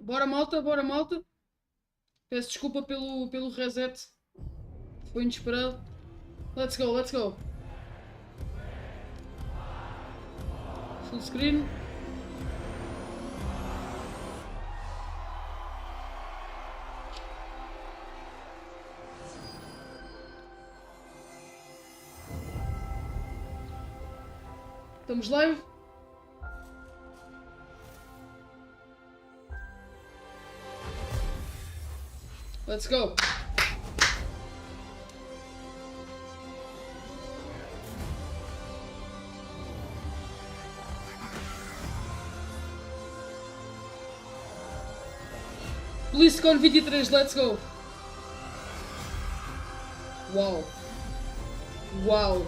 Bora malta, bora malta. Peço desculpa pelo reset. Foi inesperado. Let's go, let's go. Full screen. Estamos live. Let's go. BlizzCon 23, let's go. Uau. Uau.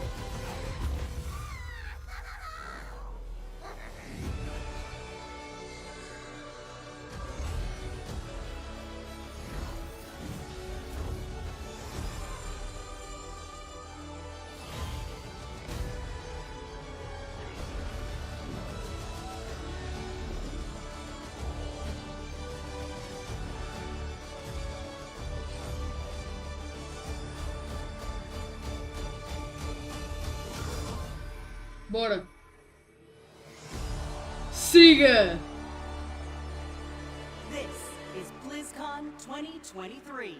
Bora. Siga. This is BlizzCon 2023.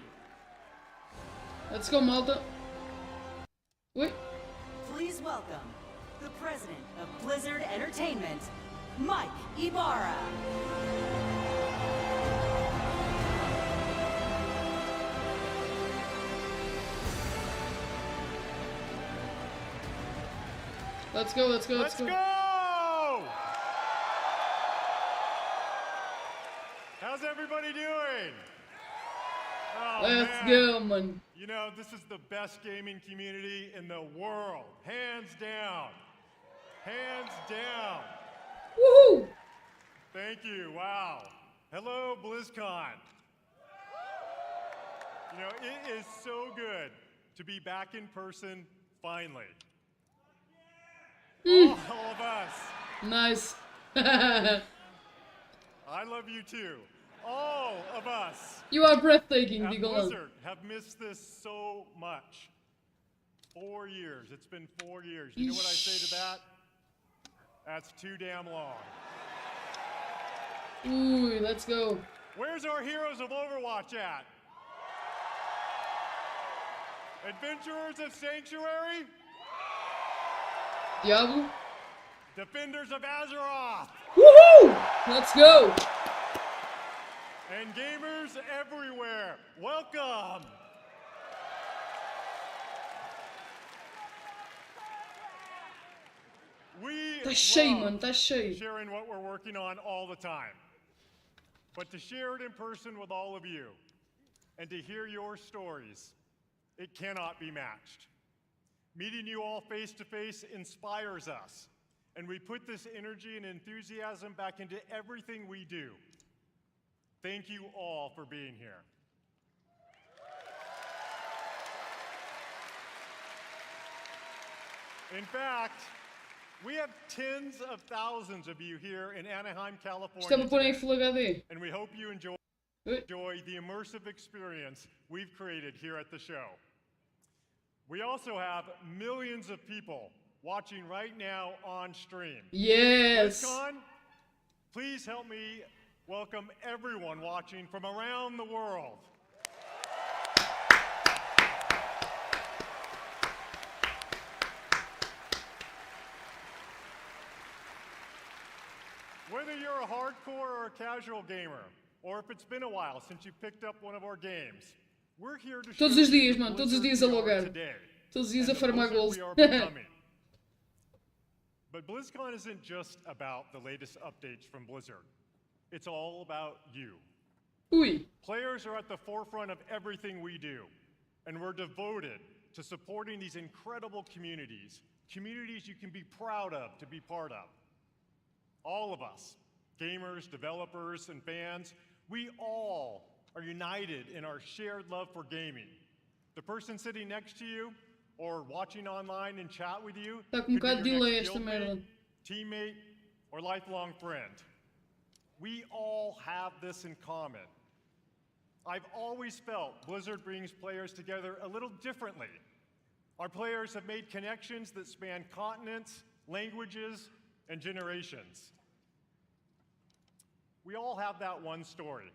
Let's go, malta. Oi. Please welcome the president of Blizzard Entertainment, Mike Ibarra. Let's go, let's go, let's go. How's everybody doing? Oh, Let's man. go, man. You know, this is the best gaming community in the world. Hands down. Hands down. Woohoo! Thank you. Wow. Hello, BlizzCon. You know, it is so good to be back in person finally. All of us. Nice. I love you too. All of us You are breathtaking, at digo lá. Blizzard have missed this so much. 4 years. It's been 4 years. You know what I say to that? That's too damn long. Ooh, let's go. Where's our heroes of Overwatch at? Adventurers of Sanctuary? Diablo. Defenders of Azeroth? Woohoo! Let's go. And gamers everywhere, welcome! We Tá cheio, love mano, tá cheio. sharing what we're working on all the time. But to share it in person with all of you and to hear your stories, it cannot be matched. Meeting you all face to face inspires us, and we put this energy and enthusiasm back into everything we do. Thank you all for being here. In fact, we have tens of thousands of you here in Anaheim, Isto é California, para pôr em today, Full HD. and we hope you enjoy the immersive experience we've created here at the show. We also have millions of people watching right now on stream. Yes. BlizzCon, please help me welcome everyone watching from around the world. Whether you're a hardcore or a casual gamer, or if it's been a while since you picked up one of our games, we're here to Todos show os you dias, the mano, todos os Blizzard dias a we are logar. today, Todos os dias and a the farmar Blizzard gols. we are becoming. But BlizzCon isn't just about the latest updates from Blizzard. It's all about you. Ui. Players are at the forefront of everything we do, and we're devoted to supporting these incredible communities, communities you can be proud of to be part of. All of us, gamers, developers, and fans, we all are united in our shared love for gaming. The person sitting next to you or watching online and chat with you Tá com um could be bocado de your delay next esta guildmate, merda. teammate, or lifelong friend. we all have this in common. I've always felt Blizzard brings players together a little differently. Our players have made connections that span continents, languages, and generations. We all have that one story,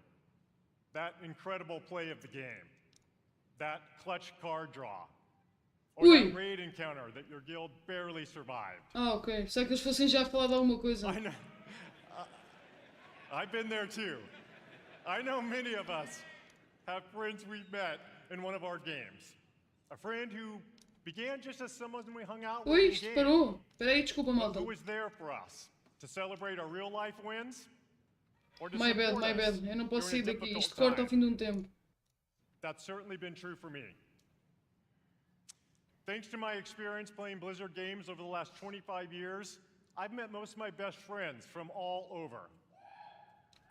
that incredible play of the game, that clutch card draw, or that raid encounter that your guild barely survived. Ah, ok. Será que eles fossem já falar de alguma coisa? I know. I've been there too. I know many of us have friends we've met in one of our games. A friend who began just as someone we hung out with Ui, in isto game, parou. Espera aí, desculpa, but malta. who was there for us to celebrate our real life wins or to My bad, support my us bad. Eu não posso sair during a daqui. difficult Isto corta time. ao fim de um tempo. That's certainly been true for me. Thanks to my experience playing Blizzard games over the last 25 years, I've met most of my best friends from all over.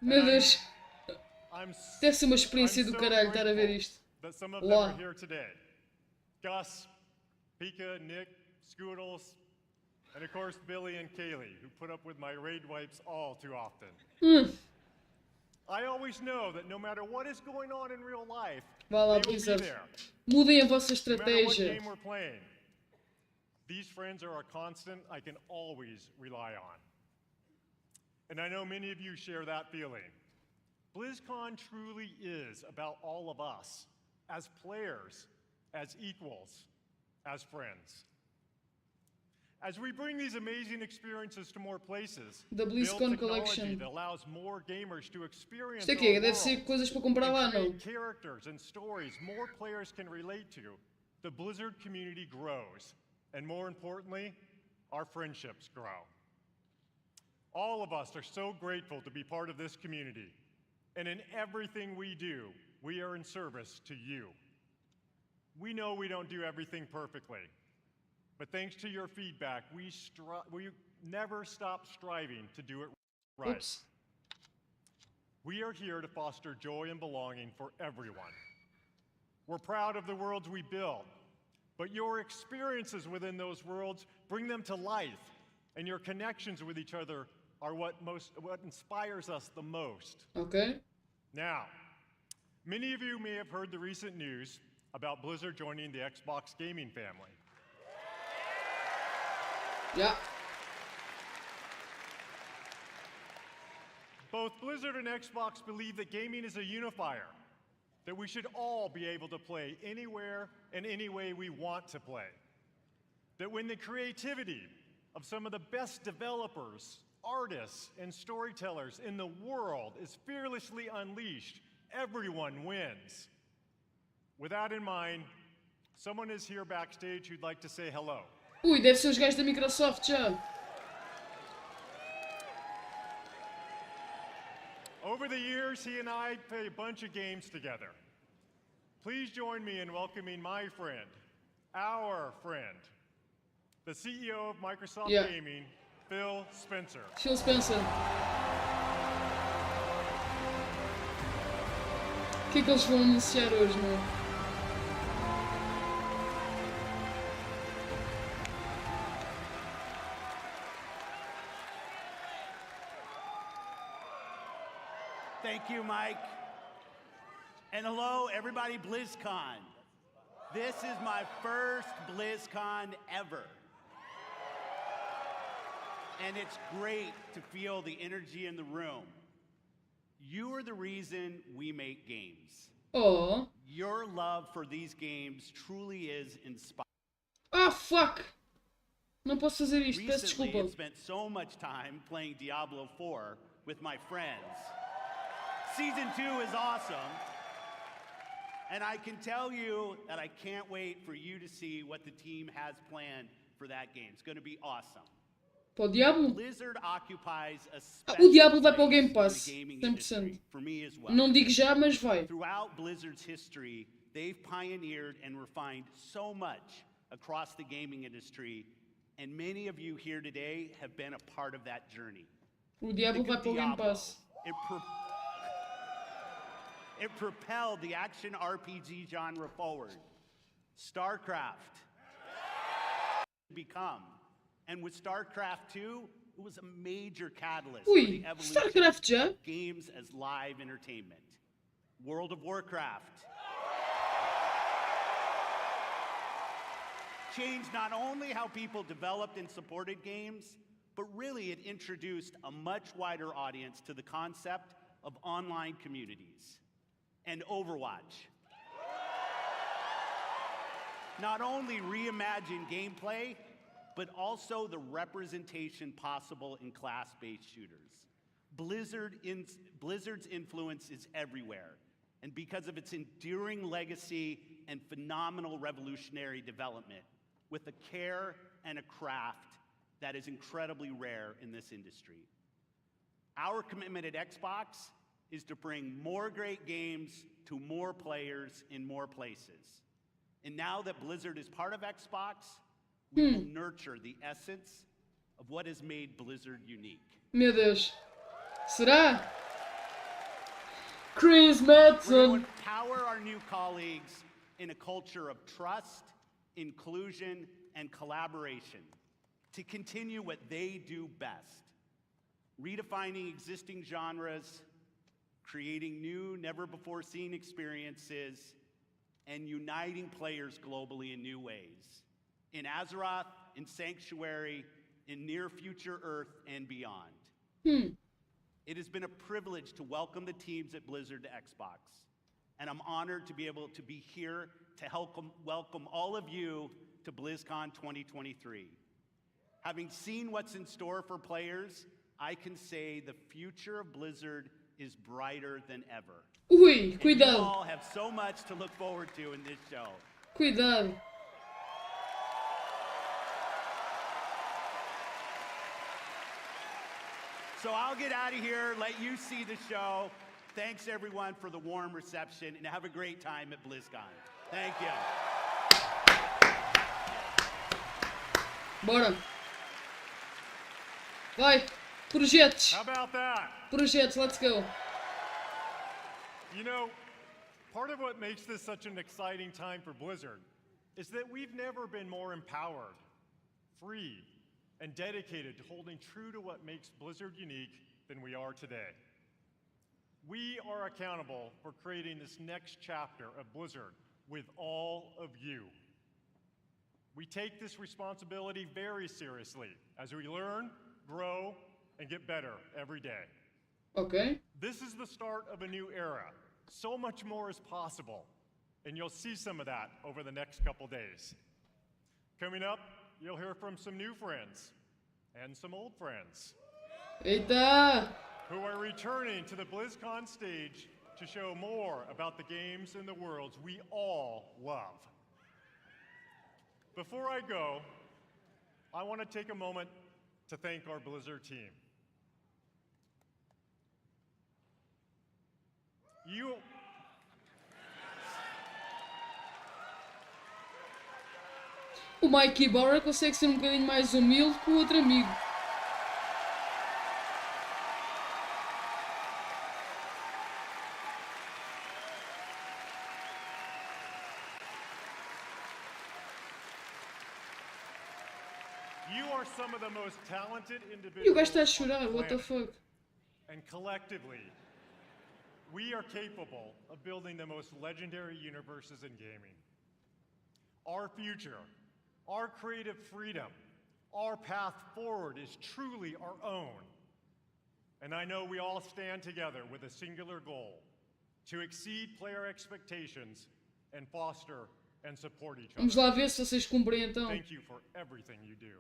Meu Deus. I'm Deve ser uma experiência I'm do so caralho estar a ver grateful isto. that some of them Lá. are here today. Gus, Pika, Nick, Scoodles, and of course Billy and Kaylee, who put up with my raid wipes all too often. I always know that no matter what is going on in real life, Vá lá, they will be Blizzard. there. Mudem a vossa No matter what estratégia. game we're playing. These friends are a constant I can always rely on. And I know many of you share that feeling. BlizzCon truly is about all of us, as players, as equals, as friends. As we bring these amazing experiences to more places, The build BlizzCon technology Collection. that allows more gamers to experience Isto aqui our deve ser worlds coisas para comprar lá, and não? create characters and stories more players can relate to, the Blizzard community grows. And more importantly, our friendships grow. All of us are so grateful to be part of this community. And in everything we do, we are in service to you. We know we don't do everything perfectly, but thanks to your feedback, we never stop striving to do it right. Ups. We are here to foster joy and belonging for everyone. We're proud of the worlds we build, but your experiences within those worlds bring them to life, and your connections with each other are what inspires us the most. Ok. Now, many of you may have heard the recent news about Blizzard joining the Xbox gaming family. Já. Both Blizzard and Xbox believe that gaming is a unifier, that we should all be able to play anywhere and any way we want to play. That when the creativity of some of the best developers, artists, and storytellers in the world is fearlessly unleashed, everyone wins. With that in mind, someone is here backstage who'd like to say hello. Ui, deve ser os gajos da Microsoft já. Over the years, he and I played a bunch of games together. Please join me in welcoming my friend, our friend, the CEO of Microsoft Yeah. Gaming, Phil Spencer. Phil Spencer. O que é que eles vão anunciar hoje, meu? Thank you, Mike. And hello, everybody, BlizzCon. This is my first BlizzCon ever. And it's great to feel the energy in the room. You are the reason we make games. Oh. Your love for these games truly is inspiring. Ah, fuck! Não posso fazer isto, peço Recently, desculpa. I've spent so much time playing Diablo 4 with my friends. Season 2 is awesome. And I can tell you that I can't wait for you to see what the team has planned for that game. It's going to be awesome. Para o Diablo? Blizzard occupies a Ah, special o Diablo vai para o place Game in Pass. the gaming 100%. industry, for me as well. Não digo já, mas vai. Throughout Blizzard's history, they've pioneered and refined so much across the gaming industry, and many of you here today have been a part of that journey. O Diablo Think vai of para o Game Diablo. Pass. It propelled the action RPG genre forward. StarCraft become. And with StarCraft 2, it was a major catalyst for Ui, the evolution StarCraft já? of games as live entertainment. World of Warcraft changed not only how people developed and supported games, but really it introduced a much wider audience to the concept of online communities. And Overwatch not only reimagined gameplay, but also the representation possible in class-based shooters. Blizzard's influence is everywhere, and because of its enduring legacy and phenomenal revolutionary development, with a care and a craft that is incredibly rare in this industry. Our commitment at Xbox is to bring more great games to more players in more places. And now that Blizzard is part of Xbox, we will nurture the essence of what has made Blizzard unique. Meu Deus. Será? Chris We're going Madsen. to empower our new colleagues in a culture of trust, inclusion, and collaboration to continue what they do best, redefining existing genres, creating new, never-before-seen experiences, and uniting players globally in new ways, in Azeroth, in Sanctuary, in near-future Earth, and beyond. It has been a privilege to welcome the teams at Blizzard to Xbox, and I'm honored to be able to be here to help welcome all of you to BlizzCon 2023. Having seen what's in store for players, I can say the future of Blizzard is brighter than ever. Ui, And you cuidado. all have so much to look forward to in this show. Cuidado. So I'll get out of here, let you see the show. Thanks everyone for the warm reception, and have a great time at BlizzCon. Thank you. Bora. Vai. Projetos. How about that? Projetos, let's go. You know, part of what makes this such an exciting time for Blizzard is that we've never been more empowered, free, and dedicated to holding true to what makes Blizzard unique than we are today. We are accountable for creating this next chapter of Blizzard with all of you. We take this responsibility very seriously as we learn, grow, and get better every day. Ok. This is the start of a new era. So much more is possible, and you'll see some of that over the next couple days. Coming up, you'll hear from some new friends and some old friends Eita. who are returning to the BlizzCon stage to show more about the games and the worlds we all love. Before I go, I want to take a moment to thank our Blizzard team. O Mike Ibarra consegue ser um bocadinho mais humilde que o outro amigo. You are some of the most talented E o gajo está a individuals on chorar, the what the planet. fuck. And collectively, we are capable of building the most legendary universes in gaming. Our future, our creative freedom, our path forward is truly our own. And I know we all stand together with a singular goal: to exceed player expectations and foster and support each Vamos other. lá ver se vocês cumprem então. Thank you for everything you do.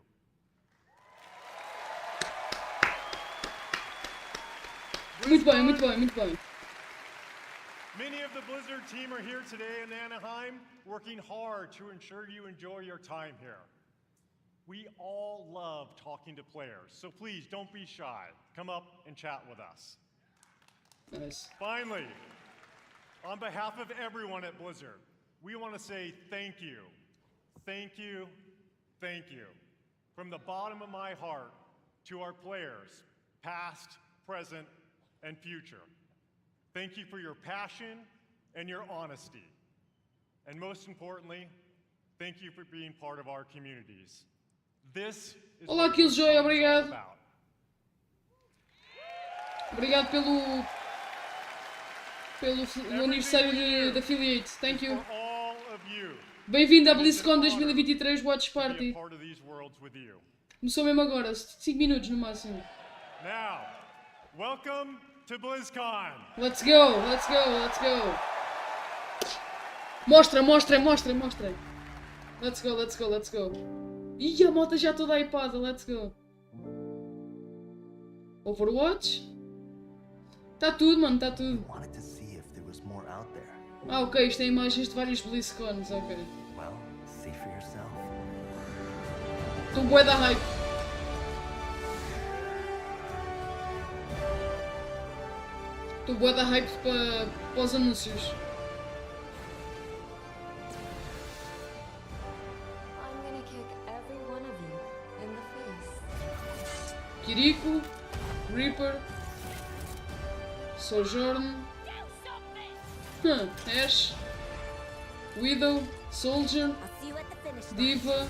Muito bem, muito bem, muito bem. Many of the Blizzard team are here today in Anaheim, working hard to ensure you enjoy your time here. We all love talking to players, so please don't be shy. Come up and chat with us. Nice. Finally, on behalf of everyone at Blizzard, we want to say thank you. Thank you, thank you. From the bottom of my heart to our players, past, present, and future. Thank you for your passion and your honesty. And most importantly, thank you for being part of our communities. This is Olá, what Killjoy, BlizzCon is all obrigado. about. Obrigado pelo aniversário da Affiliate. Thank you. For all of you Bem-vindo à BlizzCon 2023 Watch to be Party. a part of these worlds with you. Começou mesmo agora, 5 minutos no máximo. Now, welcome to BlizzCon. Let's go, let's go, let's go. Mostra. Let's go, let's go, let's go. Ih, a moto já toda hypada, let's go. Overwatch? Tá tudo, mano, tá tudo. Wanted to see if there was more out there. Ah, ok, isto é imagens de vários BlizzCons, ok. Well, see for yourself. Estou bué da hype. Estou bué da hype para os anúncios. I'm gonna kick every one of you in the face. Kiriko, Reaper, Sojourn, Ashe, Widow, Soldier, I'll see you at the finish line. Diva.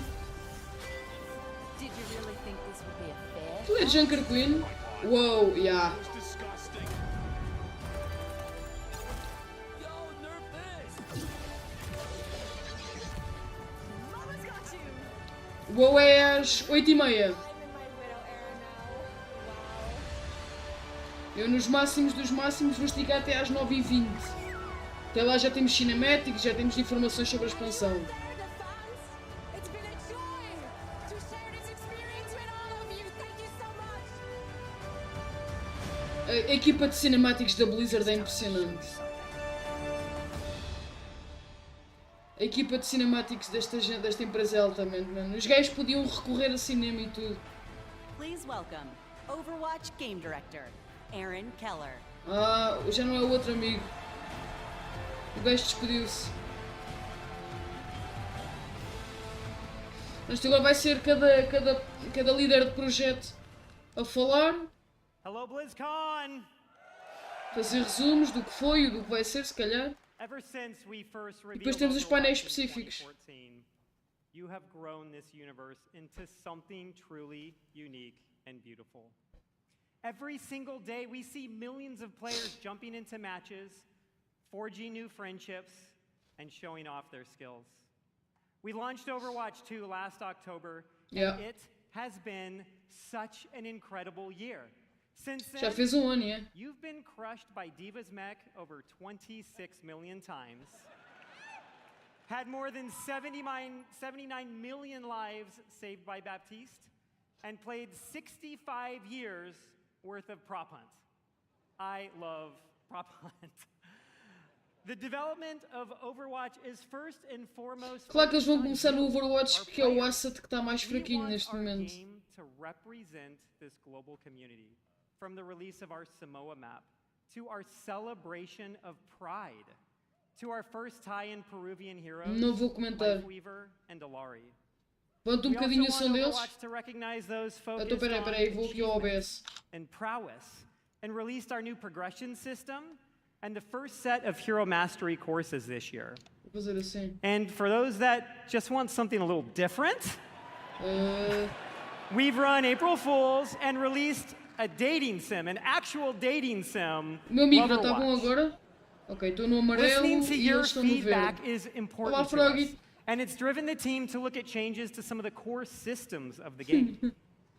Did you really think this would be a fair? Tu é Junker Queen? Uou, yeah. Mama's got you. Uou é às 8h30. I'm in my widow era now. Wow. Eu nos máximos dos máximos vou esticar até às 9h20. Até lá já temos cinemáticos, já temos informações sobre a expansão. There, the fans. It's been a joy to share this experience with all of you. Thank you so much. A equipa de cinemáticos da Blizzard é impressionante. A equipa de cinemáticos desta empresa é altamente, mano. Os gajos podiam recorrer a cinema e tudo. Please welcome Overwatch Game Director, Aaron Keller. Ah, já não é o outro amigo. O gajo despediu-se. Mas agora vai ser cada líder de projeto a falar, Hello, BlizzCon! fazer resumos do que foi e do que vai ser, se calhar. Ever since we first Depois revealed temos os painéis Overwatch in específicos. 2014, you have grown this universe into something truly unique and beautiful. Every single day we see millions of players jumping into matches, forging new friendships, and showing off their skills. We launched Overwatch 2 last October, Yeah. and it has been such an incredible year. Since Já then, fez um ano, é? you've been crushed by Diva's mech over 26 million times, had more than 79 million lives saved by Baptiste, and played 65 years worth of prop hunt. I love prop hunt. The development of Overwatch is first and foremost. Claro que eles vão focused começar on no you, Overwatch, our que é o players. asset que está mais We fraquinho want neste our momento. game to represent this global community, from the release of our Samoa map to our celebration of pride, to our first tie-in Peruvian heroes, Não vou comentar. Lifeweaver and Alari. Levanta um We also bocadinho o want som deles. Overwatch to recognize those Então focused peraí, on vou aqui ao achievements OBS. and prowess, and released our new progression system and the first set of hero mastery courses this year. Vou fazer assim. And for those that just want something a little different, Uh, we've run April Fools and released a dating sim, an actual dating sim. o meu micro está bom Loverwatch. agora? Ok, estou no amarelo Listening to e your eles estão no feedback verde. is important Olá, to Froggy. us, and it's driven the team to look at changes to some of the core systems of the game.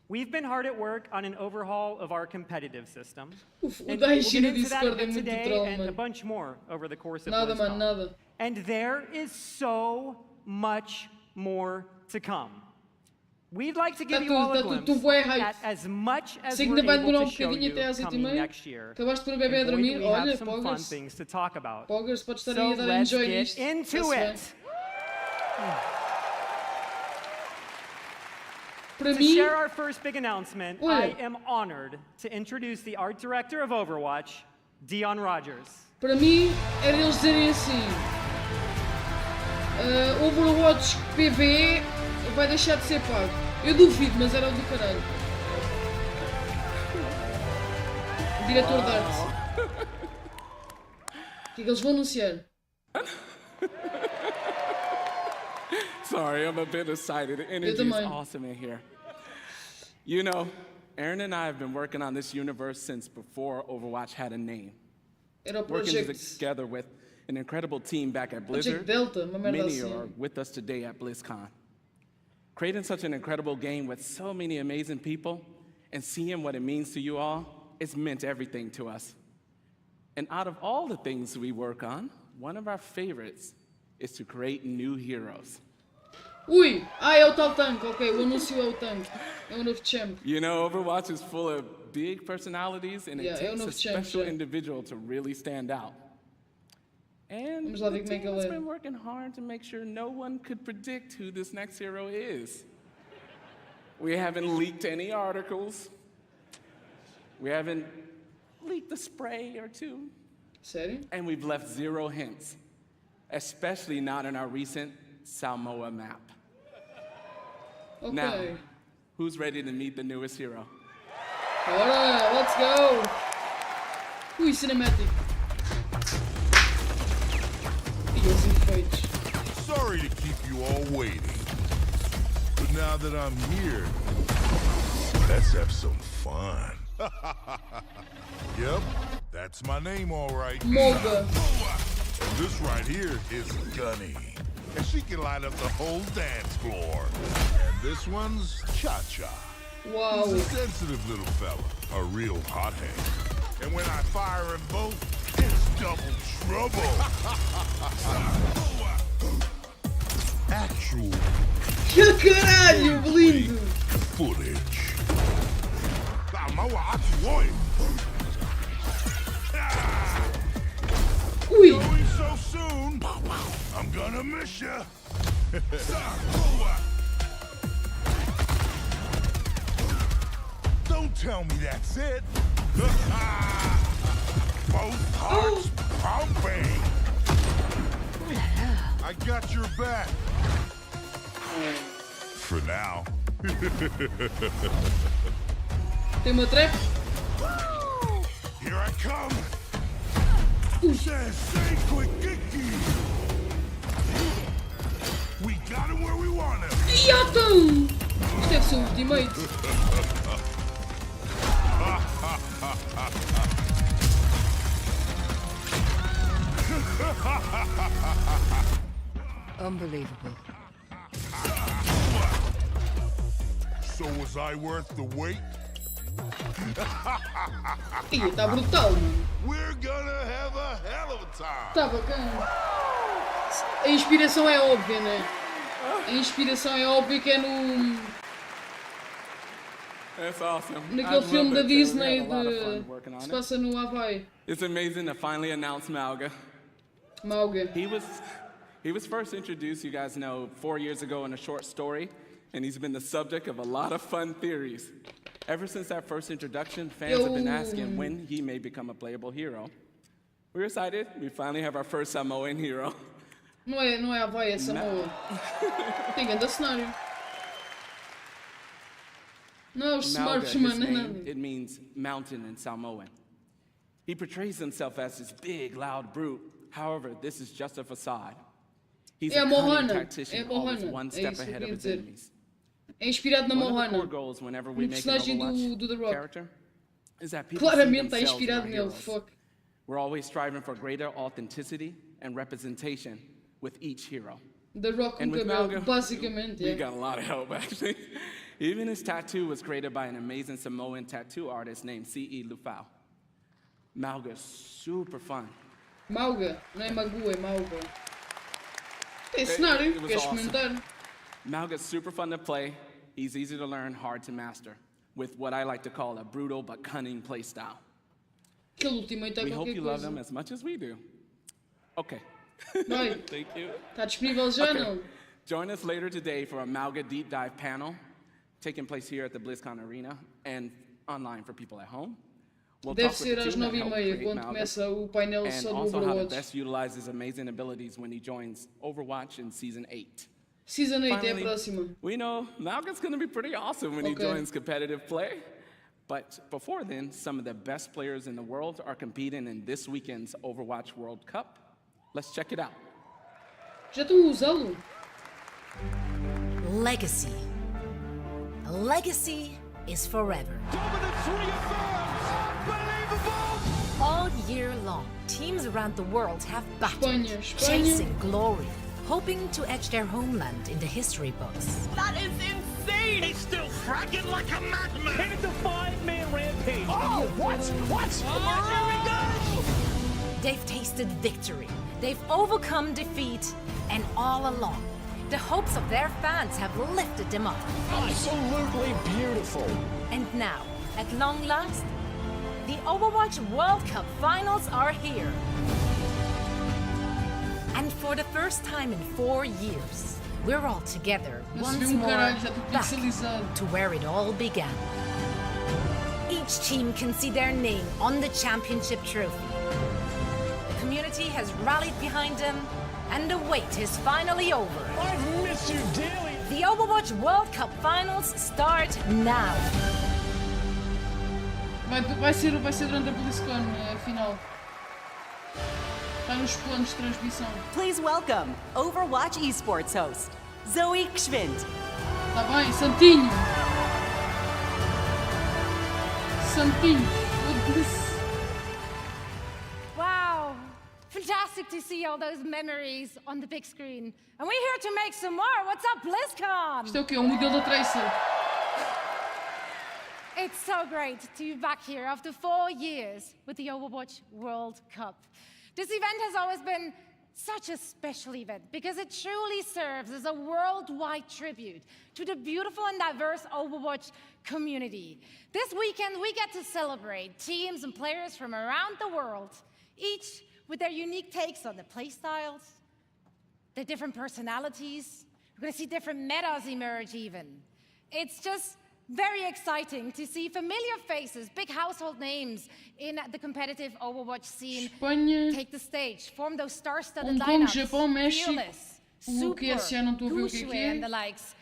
We've been hard at work on an overhaul of our competitive system. O And gajo we'll get no into that a Discord é bit muito today troll, and a mano. bunch more over the course of Nada, BlizzCon. mano, nada. And there is so much more to come. We'd like to give Tá you all a tudo, glimpse bué hype. at as much as Sei que we're ainda vai able demorar to um show bocadinho you até às 8h30. coming next year. Acabaste de pôr o bebê a And boy, do dormir. we have Olha, some fun Poggers. things to talk about. Poggers, pode estar So aí a dar let's enjoy get nisto. into Está-se bem. it. Para To mim, share our first big announcement, Olha. I am honored to introduce the art director of Overwatch, Dion Rogers. para mim, era eles dizerem assim: Overwatch PvE vai deixar de ser pago. Eu duvido, mas era o do caralho. O diretor de arte. O que é que eles vão anunciar? Sorry, I'm a bit excited. The energy is também. awesome in here. You know, Aaron and I have been working on this universe since before Overwatch had a name. Era o Working Project, together with an incredible team back at Project Blizzard. Delta, uma merda Many are assim. with us today at BlizzCon. Creating such an incredible game with so many amazing people and seeing what it means to you all, it's meant everything to us. And out of all the things we work on, one of our favorites is to create new heroes. Ui! Ah, é o tal tanque, ok, o anúncio é o tanque. É o novo champ. You know, Overwatch is full of big personalities, and it Yeah, takes eu não a sei, special já. individual to really stand out. And Vamos lá the ver como é que team ele has é. been working hard to make sure no one could predict who this next hero is. We haven't leaked any articles. We haven't leaked a spray or two. Sério? And we've left 0 hints, especially not in our recent Samoa map. Ok. Now, who's ready to meet the newest hero? Bora, let's go! Ui, cinematic. E os efeitos. Sorry to keep you all waiting. But now that I'm here, let's have some fun. Yep, that's my name all right. Moga. And this right here is Gunny. And she can light up the whole dance floor. And this one's Cha-Cha. Uau! He's a sensitive little fella, a real hothead. And when I fire them both, it's double trouble. Actual Que caralho, lindo! footage. Ui! Going so soon, I'm gonna miss ya. Don't tell me that's it. Both hearts pumping. I got your back. For now. Tem uma trap? Here I come. Say quick, Kiki. We got him where we want him. Iatão! Isto deve ser o ultimate. Unbelievable. So was I worth the wait? Ih, está brutal, mano. We're gonna have a hell of a time. Está bacana. A inspiração é óbvia, né? A inspiração é óbvia que é no... That's awesome. naquele I filme love da it, too. We Disney had a lot of fun working que on se it. passa no Havaí. It's amazing to finally announce Malga. Mauga. He was first introduced, you guys know, 4 years ago in a short story, and he's been the subject of a lot of fun theories. Ever since that first introduction, fans have been asking when he may become a playable hero. We're excited. We finally have our first Samoan hero. Não é Havaí, é Samoa. Tem grande cenário. Não é os Malga, Smurfs, his mano, é name, nada. it means mountain in Samoan. He portrays himself as this big, loud brute. However, this is just a facade. He's É a a cunning Mohana. tactician, É a always Mohana. one É step isso que eu ahead of queria his dizer. enemies. É inspirado na One of the core Mohana. goals whenever we No make an personagem Overwatch do The Rock. character is that people see Claramente está themselves in inspirado our nele, heroes. fuck. We're always striving for greater authenticity and representation with each hero. The Rock com And with cabelo, Malga, basicamente, we é. got a lot of help actually. Even his tattoo was created by an amazing Samoan tattoo artist named C.E. Lufau. Malga's super fun. Mauga, não é Magu, é Mauga. Tem cenário, it was queres awesome. comentar? Malga's super fun to play. He's easy to learn, hard to master, with what I like to call a brutal but cunning play style. Aquele ultimate é We hope qualquer you love coisa. him as much as we do. Okay. Vai, Thank you. está disponível já Okay. não? Join us later today for a Malga deep dive panel taking place here at the BlizzCon Arena and online for people at home. We'll Deve talk with ser the às team that 9h30, helped create quando Malga, começa o painel and só do also how to Overwatch. best utilize his amazing abilities when he joins Overwatch in Season 8. Season 8 é a Finally, próxima. we know Malga's going to be pretty awesome when he Okay. joins competitive play. But before then, some of the best players in the world are competing in this weekend's Overwatch World Cup. Let's check it out. Já estou a usá-lo? Legacy. A legacy is forever. All year long, teams around the world have battled, Espanha. chasing glory, hoping to etch their homeland in the history books. That is insane! He's still fracking like a madman! And it's a 5-man rampage! Oh, what? They've tasted victory, they've overcome defeat, and all along, the hopes of their fans have lifted them up. Absolutely beautiful! And now, at long last, the Overwatch World Cup Finals are here. And for the first time in 4 years, we're all together once more back to where it all began. Each team can see their name on the championship trophy. The community has rallied behind them, and the wait is finally over. I've missed you dearly! The Overwatch World Cup Finals start now. Vai ser durante a BlizzCon, a final. Está nos planos de transmissão. Please welcome Overwatch Esports host, Zoe Gschwind. Está bem, Santinho. Santinho. Wow, fantastic to see all those memories on the big screen. And we're here to make some more. What's up, BlizzCon? Isto é o quê? O modelo da Tracer. It's so great to be back here after 4 years with the Overwatch World Cup. This event has always been such a special event because it truly serves as a worldwide tribute to the beautiful and diverse Overwatch community. This weekend, we get to celebrate teams and players from around the world, each with their unique takes on the playstyles, their different personalities. We're going to see different metas emerge even. It's just very exciting to see familiar faces, big household names in the competitive Overwatch scene Espanha, take the stage, form those star-studded Hong Kong, lineups. Japão, México, Fearless, o que esse já não estou a ver o Gushue que é. and the likes.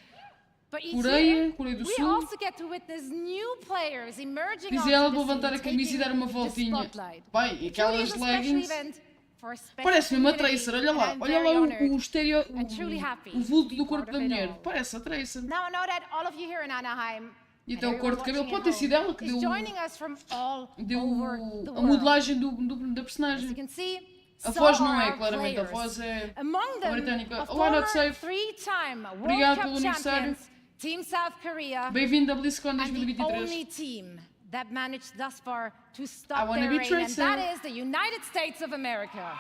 But each Coreia, year, Coreia do we Sul. also get to witness new players emerging Diz onto ela, the vou levantar scene, a camisa e dar uma taking the voltinha. spotlight. Bem, e Truly aquelas is a special leggings. event for a special Parece mesmo a community, Tracer, olha lá. and I'm Olha very lá honored o estéreo, and truly happy o to vulto be do part corpo da of it mulher. all. Parece a Tracer. Now I know that all of you here in Anaheim E and até o everyone corte de cabelo watching pode ter at sido home ela que is deu, joining us from all deu over the a world. modelagem da As you personagem. can see, A so voz não are é, our claramente. A players. voz é Among a them, britânica. a Olá, Not former Safe. three-time World Obrigado Cup pelo aniversário. champions, Team South Korea, Bem-vindo a BlizzCon and the 2023. only team that managed thus far to I stop wanna their be reign, and Tracer. that is the United States of America.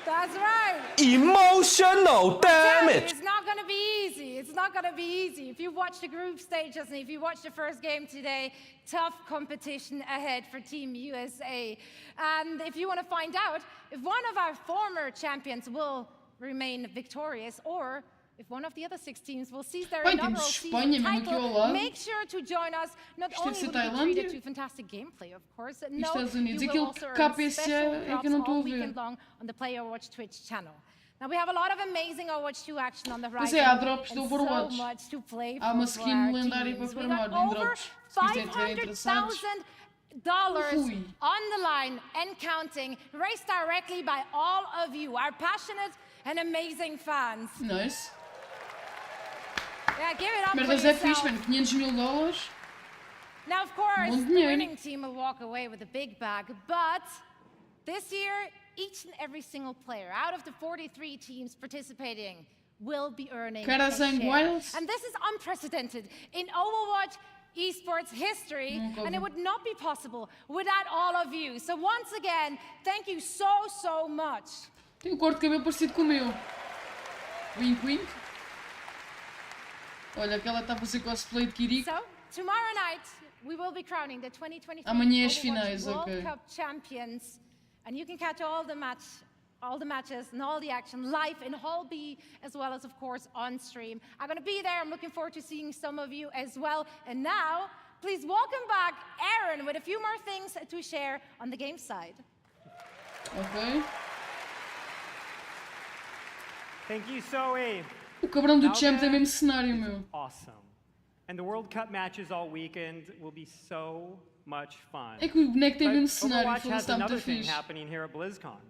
That's right. Emotional damage! It's not going to be easy. It's not going to be easy. If you watch the group stages and if you watch the first game today, tough competition ahead for Team USA. And if you want to find out if one of our former champions will remain victorious or if one of the other 6 teams will seize their Bem, inaugural temos season Espanha mesmo aqui ao title, lado. make sure to join us. Not Isto deve only ser will you be Tailândia. treated to fantastic gameplay, of course, no, Estados Unidos. you Aquilo will also que cá earn PC special é que eu não drops estou a all ver. weekend long on the Play Overwatch Twitch channel. Now we have a lot of amazing Overwatch 2 action on the Pois horizon. é, há drops do and Overwatch. So much to play Há uma for skin our lendária teams. para We farmar got em over drops. Se quiserem interessados. $500,000 Ui. on the line and counting, raised directly by all of you, our passionate and amazing fans. Nice. Yeah, give it up Merdas for é yourself. fixe, mano. $500,000. Now, of course, Bom the dinheiro. winning team will walk away with a big bag, but this year, each and every single player out of the 43 teams participating will be earning Cara a sangue share. Wilds. And this is unprecedented in Overwatch esports history, and it would not be possible without all of you. So once again, thank you so much. Tem um corte de cabelo parecido com o meu. Wink, wink. Olha, aquela está a fazer cosplay de Kiriko. So, tomorrow night, we will be crowning the 2023 Amanhã as Overwatch finais, World ok. Cup champions. And you can catch all the matches and all the action live in Hall B, as well as, of course, on stream. I'm going to be there. I'm looking forward to seeing some of you as well. And now, please welcome back Aaron with a few more things to share on the game side. Ok. Thank you, Zoe. O cabrão do Now Champ tem then, mesmo cenário, meu. Awesome. And the World Cup matches all weekend will be so much fun. É que o boneco tem But mesmo cenário, Overwatch foda-se, has está muito another thing fixe. happening here at BlizzCon.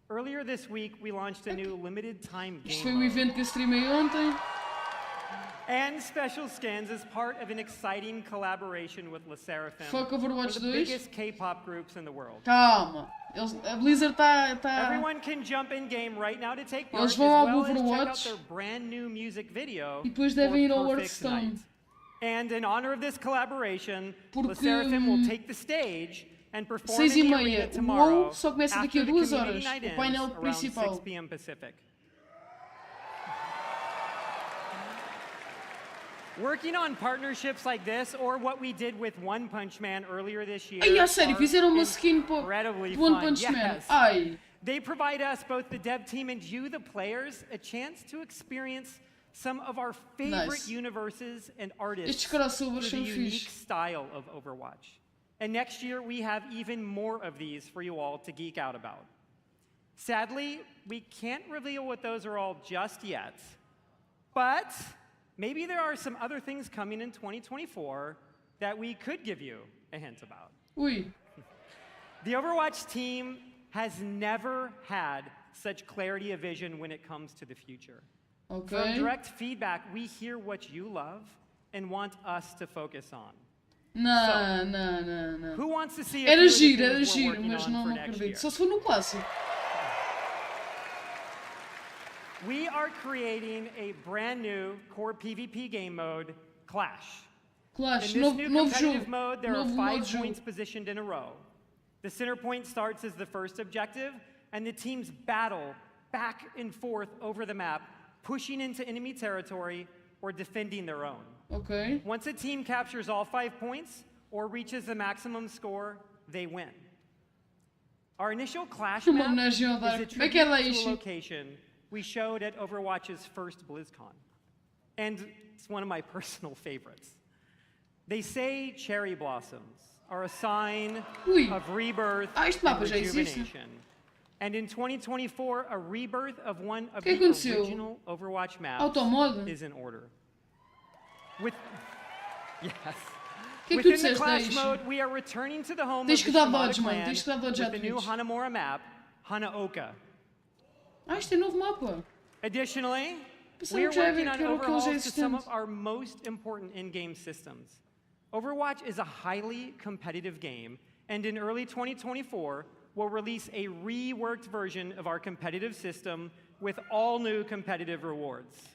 Earlier this week, we launched a new limited time Isto game foi o mode evento que eu streamei ontem. and special skins as part of an exciting collaboration with Le Sserafim, Fuck one of Overwatch the 2. biggest K-pop groups in the world. Calma. A Blizzard tá... Everyone can jump in game right now to take part, Eles as vão ao well as check out Overwatch their brand new music video e depois for devem ir ao Perfect Hearthstone. Night. And in honor of this collaboration, Le Porque, Sserafim will take the stage and perform in 6h30, the arena o tomorrow WoW só começa daqui a after the 2 community horas, night o ends painel around principal. 6 p.m. Pacific. Working on partnerships like this, or what we did with One Punch Man earlier this year, Ai, a sério, are fizeram uma skin para incredibly do One fun. Punch Man. Yes. Ai. They provide us, both the dev team and you, the players, a chance to experience some of our favorite Nice. universes and artists Estes crossovers through the são unique fixe. style of Overwatch. And next year, we have even more of these for you all to geek out about. Sadly, we can't reveal what those are all just yet, but maybe there are some other things coming in 2024 that we could give you a hint about. Ui. The Overwatch team has never had such clarity of vision when it comes to the future. From Ok. direct feedback, we hear what you love and want us to focus on. Não. Who wants to see a Era few of the giro, era things we're giro, working mas on não for next year? acredito. Só se for no clássico. We are creating a brand new core PvP game mode, Clash. Clash, In this novo, new novo competitive jogo. mode, there Novo are 5 modo points jogo. positioned in a row. The center point starts as the first objective, and the teams battle back and forth over the map, pushing into enemy territory or defending their own. Ok. Once a team captures all 5 points or reaches the maximum score, they win. Our initial Clash Uma map homenagem ao is Dark. a Como é que é lá tribute to isto? a location we showed at Overwatch's first BlizzCon. And it's one of my personal favorites. They say cherry blossoms are a sign Ui. of rebirth este and mapa já existe. rejuvenation. And in 2024, a rebirth of one of Que the aconteceu? original Overwatch maps Automod? is in order. With yes. Que é que tu Within the disseste, Clash Aishi? mode, we are returning to the home Tens of que the dar Shimada dodge, mano. clan Tens que dar dodge with à the new Twitch. Hanamura map, Hanaoka. Isto é novo mapa. Additionally, Pensava we are que já working era- on que era o que eles já overhauls to some existentes. of our most important in-game systems. Overwatch is a highly competitive game, and in early 2024, we'll release a reworked version of our competitive system with all new competitive rewards.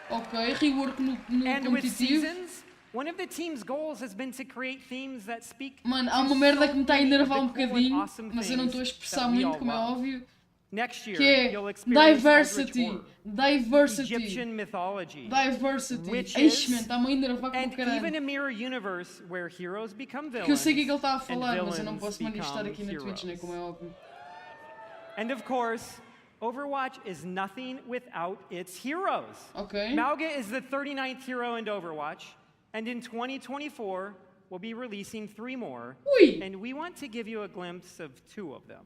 Ok, rework no And with competitivo. seasons, one of the team's goals has been to create themes that speak Mano, há to uma merda so que me está a many of enervar the um cool and bocadinho, awesome mas eu não estou a things expressar that we muito, all como é love. óbvio. Next year, Que é you'll experience diversity. Eldritch Horror, Diversity. Egyptian mythology, Diversity. witches, Eixe, man, está-me a enervar como and caralho. even a mirror universe where heroes become Porque eu sei o que é villains que ele está a and falar, mas eu não villains posso manifestar aqui na become Twitch, né? Como é heroes. óbvio. And of course, Overwatch is nothing without its heroes. Ok. Mauga is the 39th hero in Overwatch, and in 2024, we'll be releasing 3 more, Ui. and we want to give you a glimpse of 2 of them.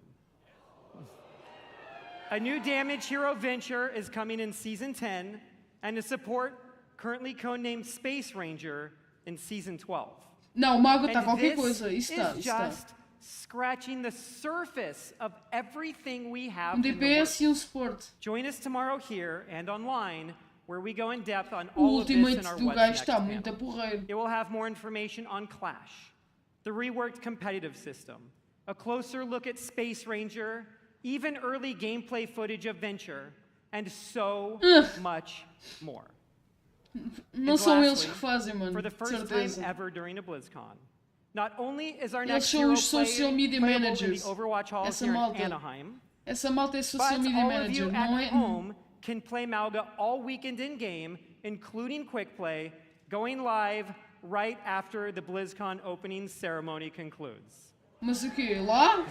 A new damage hero Venture is coming in Season 10, and a support currently codenamed Space Ranger in Season 12. Não, o mago está And qualquer this coisa. Isso está, is isso está. just scratching the surface of everything we have Um in the DPS works. e um suporte. Join us tomorrow here and online, where we go in depth on O all of this ultimate in our do What's gajo Next está panel. muito a porreiro. It will have more information on Clash, the reworked competitive system, a closer look at Space Ranger, even early gameplay footage of Venture, and so much more. Não And são eles lastly, que fazem, mano. For the De first time certeza. ever during a BlizzCon, not only is our Eles next são hero os social media playable in managers. the Overwatch halls Essa here in malta. Anaheim, Essa malta é but social media all of manager, you não at é? home can play Mauga all weekend in game, including quick play, going live right after the BlizzCon opening ceremony concludes. Mas o quê? Lá?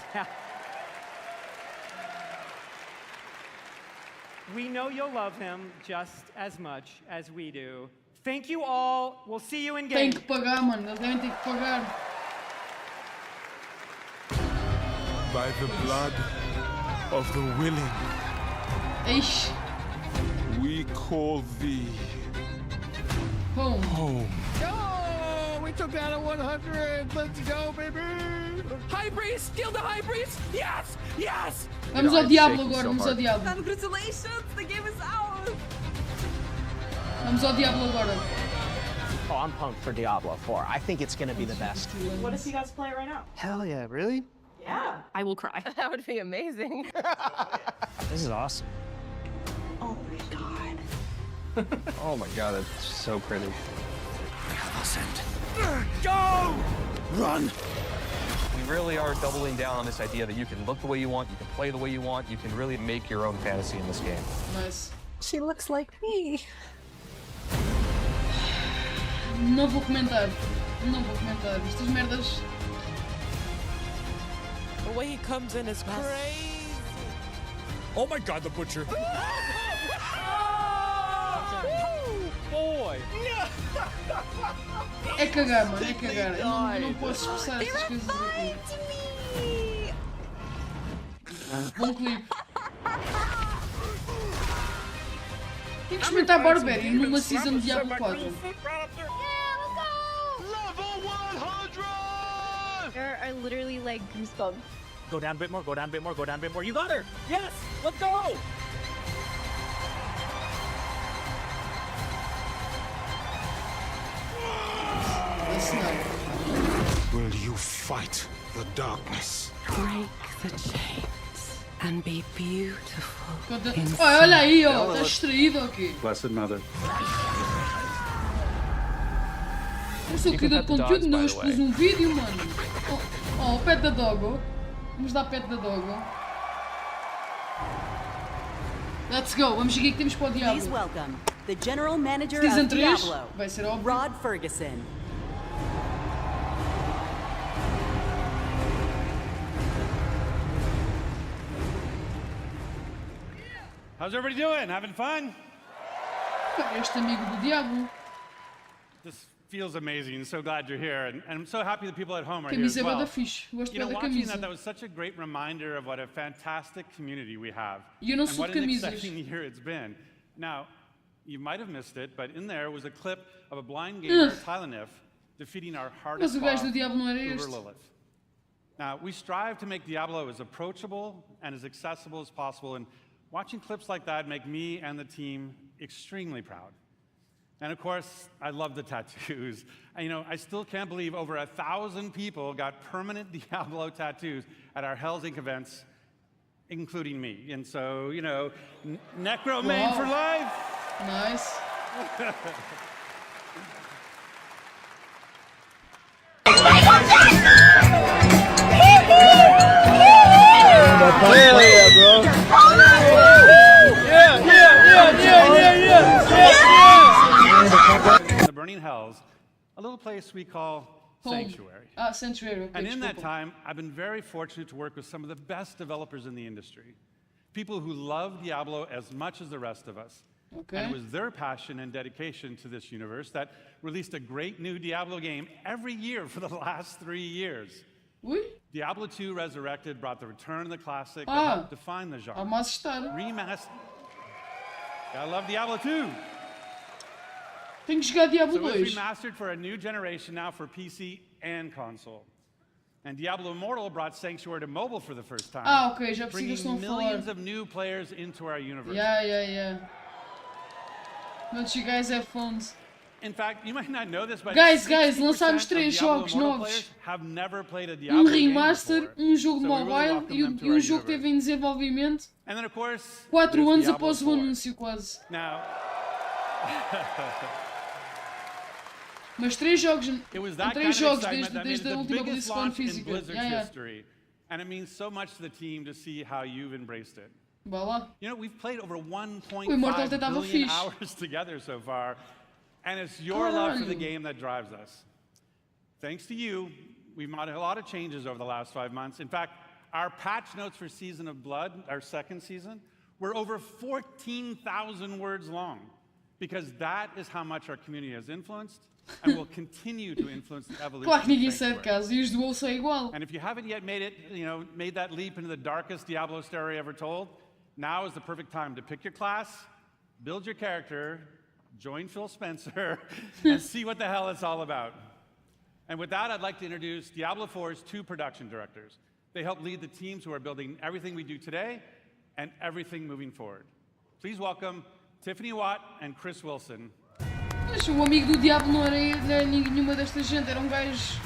We know you'll love him just as much as we do. Thank you all. We'll see you in Tem game. que pagar, mano. Eles devem ter que pagar. By the blood of the willing, Eixe. we call thee Home. home. Oh, it's took down a 100. Let's go, baby. High Priest! Kill the High Priest! Yes! Yes! Vamos ao Diablo agora, vamos ao Diablo. Congratulations, the game is out. Vamos ao Diablo agora. Oh, I'm pumped for Diablo 4. I think it's gonna be the best. What if you guys play it right now? Hell yeah, really? Yeah. I will cry. That would be amazing. This is awesome. Oh my god. Oh my god, that's so pretty. Go! Run! We really are doubling down on this idea that you can look the way you want, you can play the way you want, you can really make your own fantasy in this game. Nice. She looks like me. Não vou comentar. Não vou comentar. Estas merdas. The way he comes in is crazy. Oh my god, the butcher. Boy. É cagar, mano, é cagar. Eu não posso expressar estas coisas aqui. Bom clipe. Tem que experimentar Barbarian numa season de Diablo 4. There are literally like goosebumps. Go down a bit more, go down a bit more, go down a bit more. You got her! Yes! Let's go! Will you fight the darkness? Break the chains and be beautiful. Olha aí, ó, tá distraído aqui. Blessed Mother. Eu sou criador de conteúdo, não expus um vídeo, mano. Oh, o pet da Dogo. Vamos dar pet da Dogo. Let's go, vamos seguir que temos para o Diablo. Please welcome the General Manager Season of 3, Diablo, vai ser óbvio. Rod Ferguson. How's everybody doing? Having fun? Este amigo do Diablo. This feels amazing. So glad you're here, and I'm so happy the people at home are here Camisa as é bué well. da fixe. Gosto You know, bué da watching camisa. that was such a great reminder of what a fantastic community we have, E eu não and sou what de an camisas. exciting year it's been. Now, you might have missed it, but in there was a clip of a blind gamer, Tylenif, defeating our hardest Mas o gajo do boss, Diablo não era Uber este. Lilith. Now, we strive to make Diablo as approachable and as accessible as possible, and watching clips like that make me and the team extremely proud. And of course, I love the tattoos. And, you know, I still can't believe over 1,000 people got permanent Diablo tattoos at our Hell's Inc. events, including me. And so, you know, Necro Main for life. Nice. Hell yeah, bro. In the Burning Hells, a little place we call Sanctuary. Ah, Sanctuary, ok, And in that desculpa. time, I've been very fortunate to work with some of the best developers in the industry. People who love Diablo as much as the rest of us. Okay. And it was their passion and dedication to this universe that released a great new Diablo game every year for the last 3 years. Ui? Diablo 2 Resurrected brought the return of the classic that Ah, helped define the genre. a mais estar. Remastered. I love Diablo 2. Tenho que jogar Diablo So it's 2. remastered for a new generation now for PC and console. And Diablo Immortal brought Sanctuary to mobile for the first time. Ah, ok, já percebi o que bringing estão a millions falar. of new players into our universe. Yeah. Don't you guys have phones? In fact, you might not know this, but Guys, 60% lançámos of 3 Diablo jogos Immortal novos. players have never played a Diablo game Remaster, before. jogo So we really mobile welcome e them to um our jogo que universe. teve em desenvolvimento And then, of course, 4 there's anos Diablo após o 4. anúncio, quase. Now, Mas 3 jogos, it was that 3 kind of jogos excitement that made it desde a the última biggest BlizzCon launch in física. Blizzard's Yeah. history. And it means so much to the team to see how you've embraced it. Vá lá. You know, we've played over O Immortal 1.5 até estava billion fixe. hours together so far, and it's your love for the Caralho. game that drives us. Thanks to you, we've made a lot of changes over the last 5 months. In fact, our patch notes for Season of Blood, our second season, were over 14,000 words long, because that is how much our community has influenced and will continue to influence the evolution Claro que ninguém of sai de Sanctuary. casa e os do WoW são igual. And if you haven't yet made it, made that leap into the darkest Diablo story ever told, now is the perfect time to pick your class, build your character, join Phil Spencer, and see what the hell it's all about. And with that, I'd like to introduce Diablo 4's 2 production directors. They help lead the teams who are building everything we do today and everything moving forward. Please welcome Tiffany Watt and Chris Wilson. Mas o amigo do Diablo não era nenhuma desta gente, era um gajo.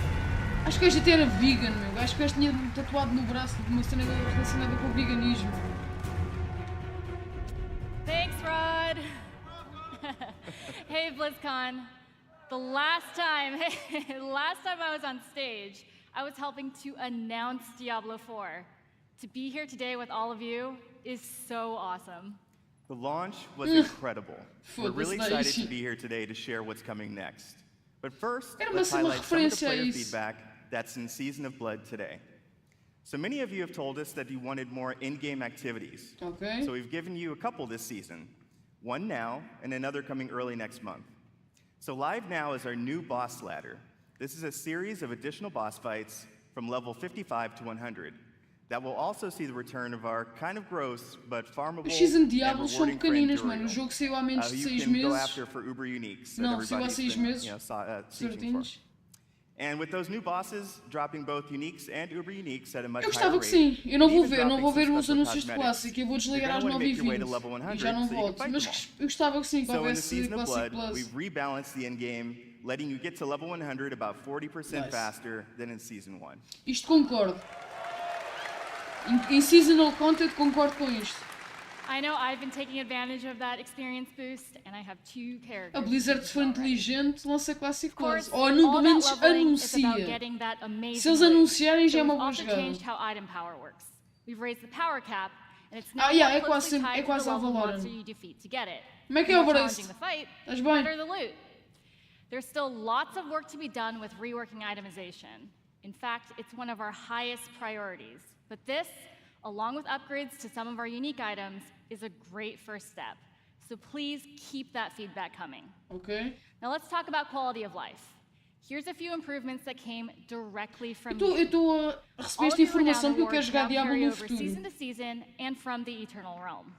Acho que o gajo até era vegan, meu. Acho que o gajo tinha tatuado no braço de uma cena relacionada com o veganismo. Thanks, Rod. Hey, BlizzCon. The last time I was on stage, I was helping to announce Diablo 4. To be here today with all of you is so awesome. The launch was incredible. We're really excited to be here today to share what's coming next. But first, let's highlight some of the player feedback that's in Season of Blood today. So many of you have told us that you wanted more in-game activities. Okay. So we've given you a couple this season. One now, and another coming early next month. So live now is our new boss ladder. This is a series of additional boss fights from level 55 to 100. That will also see the return of our kind of gross but farmable Season and Diablo são rewarding friend pequeninas, mano. O jogo saiu há menos de 6 you can go meses. after for Uber Uniques that Não, saiu há everybody's 6 been, meses. seeking for. And with those new bosses dropping both uniques and Uber Uniques at a much Eu higher gostava rate, que sim. Eu não vou and ver, even não vou ver dropping os some anúncios de special Classic. Eu vou desligar às you're gonna 9h20 make your way to level 100 e já não so you can volto. fight Mas them all. eu gostava que sim, que So in the houvesse Season of Classic Blood, Plus. we've rebalanced the end game, letting you get to level 100 about 40% Nice. faster than in Season 1. Isto concordo. Em seasonal content concordo com isto. I know I've been taking advantage of that experience boost, and I have 2 characters. A Blizzard, se for inteligente, lança Classic Plus. Of course, Ou all pelo that menos leveling is about anuncia. getting that amazing Se eles loot. anunciarem, já é So uma we've boa also jogada. changed how item power works. We've raised the power cap, and it's now yeah, more é quase closely sempre- tied é to quase the ao level of Valorant. monster you defeat to get it. Como é que The é more o challenging preço? the fight, Estás the bem? better the loot. There's still lots of work to be done with reworking itemization. In fact, it's one of our highest priorities. But this, along with upgrades to some of our unique items, is a great first step. So please keep that feedback coming. Ok. Now let's talk about quality of life. Here's a few improvements that came directly from Eu you. estou a receber esta informação porque eu quero jogar Diablo no futuro. Season to season and from the Eternal Realm.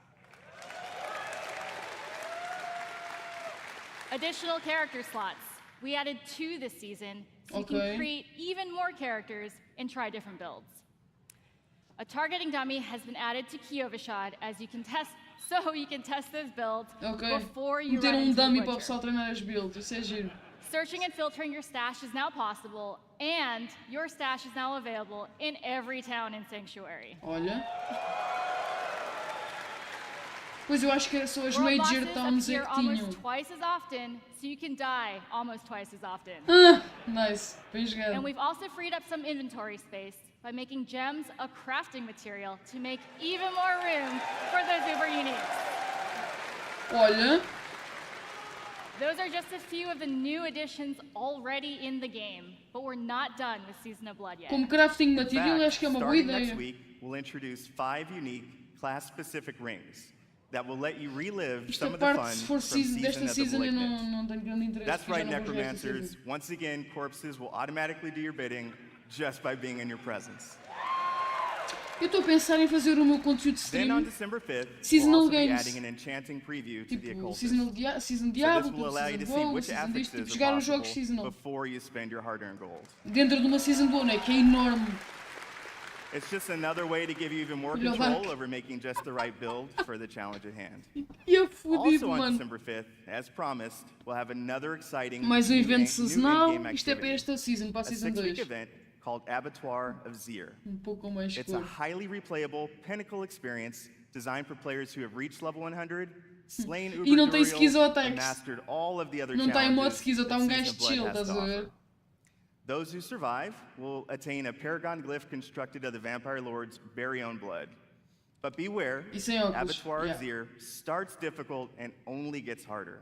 Additional character slots. We added 2 this season, so you Okay. can create even more characters and try different builds. A targeting dummy has been added to Kiovashad as you can test, so you can test this build Ok. before you Meter run into the dummy para o butcher. pessoal treinar as builds. Isso é giro. Searching and filtering your stash is now possible, and your stash is now available in every town in Sanctuary. Olha. Pois eu acho que era só as World Major bosses Towns é appear que tinham. almost twice as often, so you can die almost twice as often. Nice. Bem jogado. And we've also freed up some inventory space by making gems a crafting material to make even more room for those Uber Uniques. Olha. Those are just a few of the new additions already in the game, but we're not done with Season of Blood yet. Como crafting material, In acho que é uma boa starting next ideia. week, we'll introduce 5 unique class-specific rings that will let you relive Esta some of the parte, fun se from for season, desta Season of the season, eu Malignant. não tenho grande interesse. That's porque já right, não vou jogar esta Necromancers. season. Once again, corpses will automatically do your bidding just by being in your presence. Eu estou a pensar em fazer o meu conteúdo de Then on stream. December 5th, Seasonal we'll also be games. adding an enchanting preview to the Tipo, Occultist. season So Diablo, this will tipo, allow you to season see WoW, which season disto, affixes tipo, are jogar os jogos possible seasonal. before you spend your hard-earned gold. Dentro de uma season do ano, é que é enorme. It's just another way to give you even more Olha o control barco. over making just the right build for the challenge at hand. E eu fodido, Also on mano. December 5th, as promised, we'll have another exciting Mais um new evento new sazonal. in-game Isto é para activity. esta season, para a A season 6-week 2. event called Abattoir of Zir. Pouco mais It's a cor. highly replayable pinnacle experience designed for players who have reached level 100, slain E não tem Uber skills ou and attacks. mastered all of the other Não está em modo challenges skills, está that um Season gajo of Blood chill, has estás to a offer. ver? Those who survive will attain a paragon glyph constructed of the Vampire Lord's very own blood. But beware, E sem óculos, Abattoir yeah. of Zir starts difficult and only gets harder.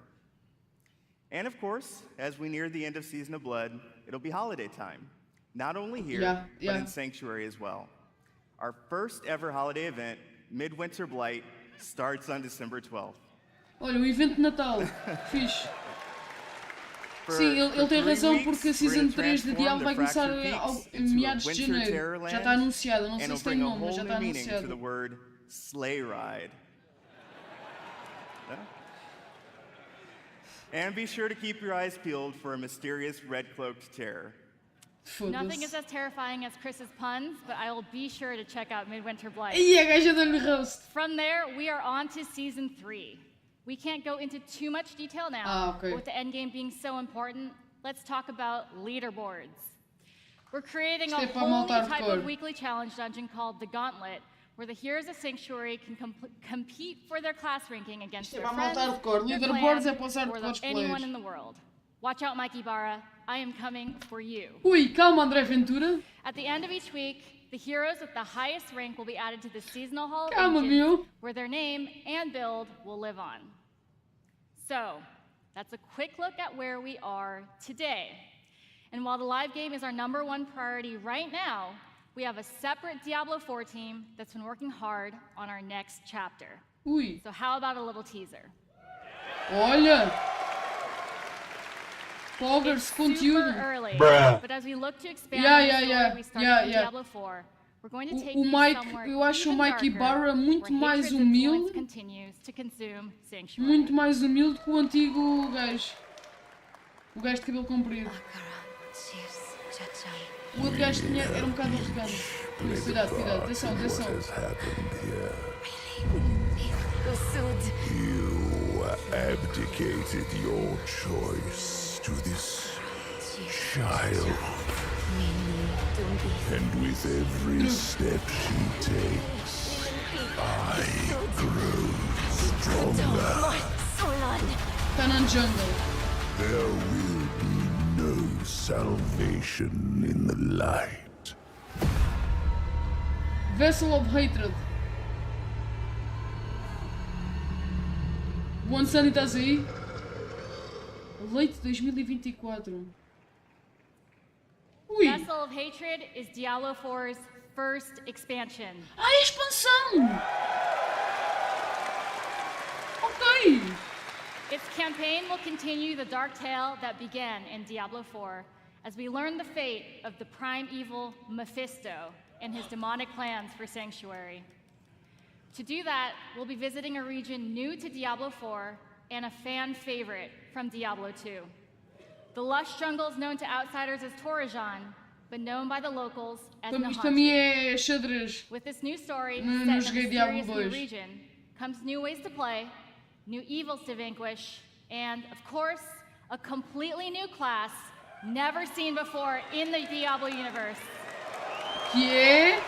And of course, as we near the end of Season of Blood, it'll be holiday time. Not only here, Yeah, but yeah. in Sanctuary as well. Our first ever holiday event, Midwinter Blight, starts on December 12th. Olha, o evento de Natal. Fixe. For- Sim, ele for tem 3 razão weeks, porque a we're Season gonna 3 de transform Diablo the vai começar Fractured ao, Peaks em into a meados de winter janeiro. Terrorland, Já está anunciada, não and sei it'll se tem bring a nome, mas já whole está new meaning to the anunciado. word sleigh ride. And be sure to keep your eyes peeled for a mysterious red-cloaked terror. Nothing is as terrifying as Chris's puns, but I will be sure to check out Midwinter Blight. Ih, a gaja deu-lhe roast. From there, we are on to Season 3. We can't go into too much detail now, okay. but with the endgame being so important, let's talk about leaderboards. We're creating a whole new type of weekly challenge dungeon called the Gauntlet, where the heroes of Sanctuary can compete for their class ranking against their friends, their clan, or anyone in the world. Watch out, Mike Ibarra. I am coming for you. Ui, calma, André Ventura. At the end of each week, the heroes with the highest rank will be added to the seasonal hall of Calma, Ancients, meu. where their name and build will live on. So, that's a quick look at where we are today. And while the live game is our #1 priority right now, we have a separate Diablo 4 team that's been working hard on our next chapter. Ui. So how about a little teaser? Olha! Poggers, conteúdo. Early, but as we look to expand the story we started in Diablo 4, we're going to take O Mike, eu acho o Mike Ibarra muito mais humilde. Muito mais humilde que o antigo gajo. O gajo de cabelo comprido. O outro gajo tinha, era um bocado arrogante. Cuidado, cuidado, atenção, atenção. You abdicated your choice to this child. And with every step she takes, I grow stronger. Tá jungle. There will be no salvation in the light. Vessel of Hatred. One Sunny, estás aí? Late 2024. Ui. Vessel of Hatred is Diablo 4's first expansion. Ah, expansão! Ok! Its campaign will continue the dark tale that began in Diablo 4 as we learn the fate of the prime evil Mephisto and his demonic plans for Sanctuary. To do that, we'll be visiting a region new to Diablo 4 and a fan favorite from Diablo 2. The lush jungles known to outsiders as Torajan, but known by the locals as Isto para mim é xadrez. With this new story Não set in a joguei mysterious Diablo new 2. region comes new ways to play, new evils to vanquish, and, of course, a completely new class never seen before in the Diablo universe. Que é?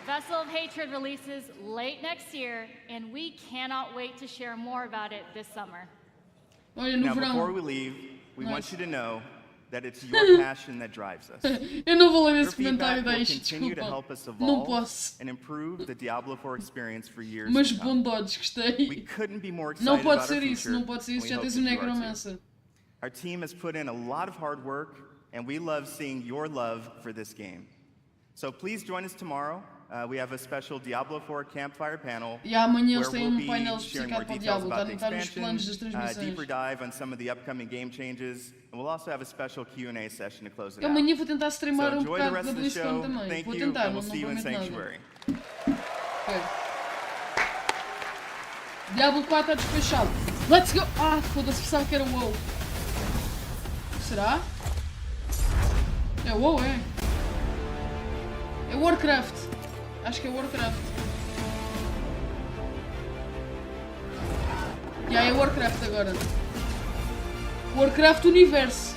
Vessel of Hatred releases late next year, and we cannot wait to share more about it this summer. Now, before we leave, we want you to know that it's your passion that drives us. Eu não vou ler Your esse comentário feedback will daí, continue to desculpa. help us Não evolve posso. and improve the Diablo 4 experience for years Mas to come. bondodes, gostei. We couldn't be more excited Não pode about our ser isso, future, não pode ser and isso. we Já hope tens that o you are too. Necromancer. Our team has put in a lot of hard work, and we love seeing your love for this game. So please join us tomorrow. We have a special Diablo 4 campfire panel E amanhã where eles têm we'll be painel sharing especificado more para o details Diablo. about the Está nos expansion, planos das transmissões. deeper dive on some of the upcoming game changes, and we'll also have a special Q&A session to close it Eu out. amanhã vou tentar streamar So um enjoy the bocado rest da of the BlizzCon show. também. Thank Vou you, tentar, and não we'll see you in prometo nada. Sanctuary. Ok. Diablo 4 está despachado. Let's go! Ah, foda-se, pensava que era WoW. Será? É WoW, é? É Warcraft. Acho que é Warcraft. Já é Warcraft agora. Warcraft Universo.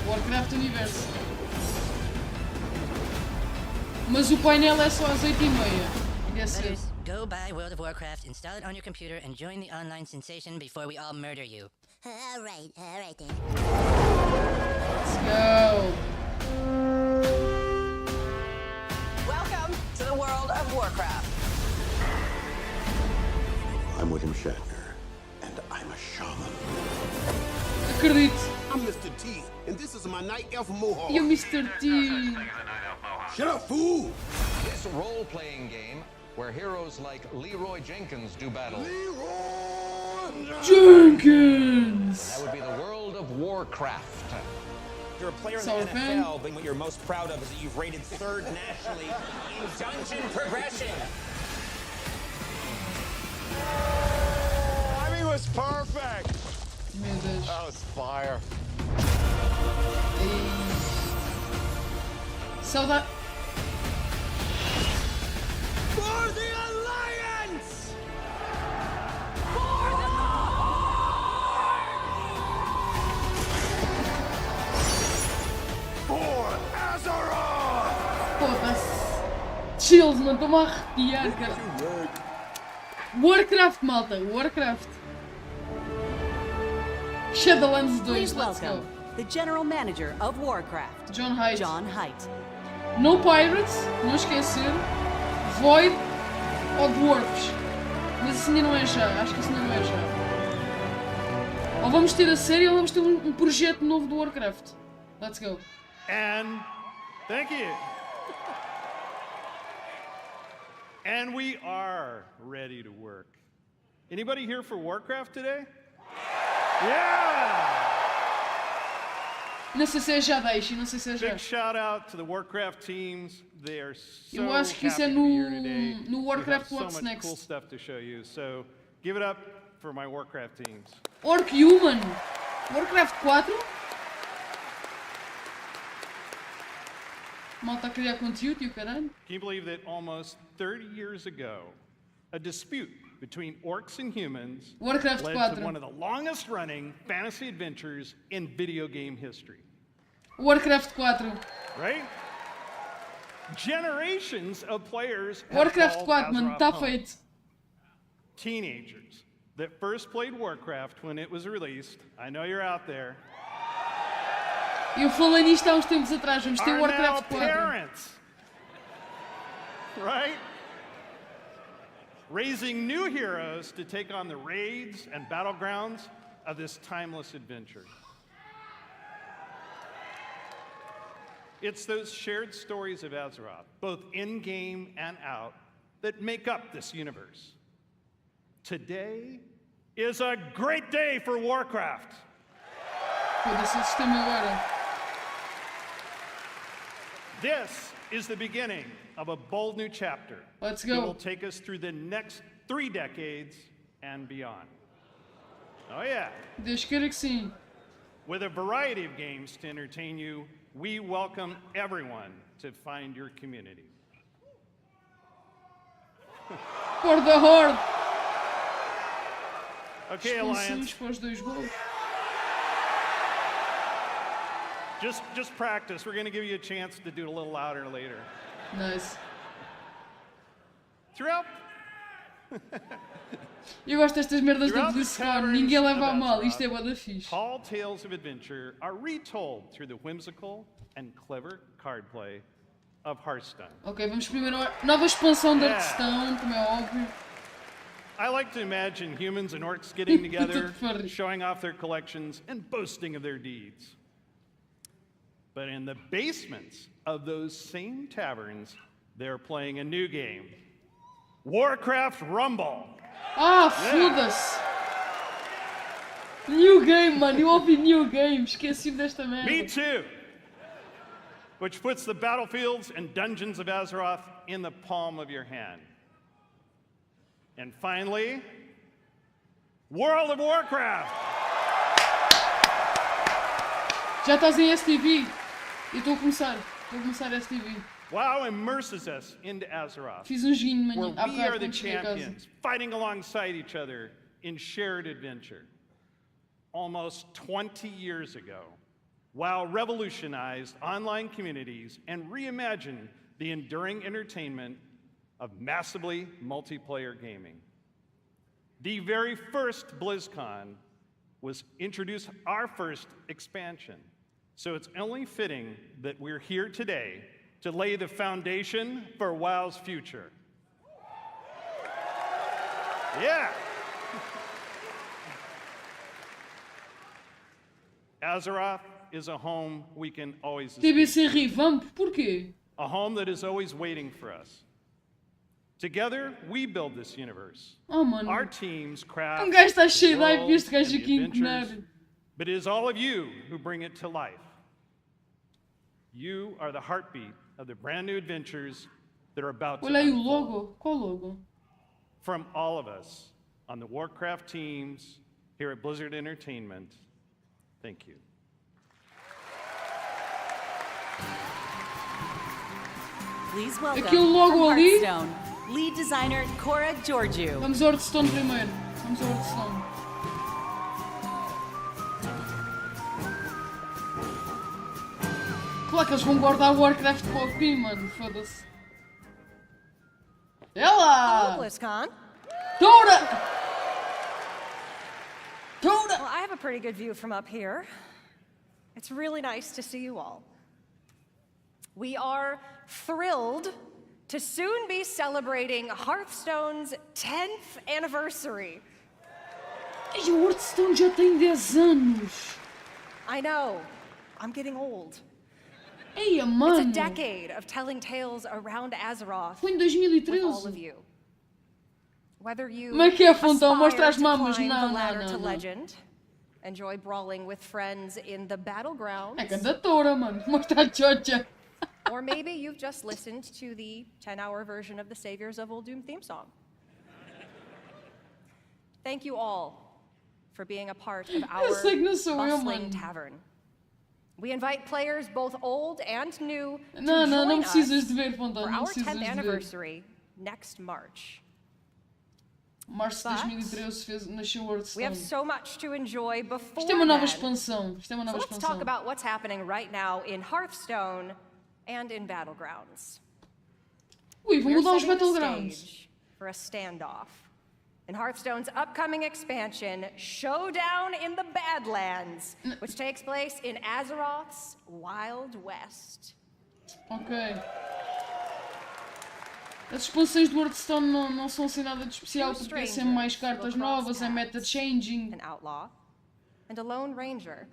Warcraft Universo. Mas o painel é só às 8h30. Ia ser. Brothers, go buy World of Warcraft, install it on your computer, and join the online sensation before we all murder you. All right then. Let's go. Welcome to the world of Warcraft. I'm William Shatner, and I'm a shaman. Acredito. I'm Mr. T, and this is my Night Elf Mohawk. E o Mr. T. Shut up, fool! This role-playing game where heroes like Leroy Jenkins do battle. Jenkins! That would be the world of Warcraft. You're a player in So the fan. NFL, but what you're most proud of is that you've rated third nationally in dungeon progression. I mean, it was Saudade. For the Alliance! For Azeroth! Porra-se. Chills, mano, estou-me a arrepiar, cara. Warcraft, malta, Warcraft. Shadowlands 2, Please let's go. welcome the General Manager of Warcraft, John Haidt. John Haidt. No Pirates, não esquecer. Void ou Dwarfs. Mas isso ainda não é já, acho que isso ainda não é já. Ou vamos ter a série ou vamos ter um projeto novo do Warcraft. Let's go. And thank you. And we are ready to work. Anybody here for Warcraft today? Yeah! Não sei se é já deixe, não sei se é já. Big shout out to the Warcraft teams. They are so Eu acho que isso é happy to be here today. no Warcraft We have What's so much Next. cool stuff to show you. So give it up for my Warcraft teams. Orc Human. Warcraft 4. Malta a criar conteúdo e o caralho. Can you believe that almost 30 years ago, a dispute between orcs and humans Warcraft led 4. to one of the longest running fantasy adventures in video game history. Warcraft 4. Right? Generations of players have Warcraft called 4, mano, Azeroth tá home. feito. Teenagers that first played Warcraft when it was released, I know you're out there, Eu falei nisto há uns tempos atrás, vamos ter are now Warcraft 4. parents. Right? Raising new heroes to take on the raids and battlegrounds of this timeless adventure. It's those shared stories of Azeroth, both in-game and out, that make up this universe. Today is a great day for Warcraft. Foda-se o sistema agora. This is the beginning of a bold new chapter. Let's That go. will take us through the next 3 decades and beyond. Oh yeah. Deus queira que sim. With a variety of games to entertain you, we welcome everyone to find your community. For the Horde. Okay, Alliance. Para os dois gols. Just practice. We're going to give you a chance to do it a little louder later. Nice. Throughout Eu gosto destas merdas da Throughout the BlizzCon, taverns ninguém of leva a mal, Azeroth, isto é bué da fixe. Tall tales of adventure are retold through the whimsical and clever card play of Hearthstone. Ok, vamos primeiro a nova expansão da Yeah. Hearthstone, como é óbvio. I like to imagine humans and orcs getting together, Funny. showing off their collections, and boasting of their deeds. But in the basements of those same taverns, they're playing a new game, Warcraft Rumble. Ah, foda-se! New Game, mano, eu ouvi New Game, esqueci-me desta merda. Me too! Which puts the battlefields and dungeons of Azeroth in the palm of your hand. And finally, World of Warcraft! Já estás em STV? Eu estou a começar STV. WoW immerses us into Azeroth, Fiz um joguinho de where manhã, há we bocado are the quando cheguei a casa. champions, fighting alongside each other in shared adventure. Almost 20 years ago, WoW revolutionized online communities and reimagined the enduring entertainment of massively multiplayer gaming. The very first BlizzCon was introduced our first expansion. So it's only fitting that we're here today to lay the foundation for WoW's future. Yeah. Azeroth is a home we can always escape TBC to. Revamp, porquê? A home that is always waiting for us. Together, we build this universe. Oh, mano. Our teams craft Um gajo está the cheio de hype e worlds este gajo and aqui the adventures, enconado. but it is all of you who bring it to life. You are the heartbeat of the brand new adventures that are about to Olha aí o unfold. logo. Qual logo? From all of us on the Warcraft teams here at Blizzard Entertainment, thank you. Please welcome Aquilo logo from ali. Hearthstone, lead designer Cora Georgiou. Vamos ao Hearthstone primeiro. Vamos ao Hearthstone. Claro que eles vão guardar o Warcraft para o fim, mano. Foda-se. Ela! BlizzCon. Toda! Toda! Well, I have a pretty good view from up here. It's really nice to see you all. We are thrilled to soon be celebrating Hearthstone's 10th anniversary. E o Hearthstone já tem 10 anos. I know. I'm getting old. Eia, mano. It's a decade of telling tales around Azeroth Foi em with all of 2013. you. Whether you Como é que é, Fontão? Mostra aspire as to mamas. climb Não, the ladder não, to não, não. legend, enjoy brawling with friends in the battlegrounds, É cantatora, mano. Mostra a Chocha. or maybe you've just listened to the 10-hour version of the Saviors of Uldum theme song. Thank you all for being a part of our sei que não sou eu, bustling mano. tavern. We invite players both old and new to Não, não, não join precisas us de ver, Fontão. for Não our precisas 10th de ver. anniversary next March. Março de But 2013 nasceu o We have Hearthstone. so much to enjoy before Isto é uma nova then. expansão. Isto é uma So nova let's expansão. talk about what's happening right now in Hearthstone and in Battlegrounds. Ui, vou We're mudar os setting the Battlegrounds. stage for a standoff in Hearthstone's upcoming expansion, Showdown in the Badlands, which takes place in Azeroth's Wild West. Ok. As expansões do Hearthstone não são assim nada de especial porque é sempre mais cartas novas, é meta changing. An outlaw and a lone ranger.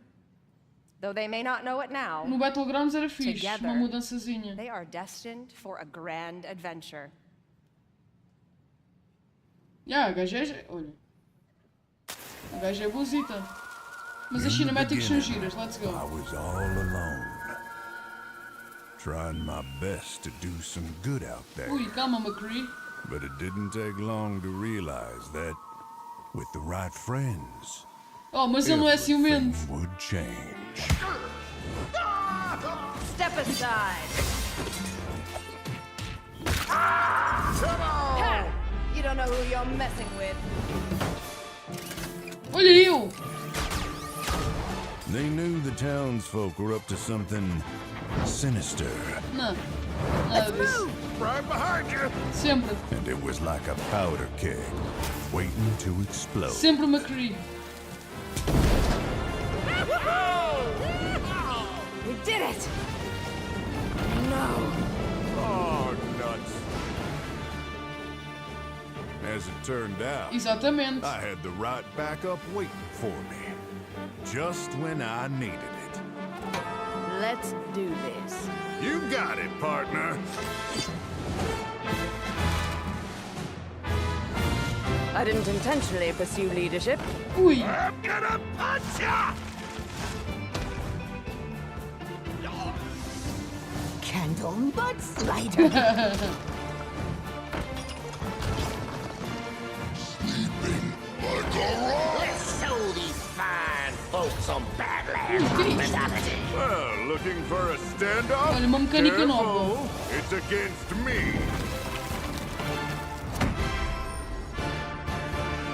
Though they may not know it now, No Battlegrounds era fixe, together, uma mudançazinha. they are destined for a grand adventure. A gaja é... Olha. A gaja é bozita. Mas as cinemáticas são giras, let's go. I was all alone, trying my best to do some good out there. Ui, calma, McCree. But it didn't take long to realize that with the right friends, Oh, mas ele não é ciumento. everything would change. Step aside. You don't know who you're messing with. Olha eu! They knew the townsfolk were up to something sinister. Não, nada disso. Right behind you. Sempre, And it was like a powder keg waiting to explode. sempre McCree. We did it! No. Oh, nuts. As it turned out, Exatamente. I had the right backup waiting for me. Just when I needed it. Let's do this. You got it, partner. I didn't intentionally pursue leadership. Ui! I'm gonna punch ya! Candle mudslider. Let's show these fine folks some Badlands hospitality. Well, looking for a standoff? Olha, uma mecânica Careful. nova. It's against me.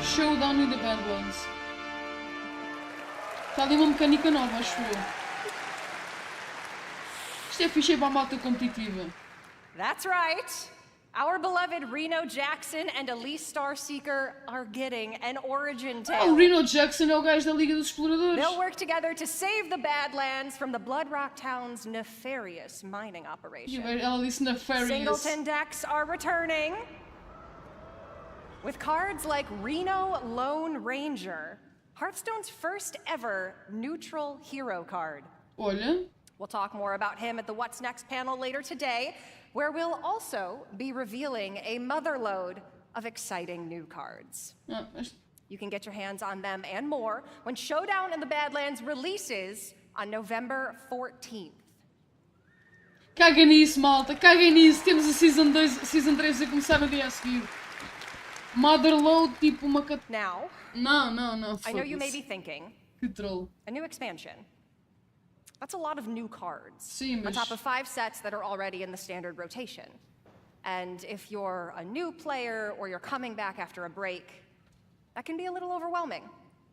Showdown in the Badlands. Está ali uma mecânica nova, acho eu. Isto é fixe para a malta competitiva. That's right. Our beloved Reno Jackson and Elise Starseeker are getting an origin Ah, tale. o Reno Jackson é o gajo da Liga dos Exploradores. They'll work together to save the Badlands from the Bloodrock Town's nefarious mining E operation. ela disse nefarious. Singleton decks are returning. With cards like Reno Lone Ranger, Hearthstone's first ever neutral hero card. Olha. We'll talk more about him at the What's Next panel later today, where we'll also be revealing a motherload of exciting new cards. You can get your hands on them and more when Showdown in the Badlands releases on November 14th. Caguem nisso, malta. Caguem nisso. Temos a Season 2, Season 3 a começar no dia a seguir. Motherload, tipo uma... Now, Não. I know you may be thinking, Que troll. a new expansion. That's a lot of new cards. Sim, on mas... top of 5 sets that are already in the standard rotation. And if you're a new player or you're coming back after a break, that can be a little overwhelming.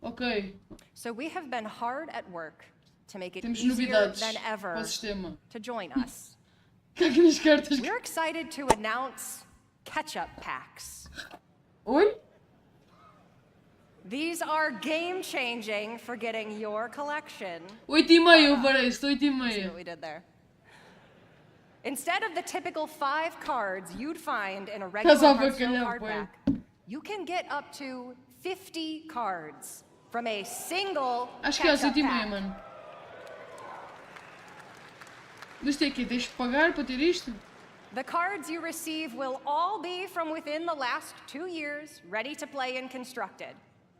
Ok. So we have been hard at work to make it Temos easier novidades than para o ever sistema. to join us. Que é que nas cartas... We're excited to announce catch-up packs. Oi? These are game-changing for getting your collection. 8,5, parece, See 8,5. what we did there? Instead of the typical 5 cards you'd find in a regular Estás a Hearthstone avacalhar, card pois. pack, you can get up to 50 cards from a single Acho que é às catch-up 8,5, pack. mano. Mas tem que tens de pagar para ter isto? The cards you receive will all be from within the last 2 years, ready to play and constructed.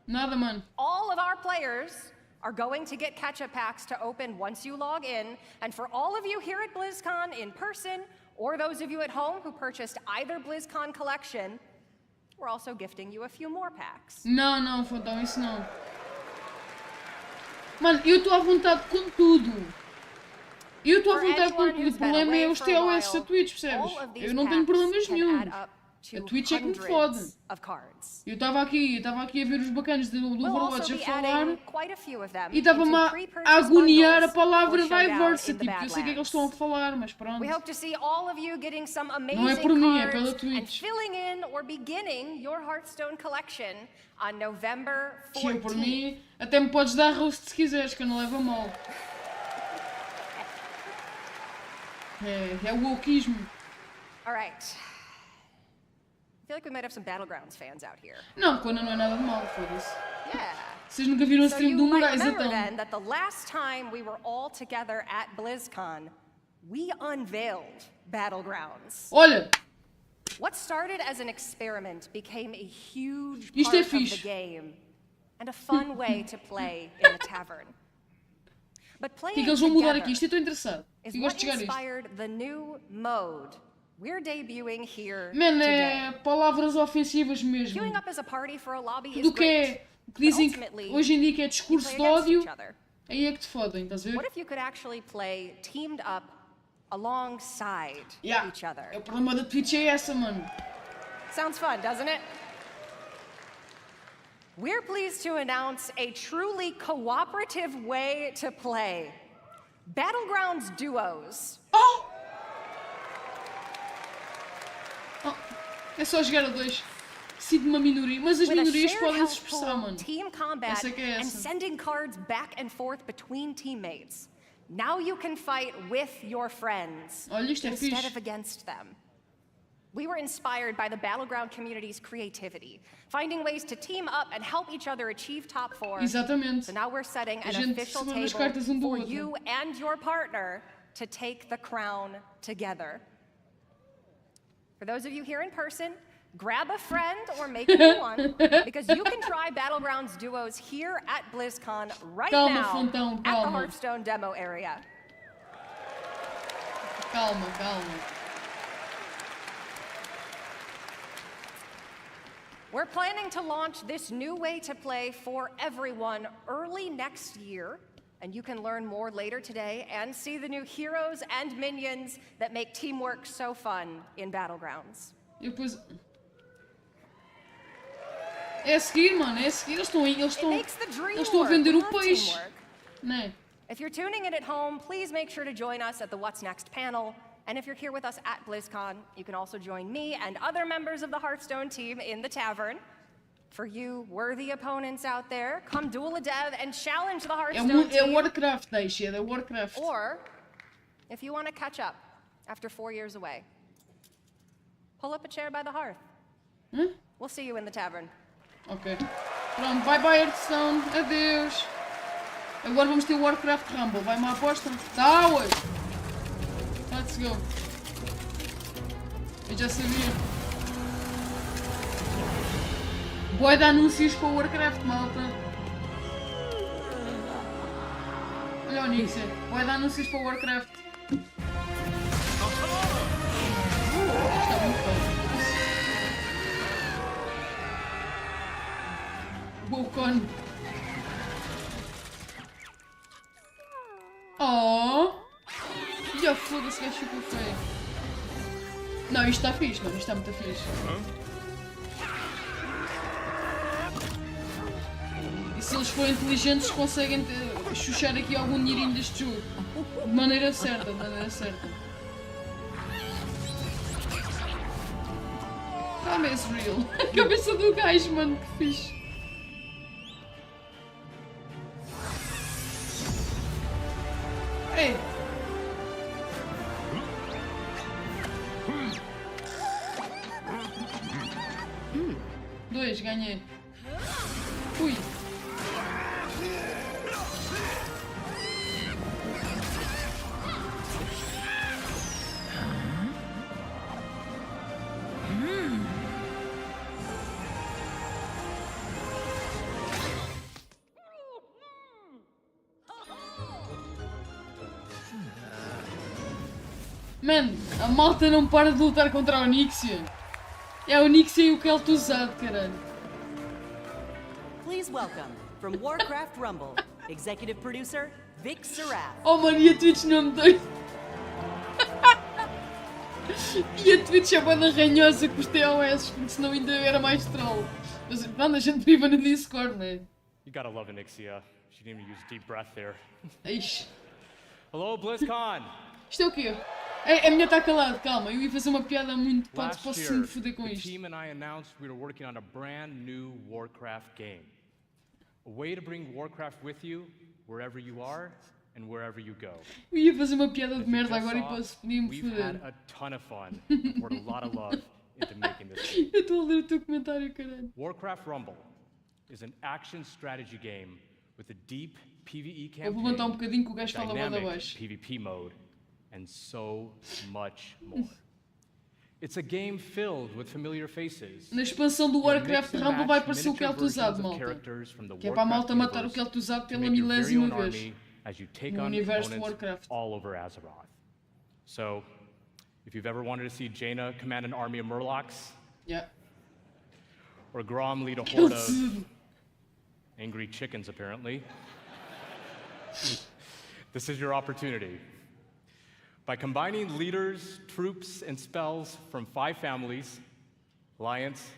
Nada, mano. All of our players are going to get catch-up packs to open once you log in, and for all of you here at BlizzCon in person, or those of you at home who purchased either BlizzCon collection, we're also gifting you a few more packs. Não, não, Fodão, isso não. Mano, eu estou à vontade com tudo. Eu estou à vontade com tudo. O problema é os TOS da Twitch, percebes? Eu não tenho problemas nenhum. A Twitch é que me fode. Eu estava aqui a ver os bacanas do Overwatch a falar e estava-me a agoniar a palavra diversa. Tipo, eu sei o que é que eles estão a falar, mas pronto. We hope to see all of you getting some Não é amazing por mim, é cards pela and Twitch. filling in or beginning your Hearthstone collection on November Que eu, por 14th. mim, até me podes dar roast se quiseres, que eu não levo a mal. É o wokeismo. All right. I feel like we might have some Battlegrounds fans out here. Não, Conan não é nada de mal, foda-se. Yeah. Vocês nunca viram o So stream you do might Moraes, remember então. then that the last time we were all together at BlizzCon, we unveiled Battlegrounds. Olha! What started as an experiment became a huge Isto part é of the fixe. game and a fun way to play in the tavern. But O playing que é que eles vão mudar together aqui? Isto eu estou interessado. is Eu what gosto de chegar a isto. inspired the new mode we're debuting here Man, today. é palavras ofensivas mesmo. Queuing up as a party for a lobby Tudo is o que é, great, que dizem que ultimately, hoje em dia que é discurso play de against ódio, each other. aí é que te fodem, estás a ver? What if you could actually play teamed up alongside Yeah. each other? O problema da Twitch é essa, mano. Sounds fun, doesn't it? We're pleased to announce a truly cooperative way to play. Battlegrounds duos. Oh! É só jogar a dois. Sinto uma minoria, mas as With a minorias shared podem se health expressar, pool, mano. team combat, Essa que é and essa. sending cards back and forth between teammates. Now you can fight with your friends Olha, isto é instead fixe. of against them. We were inspired by the Battleground community's creativity, finding ways to team up and help each other achieve top 4. Exatamente. So now we're setting A an gente official se manda as table cartas um do for outro. you and your partner to take the crown together. For those of you here in person, grab a friend or make a new one, because you can try Battlegrounds duos here at BlizzCon right Calma, now Fontão, at the calma. Hearthstone demo area. Calma, calma. We're planning to launch this new way to play for everyone early next year, and you can learn more later today and see the new heroes and minions that make teamwork so fun in Battlegrounds. E depois... É a seguir, mano, é a seguir. Eles estão a vender o peixe. Né? If you're tuning in at home, please make sure to join us at the What's Next panel. And if you're here with us at BlizzCon, you can also join me and other members of the Hearthstone team in the tavern. For you worthy opponents out there, come duel a dev and challenge the Hearthstone É team. Warcraft, deixa, é Warcraft. Or, if you want to catch up after 4 years away, pull up a chair by the hearth. We'll see you in the tavern. Ok. Pronto, bye bye Hearthstone, adeus. Agora vamos ter o Warcraft Rumble, vai uma aposta? Tá, hoje. Let's go. Eu já sabia. Boa de anúncios para o Warcraft, malta. Olha o Nixie. Boa de anúncios para o Warcraft. Está muito bom. Bocon. Oh! esse gajo ficou feio. Não, isto está fixe, mano. Isto está muito fixe. E se eles forem inteligentes, conseguem chuchar aqui algum dinheirinho deste jogo. De maneira certa, de maneira certa. Como é real? A cabeça do gajo, mano, que fixe. Ei! Dois, ganhei. Ui! Mano, a malta não para de lutar contra a Onyxia. É a Onyxia e o Kel'Thuzad, caralho. Please welcome, from Warcraft Rumble, executive producer, Vic Seraph. Oh mano, e a Twitch não me dói. E a Twitch é bué da ranhosa com os TOS, porque senão ainda era mais troll. Mas mano, a gente viva no Discord, né? You gotta love Onyxia. She didn't even use deep breath there. Eixe. Hello, BlizzCon! Isto é o quê? É melhor estar calado, calma. Eu ia fazer uma piada muito... Posso sim me foder com the isto. team and I announced we were working on a brand new Warcraft game. A way to bring Warcraft with you wherever you are and wherever you go. Eu ia fazer uma piada de merda agora e podia-me We've foder. had a ton of fun and poured a lot of love into making this game. Eu estou a ler o teu comentário, caralho. Warcraft Rumble is an action strategy game with a deep PvE Eu vou levantar campaign, bocadinho que o gajo fala bué da dynamic baixo. PvP mode, and so much more. It's a game filled with familiar faces. Na expansão do Warcraft Rumble vai aparecer o Kel'Thuzad, malta. Que é para a malta matar o Kel'Thuzad pela milésima vez. No universo de Warcraft. All over Azeroth. So, if you've ever wanted to see Jaina command an army of Murlocs, Yeah. or Grom lead a horde of angry chickens, apparently, this is your opportunity. By combining leaders, troops, and spells from 5 families, Alliance,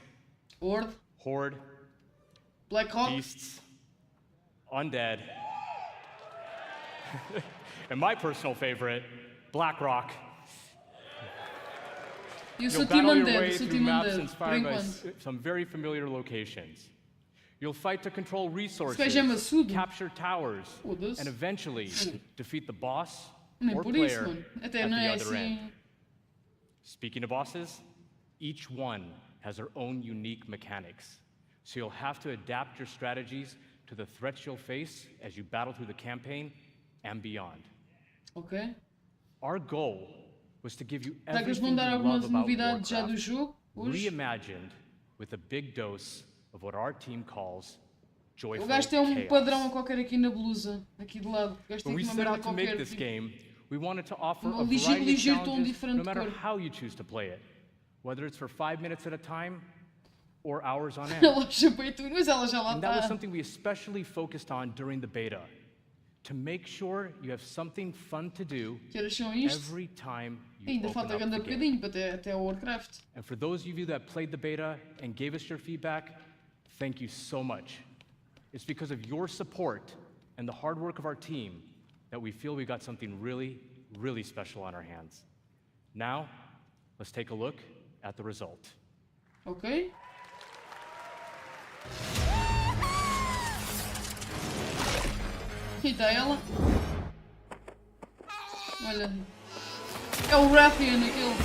Horde, Blackhawk, Beasts, Undead, and my personal favorite, Blackrock. Eu sou You'll Team battle your Undead, way sou through Team maps Undead, por inspired by enquanto. some very familiar locations. You'll fight to control resources, gajo é maçudo. capture towers, Foda-se. and eventually defeat the boss Nem or por isso, player mano. Até at não the é other end. assim. Speaking of bosses, each one has their own unique mechanics. So you'll have to adapt your strategies to the threats you'll face as you battle through the campaign and beyond. Ok. Our goal was to give you Será que eles everything vão dar you algumas love about novidades já do Warcraft, jogo? Hoje? reimagined with a big dose of what our team calls joyful O gajo tem um chaos. padrão qualquer aqui na blusa, aqui de lado. O gajo tem When we aqui uma set merda out to make qualquer. this tipo, game, we wanted to offer um a variety of ligeiro tom challenges diferente no de matter cor. how you choose to play it, whether it's for 5 minutes at a time or hours on end. Ela acha bem tudo, mas ela já lá And that was está. something we especially focused on during the beta, to make sure you have something fun to do Que horas são isto? every time you Ainda open falta up grande the game. bocadinho para até o Warcraft. And for those of you that played the beta and gave us your feedback, thank you so much. It's because of your support and the hard work of our team that we feel we got something really, really special on our hands. Now, let's take a look at the result. Ok? E está ela. Olha. É o Rathian, aquele.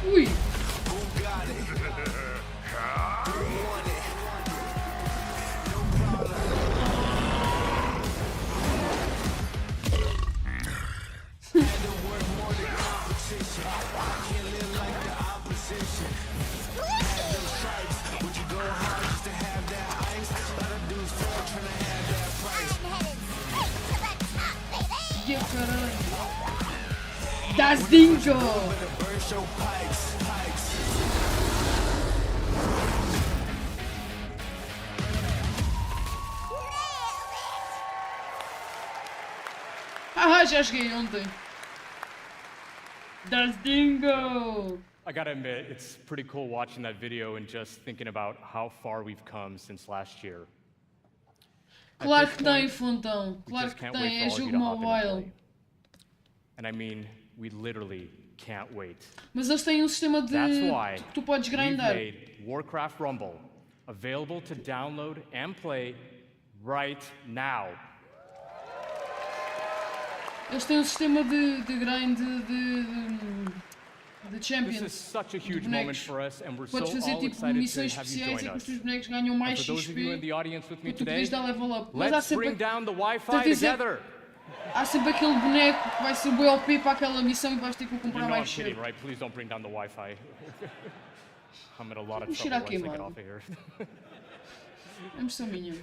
Ui! E caralho! Das Dingo! Ah, já cheguei ontem. Das Dingo! I gotta admit, it's pretty cool watching that video and just thinking about how far we've come since last year. Claro que tem, Fontão. Claro que tem. É jogo mobile. And I mean, we literally can't wait. Mas eles têm um sistema de que tu podes grindar. We've made Warcraft Rumble available to download and play right now. Eles têm um sistema de grind de champions. This is such a huge moment for us, and we're so Podes fazer all tipo excited missões to have you especiais join e que os us. teus bonecos ganham mais For those of you in the audience with XP me para tu today, poderes dar level up. Mas há let's sempre, bring down the Wi-Fi together. Há sempre aquele boneco que vai ser o OP para aquela missão e vais ter que o You comprar know I'm mais kidding, cedo. right? Please don't bring down the Wi-Fi. I'm in a lot of Vamos trouble tirar once I get queimado. off of here. É missão minha.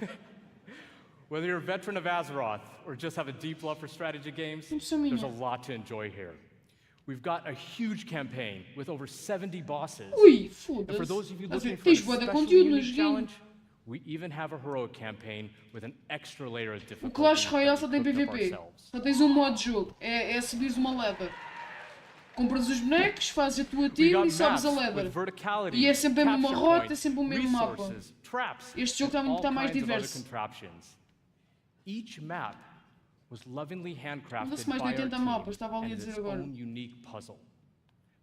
Whether you're a veteran of Azeroth or just have a deep love for strategy games, there's a lot to enjoy here. We've got a huge campaign with over 70 bosses. Ui, And for those of you looking for a tens bué de especially conteúdo no unique joguinho. challenge, we even have a heroic campaign with an extra layer of O difficulty. Clash Royale só tem that we've PVP. cooked up ourselves. Só tens um modo de jogo. É subires uma ladder. Compras os bonecos, fazes a tua We team got e sobes a maps ladder. with verticality, E é sempre a mesma capture rota, é points, sempre o mesmo mapa. resources, traps, Este jogo and all está mais kinds of other diverso. contraptions. Each map was lovingly handcrafted Manda-se mais de by our 80 team mapas, estava ali a and dizer its agora. own unique puzzle.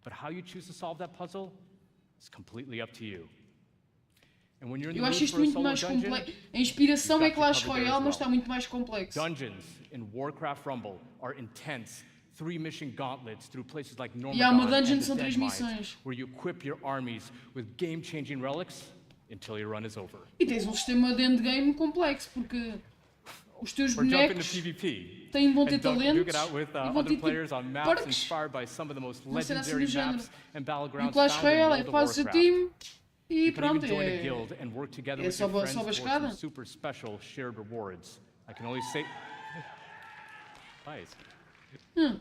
But how you choose to solve that puzzle is completely up to you. And when you're in the Eu acho mood isto for a muito solo mais dungeon, complexo. A inspiração you've é got Clash you covered there Royale, as mas well. está muito mais complexo. Dungeons in Warcraft Rumble are intense, 3-mission gauntlets through places like E há uma Normandyne dungeon and que são the 3 Dead Mines, missões. where you equip your armies with game-changing relics until your run is over. E tens um sistema de endgame complexo, porque os teus Or jump into bonecos PvP vão ter and duke talentos it out with e vão other ter players on maps perks. inspired by some of the most Uma cena assim legendary do género. maps and E o battlegrounds Clash found in Royale World é of fazes o Warcraft. team e You can even pronto, join a guild and work together é with your friends sobe a for escada. some super special shared rewards. I can only say... Nice. But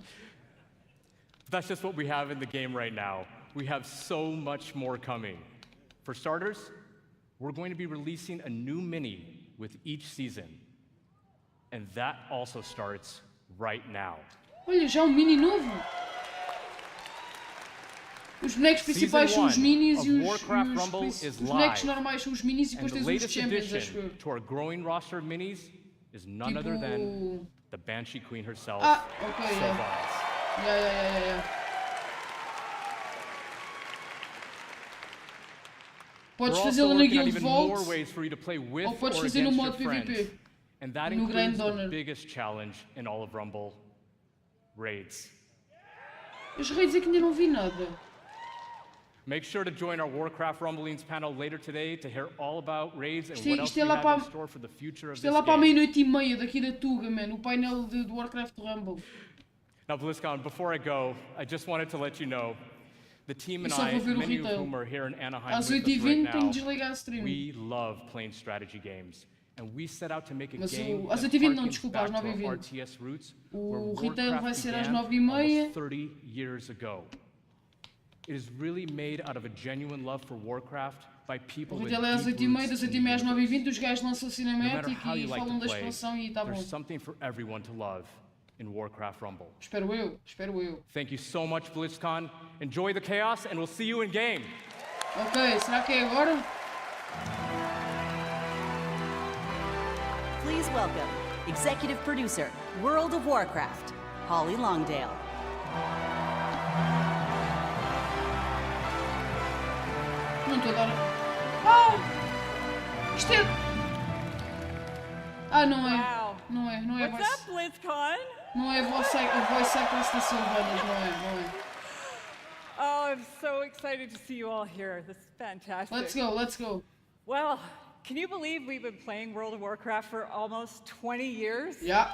that's just what we have in the game right now. We have so much more coming. For starters, we're going to be releasing a new mini with each season. And that also starts right now. Olha, já um mini novo. Os bonecos principais são os minis e os bonecos normais são os minis e depois tens os champions, acho eu. To our growing roster of minis is none Tipo... other than the Banshee Queen herself, Ah, ok, Sylvanas. Yeah. Podes fazê-lo na Guild Vault ou podes fazer no modo PvP. And that no Grand includes the Honor. biggest challenge in all of Rumble, raids. Os raids é que ainda não vi nada. Make sure to join our Warcraft Rumblings panel later today to hear all about raids and Isto what else é we lá have para, in store for the future of isto this é lá para a game. meia-noite e meia daqui da Tuga, man. O painel de Warcraft Rumble. Now, BlizzCon, before I go, I just wanted to let you know, the team and Eu só I, vou ver o many of retail. whom are here in Anaheim Às with 8h20 us right tenho now, de desligar a stream. we love playing strategy games. And we set out to make a Mas game às that 8h20 não, harkens desculpa, back às to our 9h20. RTS roots, O where retail vai Warcraft ser às began 9h30. almost 30 years ago. It is really made out of a genuine love for Warcraft by people O with retail é às deep 8h30, roots das in the 8h30 às universe. 9h20 os gajos lançam o No matter cinemático how e you like falam to da play, expansão e está bom. there's something for everyone to love in Warcraft Rumble. Espero eu. Thank you so much, BlizzCon. Enjoy the chaos, and we'll see you in game. Ok, será que é agora? Please welcome Executive Producer, World of Warcraft, Holly Longdale. Não estou a dar... Ah! Isto é... Ah, não é. Não é What's up, BlizzCon? Não é voice actress da Sylvanas, não é. Oh, I'm so excited to see you all here. This is fantastic. Let's go. Well, can you believe we've been playing World of Warcraft for almost 20 years? Yeah.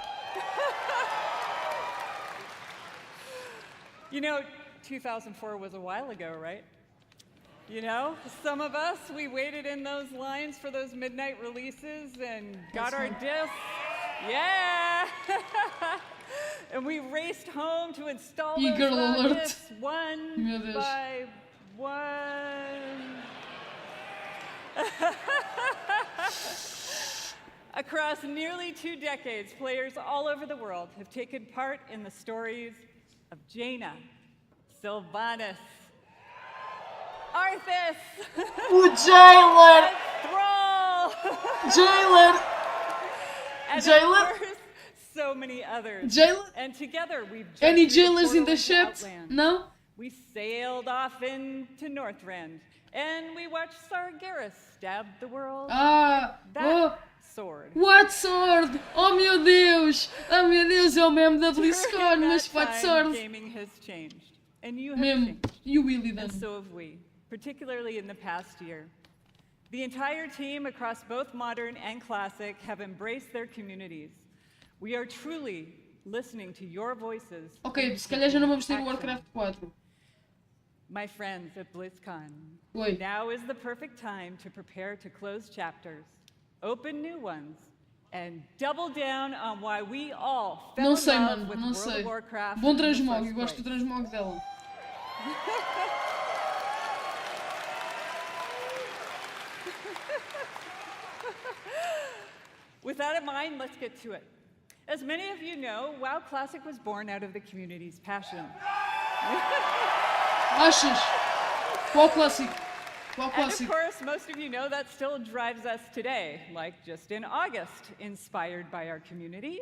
You know, 2004 was a while ago, right? You know, some of us, we waited in those lines for those midnight releases and got our discs. Yeah! And we raced home to install E those girl alert. rockets one Meu Deus. by one. Across nearly 2 decades, players all over the world have taken part in the stories of Jaina, Sylvanas, Arthas, O Jailer! Thrall, Jailer! and Jailer? of course, so many others. Jailer? And together we've just Any through the jailers in portal the into chat? Outland. No? We sailed off into Northrend, and we watched Sargeras stab the world. Ah! That Oh! sword. What sword? Oh meu Deus! Oh meu Deus, é o meme da During BlizzCon, mas that what time, sword? gaming has changed, and you have Meme, changed. you really And done. so have we, particularly in the past year. The entire team across both modern and classic have embraced their communities. We are truly listening to your voices. Ok, se calhar já não vamos ter o Action. Warcraft 4. My friends at BlizzCon, Oi. now is the perfect time to prepare to close chapters, open new ones, and double down on why we all fell Não in sei, love mano, with não World sei. of Warcraft. Bom in the transmog, first eu gosto do place. transmog dela. With that in mind, let's get to it. As many of you know, WoW Classic was born out of the community's passion. Achas? Qual clássico? Qual And of clássico? course, most of you know that still drives us today. Like just in August, inspired by our community,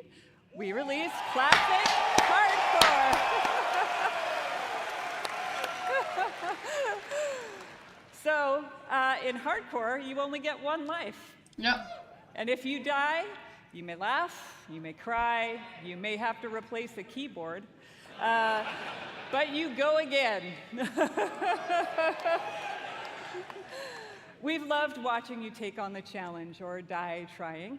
we released Classic Hardcore. So, in Hardcore, you only get one life. Yeah. And if you die, you may laugh, you may cry, you may have to replace the keyboard, but you go again. We've loved watching you take on the challenge or die trying.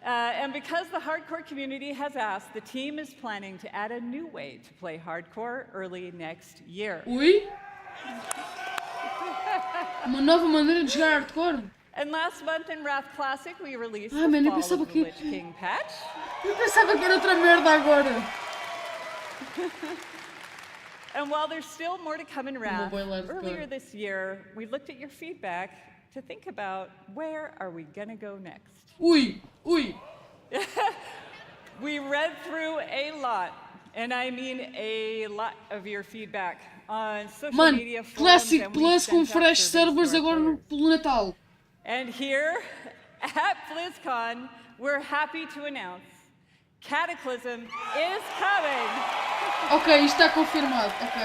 And because the hardcore community has asked, the team is planning to add a new way to play hardcore early next year. Ui? Uma nova maneira de jogar hardcore? And last month in Wrath Classic, we released Ah, the man, eu Fall pensava of the que- Lich King patch. Eu pensava que era outra merda agora. And while there's still more to come in Wrath, boy love earlier God. this year, we looked at your feedback to think about where are we gonna go next. Ui, ui. We read through a lot, and I mean a lot of your feedback on social Mano, media forums, Classic and we Plus com sent out fresh surveys servers to our agora no, players. pelo Natal. And here at BlizzCon, we're happy to announce Cataclysm is coming. Ok, isto está confirmado. Ok.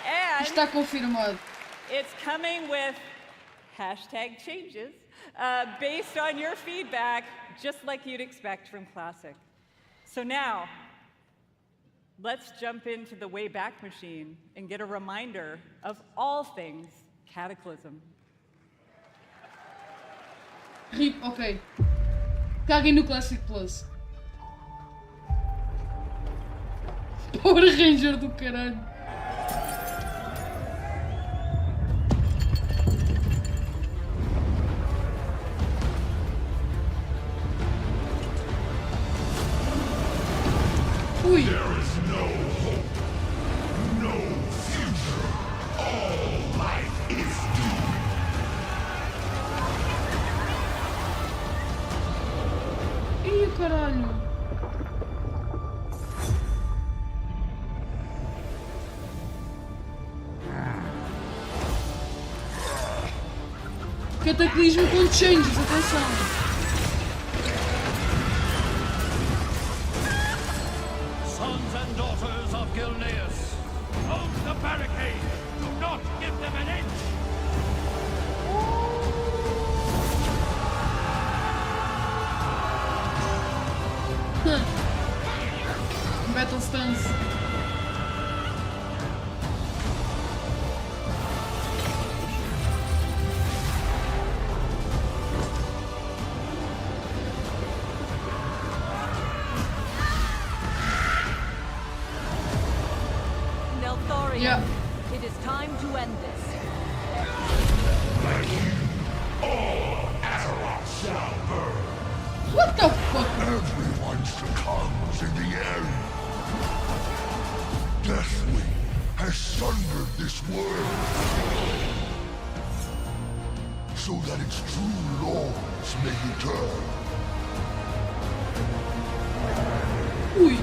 And Isto está confirmado. it's coming with hashtag changes based on your feedback, just like you'd expect from Classic. So now, let's jump into the Wayback Machine and get a reminder of all things Cataclysm. RIP, ok. Caguem no Classic Plus. Power Ranger do caralho. Ui. There is no hope, no future. All life is doomed. Ih, caralho. Cataclismo com changes, atenção. Sons and daughters of Gilneas, hold the barricade. Do not give them an inch. Battle stance. Neltharion, Yeah. it is time to end this. All Azeroth shall burn. What the fuck? Everyone succumbs in the end. Deathwing has sundered this world so that its true lords may return. Ui.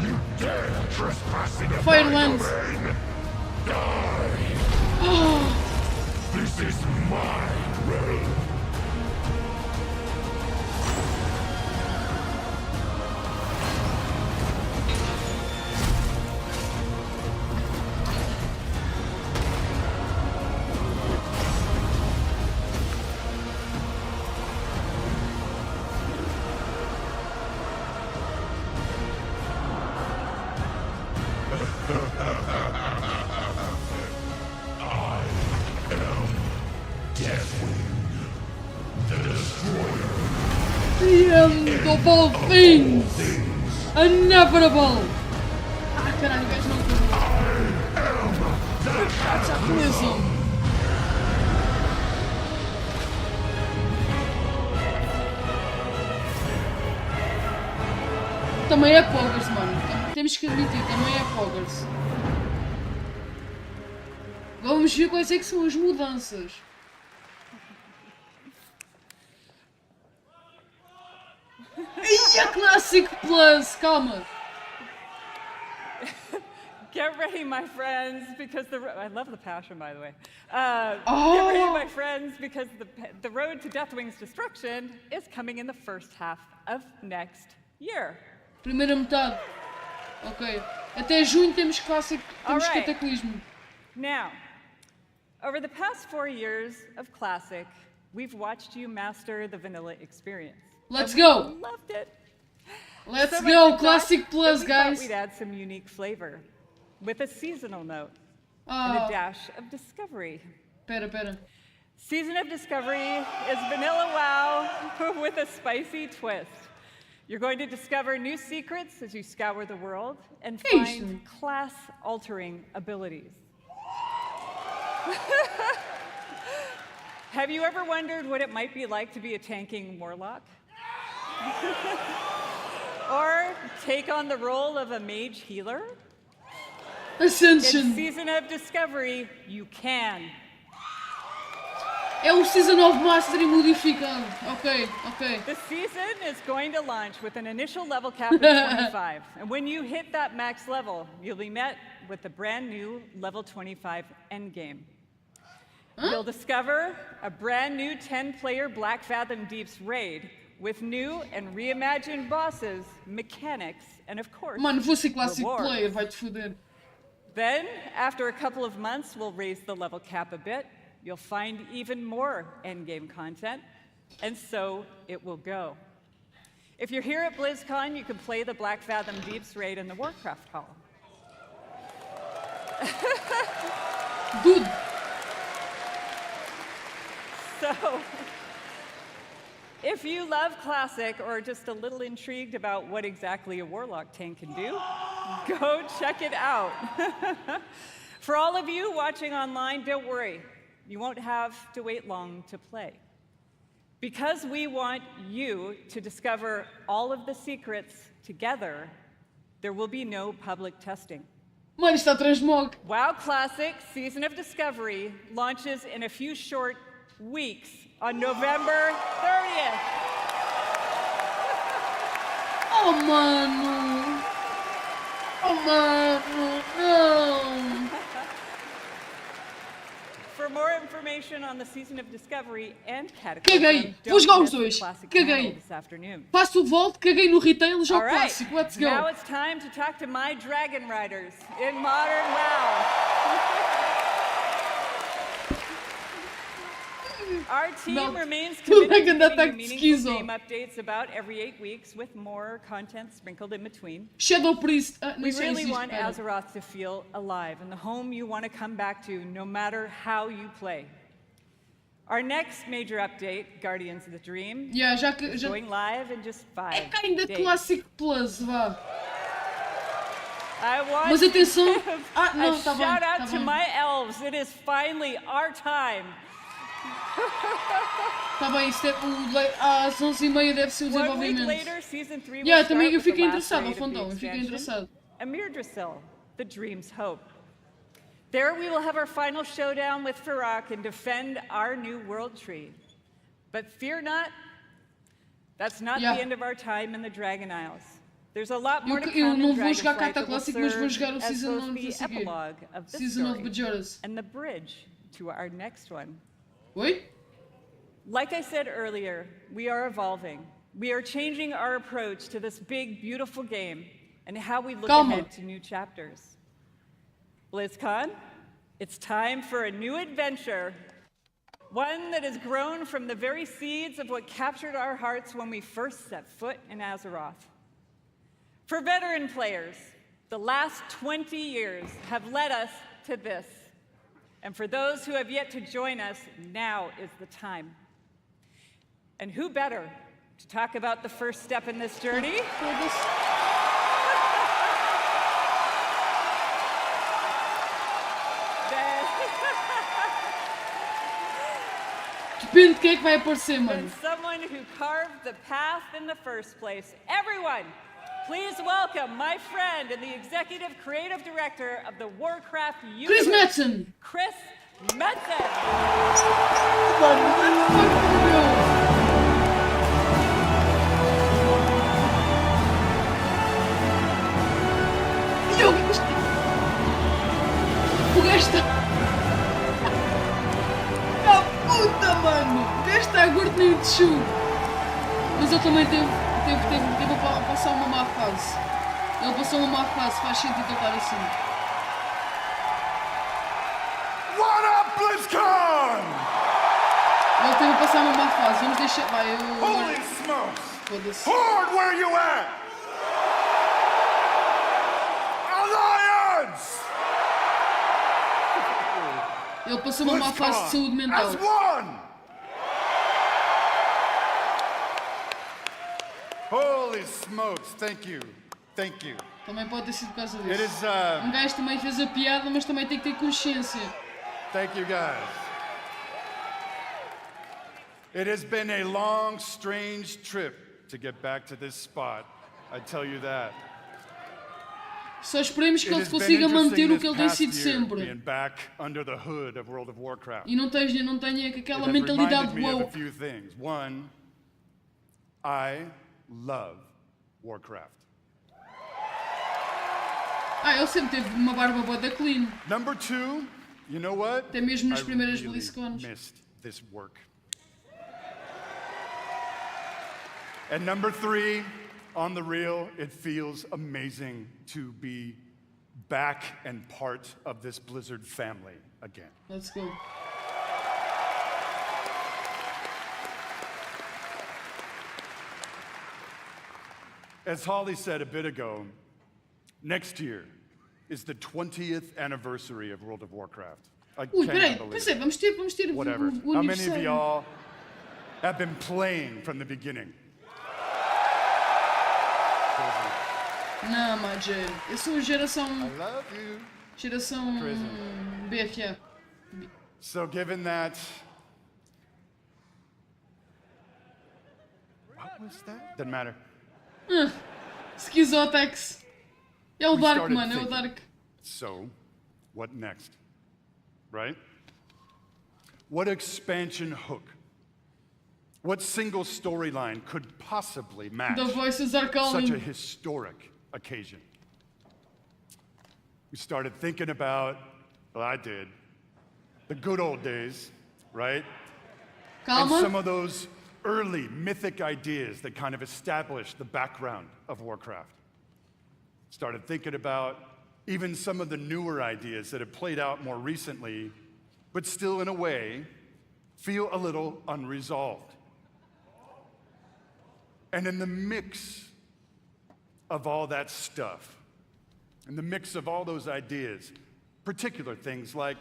You dare trespass in a Firelands. domain? Die! Oh. This is my realm. The end of all things! Inevitable! Ah, caralho, o gajo não correu. Cataclysm! Também é Poggers, mano. Temos que admitir, também é Poggers. Agora vamos ver quais é que são as mudanças. Ia Classic Plus, calma. Get ready, my friends, because I love the passion, by the way. Get ready, my friends, because the road to Deathwing's destruction is coming in the first half of next year. Primeira metade. Ok. Até junho temos Cataclysmo. Now, over the past 4 years of Classic, we've watched you master the vanilla experience. Let's go! Loved it. Let's So go! much Classic Plus, we guys! Thought we'd add some unique flavor with a seasonal note and a dash of discovery. Pera. Season of Discovery is vanilla wow with a spicy twist. You're going to discover new secrets as you scour the world and find class-altering abilities. Have you ever wondered what it might be like to be a tanking warlock? Or take on the role of a mage healer? Ascension. In Season of Discovery, you can. É o Season of Mastery modificado. Ok. The season is going to launch with an initial level cap of 25. And when you hit that max level, you'll be met with the brand new level 25 endgame. You'll discover a brand new 10-player Black Fathom Deeps raid with new and reimagined bosses, mechanics, and of course, Mano, vou ser Classic rewards. Player, vai-te foder. Then, after a couple of months, we'll raise the level cap a bit. You'll find even more endgame content, and so it will go. If you're here at BlizzCon, you can play the Black Fathom Deeps raid in the Warcraft Hall. Dude. So, if you love Classic or just a little intrigued about what exactly a Warlock tank can do, go check it out. For all of you watching online, don't worry. You won't have to wait long to play. Because we want you to discover all of the secrets together, there will be no public testing. Mano, está transmog. WoW Classic Season of Discovery launches in a few short weeks on November 30th. Oh, mano. Oh, mano. No. For more information on the Season of Discovery and Caguei. Cataclysm, Vou jogar don't os miss the dois. Classic panel Caguei. this afternoon. Passo o volto, caguei no retail, jogo All right. clássico. Let's go. Now it's time to talk to my Dragon Riders in Modern WoW. Our team remains committed to giving you meaningful game updates about every 8 weeks with more content sprinkled in between. Shadow Priest. We really want Azeroth to feel alive and the home you want to come back to no matter how you play. Our next major update, Guardians of the Dream, is going live in just 5 É kinda days. Classic Plus, vá. I want Mas atenção. to give Ah, não, a tá bom. shout out Tá to bom. my elves. It is finally our time Tá bem, isso às 11h30 deve ser o 1 week desenvolvimento. later, season 3 will Yeah, start também eu with the fiquei last interessado, ao raid of the fundão, eu fiquei expansion, interessado. Amir Drasil, the dream's hope. There we will have our final showdown with Farak and defend our new world tree. But fear not, that's not the end of our time in the Dragon Isles. There's a lot more to come Eu não in vou jogar Dragonflight Carta that will Clássico, mas vou serve jogar o as Season both 9 the a seguir. epilogue of this Season of story Bajoras. and the bridge to our next one. Oi? Like I said earlier, we are evolving. We are changing our approach to this big, beautiful game and how we look ahead to new chapters. BlizzCon, it's time for a new adventure. One that has grown from the very seeds of what captured our hearts when we first set foot in Azeroth. For veteran players, the last 20 years have led us to this. And for those who have yet to join us, now is the time. And who better to talk about the first step in this journey? Depende de quem é que vai aparecer, mano. And someone who carved the path in the first place. Everyone, please welcome my friend and the executive creative director of the Warcraft universe, Chris Metzen. Chris Metzen. O gajo está... Ah, puta, mano! O gajo está gordo nem de chu. Mas ele também teve a passar uma má fase. Ele passou uma má fase, faz sentido eu estar assim. What up, BlizzCon? Ele teve a passar uma má fase, vamos deixar... Vai, eu... Holy smokes! Foda-se. Horde, where you at? Alliance! Ele passou uma má fase de saúde mental. As one! Holy smokes, thank you. Thank you. Também pode ter sido por causa disso. It is, Um gajo também fez a piada, mas também tem que ter consciência. Thank you, guys. It has been a long, strange trip to get back to this spot. I tell you that. Só esperemos que ele consiga manter o que ele tem sido sempre. Being back under the hood of World of Warcraft. E não tenha aquela mentalidade woke. woke. A few things. One, I love Warcraft. Ele sempre teve uma barba boa da clean. Number two, you know what? Até mesmo nas primeiras really BlizzCons. Missed this work. And number three, on the real, it feels amazing to be back and part of this Blizzard family again. Let's go. As Holly said a bit ago, next year is the 20th anniversary of World of Warcraft. Peraí, vamos ter whatever. o How many of aniversário. y'all have been playing from the beginning? Não, Major. Eu sou geração... I love you. Geração... BFA. So given that... What was that? Doesn't matter. Schizotex. É o We Dark, started mano, é o thinking, Dark. So, what next? Right? What expansion hook? What single storyline could possibly match The voices are calling. such a historic occasion? We started thinking about, well, I did, the good old days, right? Calma. And some of those early mythic ideas that kind of established the background of Warcraft. Started thinking about even some of the newer ideas that have played out more recently, but still in a way feel a little unresolved. And in the mix of all that stuff, in the mix of all those ideas, particular things like,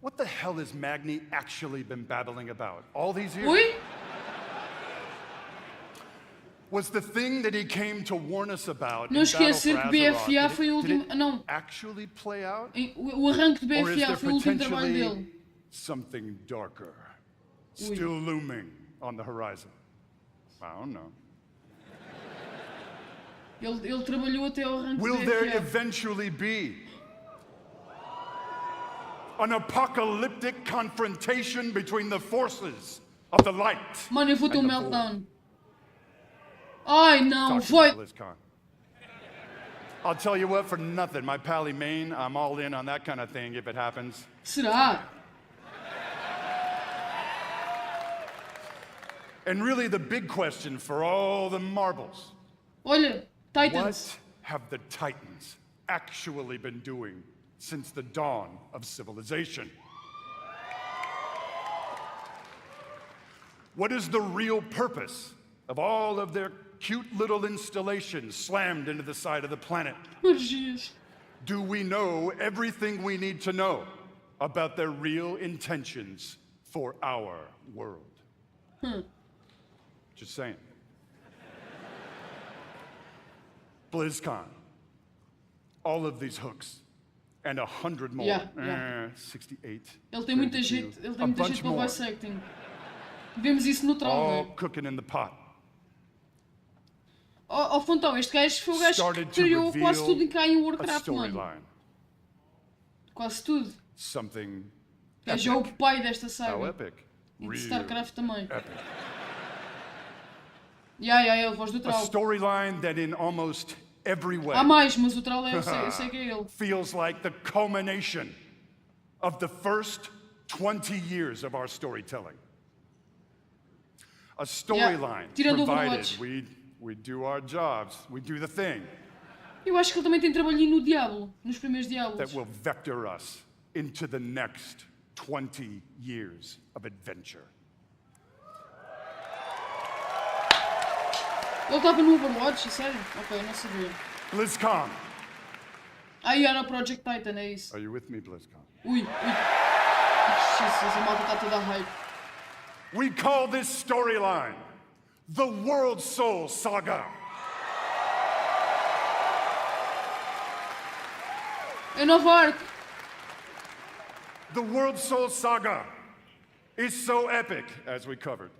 what the hell has Magni actually been babbling about all these years? Oi? Was the thing that he came to warn us about Não in Battle esquecer for que Azeroth, BFA foi o did it último... Não. actually play out? O arranque de Or is BFA there foi o último trabalho potentially dele. something darker still looming on the horizon? I don't know. Ele trabalhou até ao ranking Will there BFA. eventually be an apocalyptic confrontation between the forces of the light? Mano, eu vou ter and um the meltdown. Ai, não, Talk to foi. me, BlizzCon. I'll tell you what, for nothing, my pally Maine, I'm all in on that kind of thing if it happens. Será? And really the big question for all the marbles, Olha, Titans. what have the Titans actually been doing since the dawn of civilization? What is the real purpose of all of their cute little installations slammed into the side of the planet? Oh, jeez. Do we know everything we need to know about their real intentions for our world? Just saying. BlizzCon. All of these hooks. And 100 more. Yeah. 68. Ele tem muita 32, gente, ele a tem muita bunch gente para o more. voice acting. Vemos isso no All trailer. cooking in the pot. Oh, Fontão, este gajo foi o gajo que Started to criou quase tudo reveal cá em a Warcraft, mano. storyline. Quase tudo. Something O gajo é o epic. pai desta How saga. epic. E de Real StarCraft também. epic. É a voz do A Troll. storyline that in almost every way Há mais, mas o Troll eu sei que é ele. feels like the culmination of the first 20 years of our storytelling. A storyline Tirando o provided Overwatch. we do our jobs, we do the thing Eu acho que ele também tem trabalhinho no Diablo, nos primeiros Diablos. that will vector us into the next 20 years of adventure. Ele estava no Overwatch, sério? Ok, eu não sabia. BlizzCon. Aí era o Project Titan, é isso. Are you with me, BlizzCon? Ui. Jesus, a malta está toda hype. We call this storyline the World Soul Saga. É Nova Ark. The World Soul Saga is so epic, as we covered.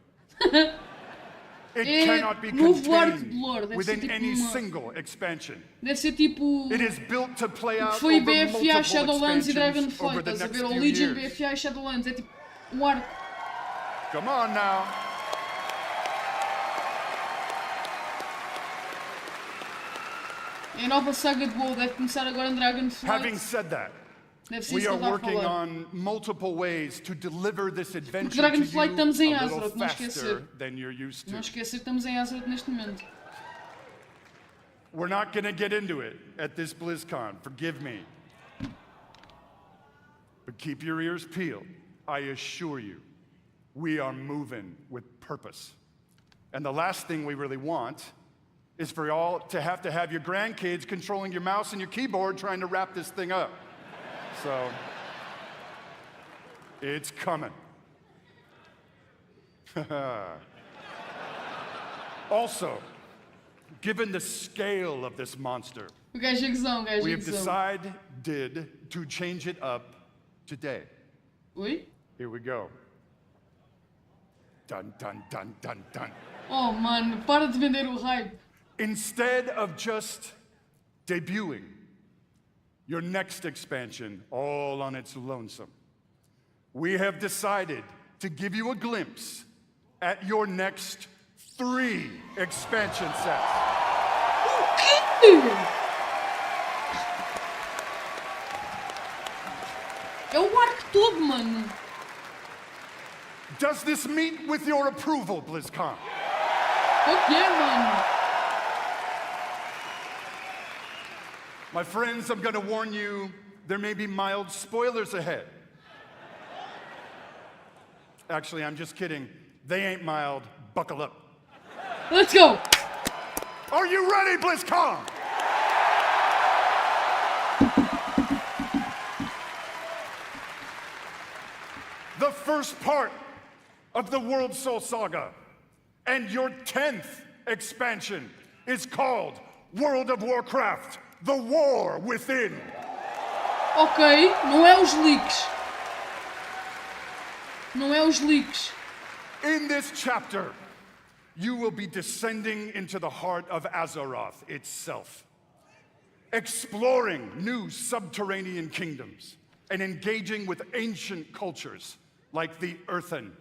It É cannot be novo arco de contained lore, deve ser within tipo any uma... single expansion. Deve ser tipo... It is built to play O out que foi over BFA, multiple Shadowlands e expansions over Dragonflight, the estás a next ver? O few Legion, years. BFA e Shadowlands, é tipo um arco. Come on now. É a nova saga de WoW, deve começar agora em Dragonflight. Having said that, Deve ser we isso que are ele está a working falar. on multiple ways to deliver this adventure to Dragonflight you estamos em a little Azeroth, não faster esquecer. than you're used to. Não esquecer que estamos em Azeroth neste momento. We're not going to get into it at this BlizzCon, forgive me. But keep your ears peeled. I assure you, we are moving with purpose. And the last thing we really want is for y'all to have your grandkids controlling your mouse and your keyboard trying to wrap this thing up. So, it's coming. Also, given the scale of this monster, O gajo é gozão, o gajo we é have gozão. decided to change it up today. Oi? Here we go. Dun, dun, dun, dun, dun. Oh, mano, para de vender o hype. Instead of just debuting your next expansion all on its lonesome, we have decided to give you a glimpse at your next 3 expansion sets. É o arco todo, mano. Does this meet with your approval, BlizzCon? Ok, mano. My friends, I'm going to warn you, there may be mild spoilers ahead. Actually, I'm just kidding. They ain't mild. Buckle up. Let's go. Are you ready, BlizzCon? The first part of the World Soul Saga and your 10th expansion is called World of Warcraft, The War Within. Ok, não é os leaks. Não é os leaks. In this chapter, you will be descending into the heart of Azeroth itself, exploring new subterranean kingdoms and engaging with ancient cultures like the Earthen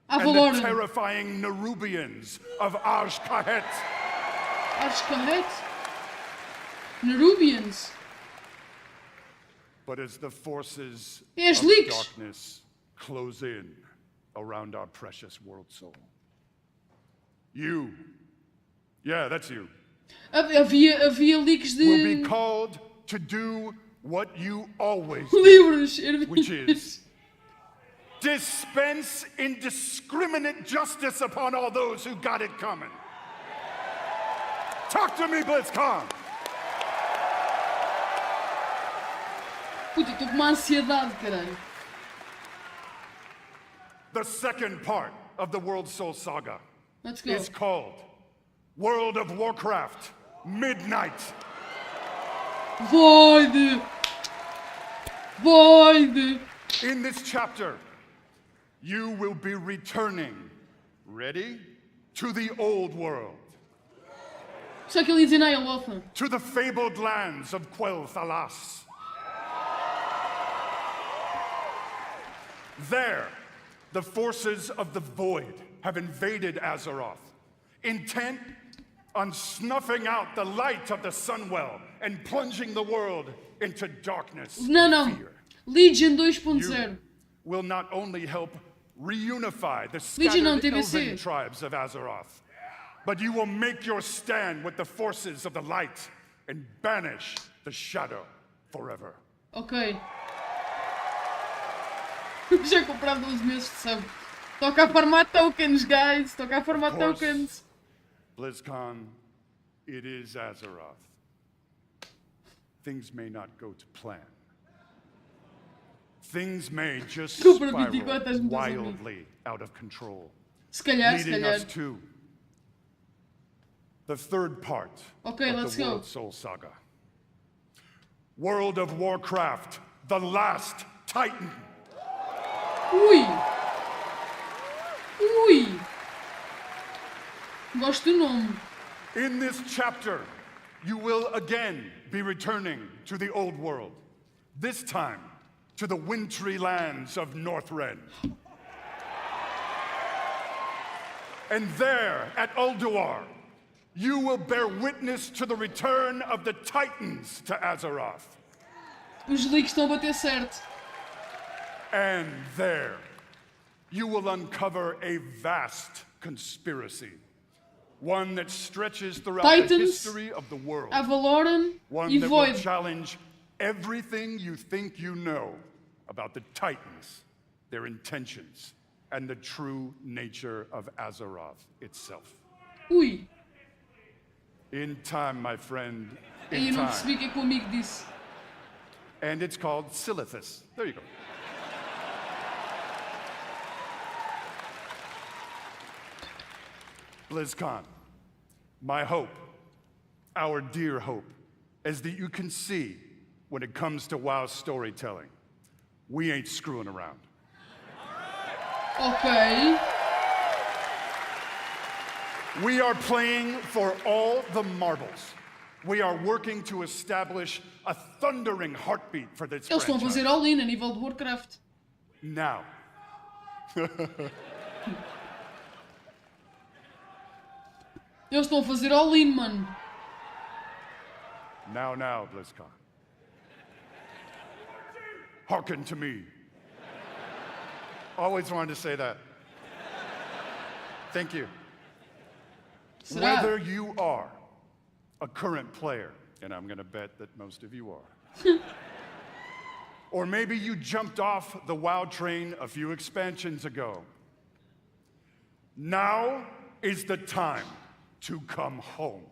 and the terrifying Nerubians of Arshkahet. Arshkahet? Nerubians? But as the forces Yes, of leaks. darkness close in around our precious world soul, yeah, that's you, Havia leaks de... will be called to do what you always do, Livros. which is dispense indiscriminate justice upon all those who got it coming. Talk to me, BlizzCon! Puta, estou com uma ansiedade, caralho. The second part of the World Soul Saga Let's go. is called World of Warcraft Midnight. Void! In this chapter, you will be returning, ready, to the old world. Só que ele ia dizer Nyaloth. To the fabled lands of Quel'Thalas. There, the forces of the Void have invaded Azeroth, intent on snuffing out the light of the Sunwell and plunging the world into darkness. Não. Legion 2.0. Will not only help reunify the Legion não, scattered TBC. elven tribes of Azeroth, but you will make your stand with the forces of the light and banish the shadow forever. Ok. Já comprar 12 meses de sub. Toca a farmar tokens, guys. Toca a farmar tokens. BlizzCon, it is Azeroth. Things may not go to plan. Things may just spiral wildly out of control, leading us to the third part of the World Soul Saga. World of Warcraft, the Last Titan. Ui! Gosto do nome. In this chapter, you will again be returning to the old world, this time to the wintry lands of Northrend. And there, at Ulduar, you will bear witness to the return of the Titans to Azeroth. Os leaks estão a bater certo. And there, you will uncover a vast conspiracy, one that stretches throughout Titans, the history of the world, Avaloran one e that Void. will challenge everything you think you know about the Titans, their intentions, and the true nature of Azeroth itself. Ui! In time, my friend, Aí in eu não time. percebi o que é que o amigo disse. And it's called Silithus. There you go. BlizzCon, my hope, our dear hope, is that you can see when it comes to WoW storytelling, we ain't screwing around. Ok. We are playing for all the marbles. We are working to establish a thundering heartbeat for this Eles estão a franchise. fazer all-in a nível de Warcraft. Now. Eles estão a fazer all-in, mano. Now, BlizzCon. Hearken to me. Always wanted to say that. Thank you. Whether you are a current player, and I'm going to bet that most of you are, or maybe you jumped off the WoW train a few expansions ago, now is the time to come home.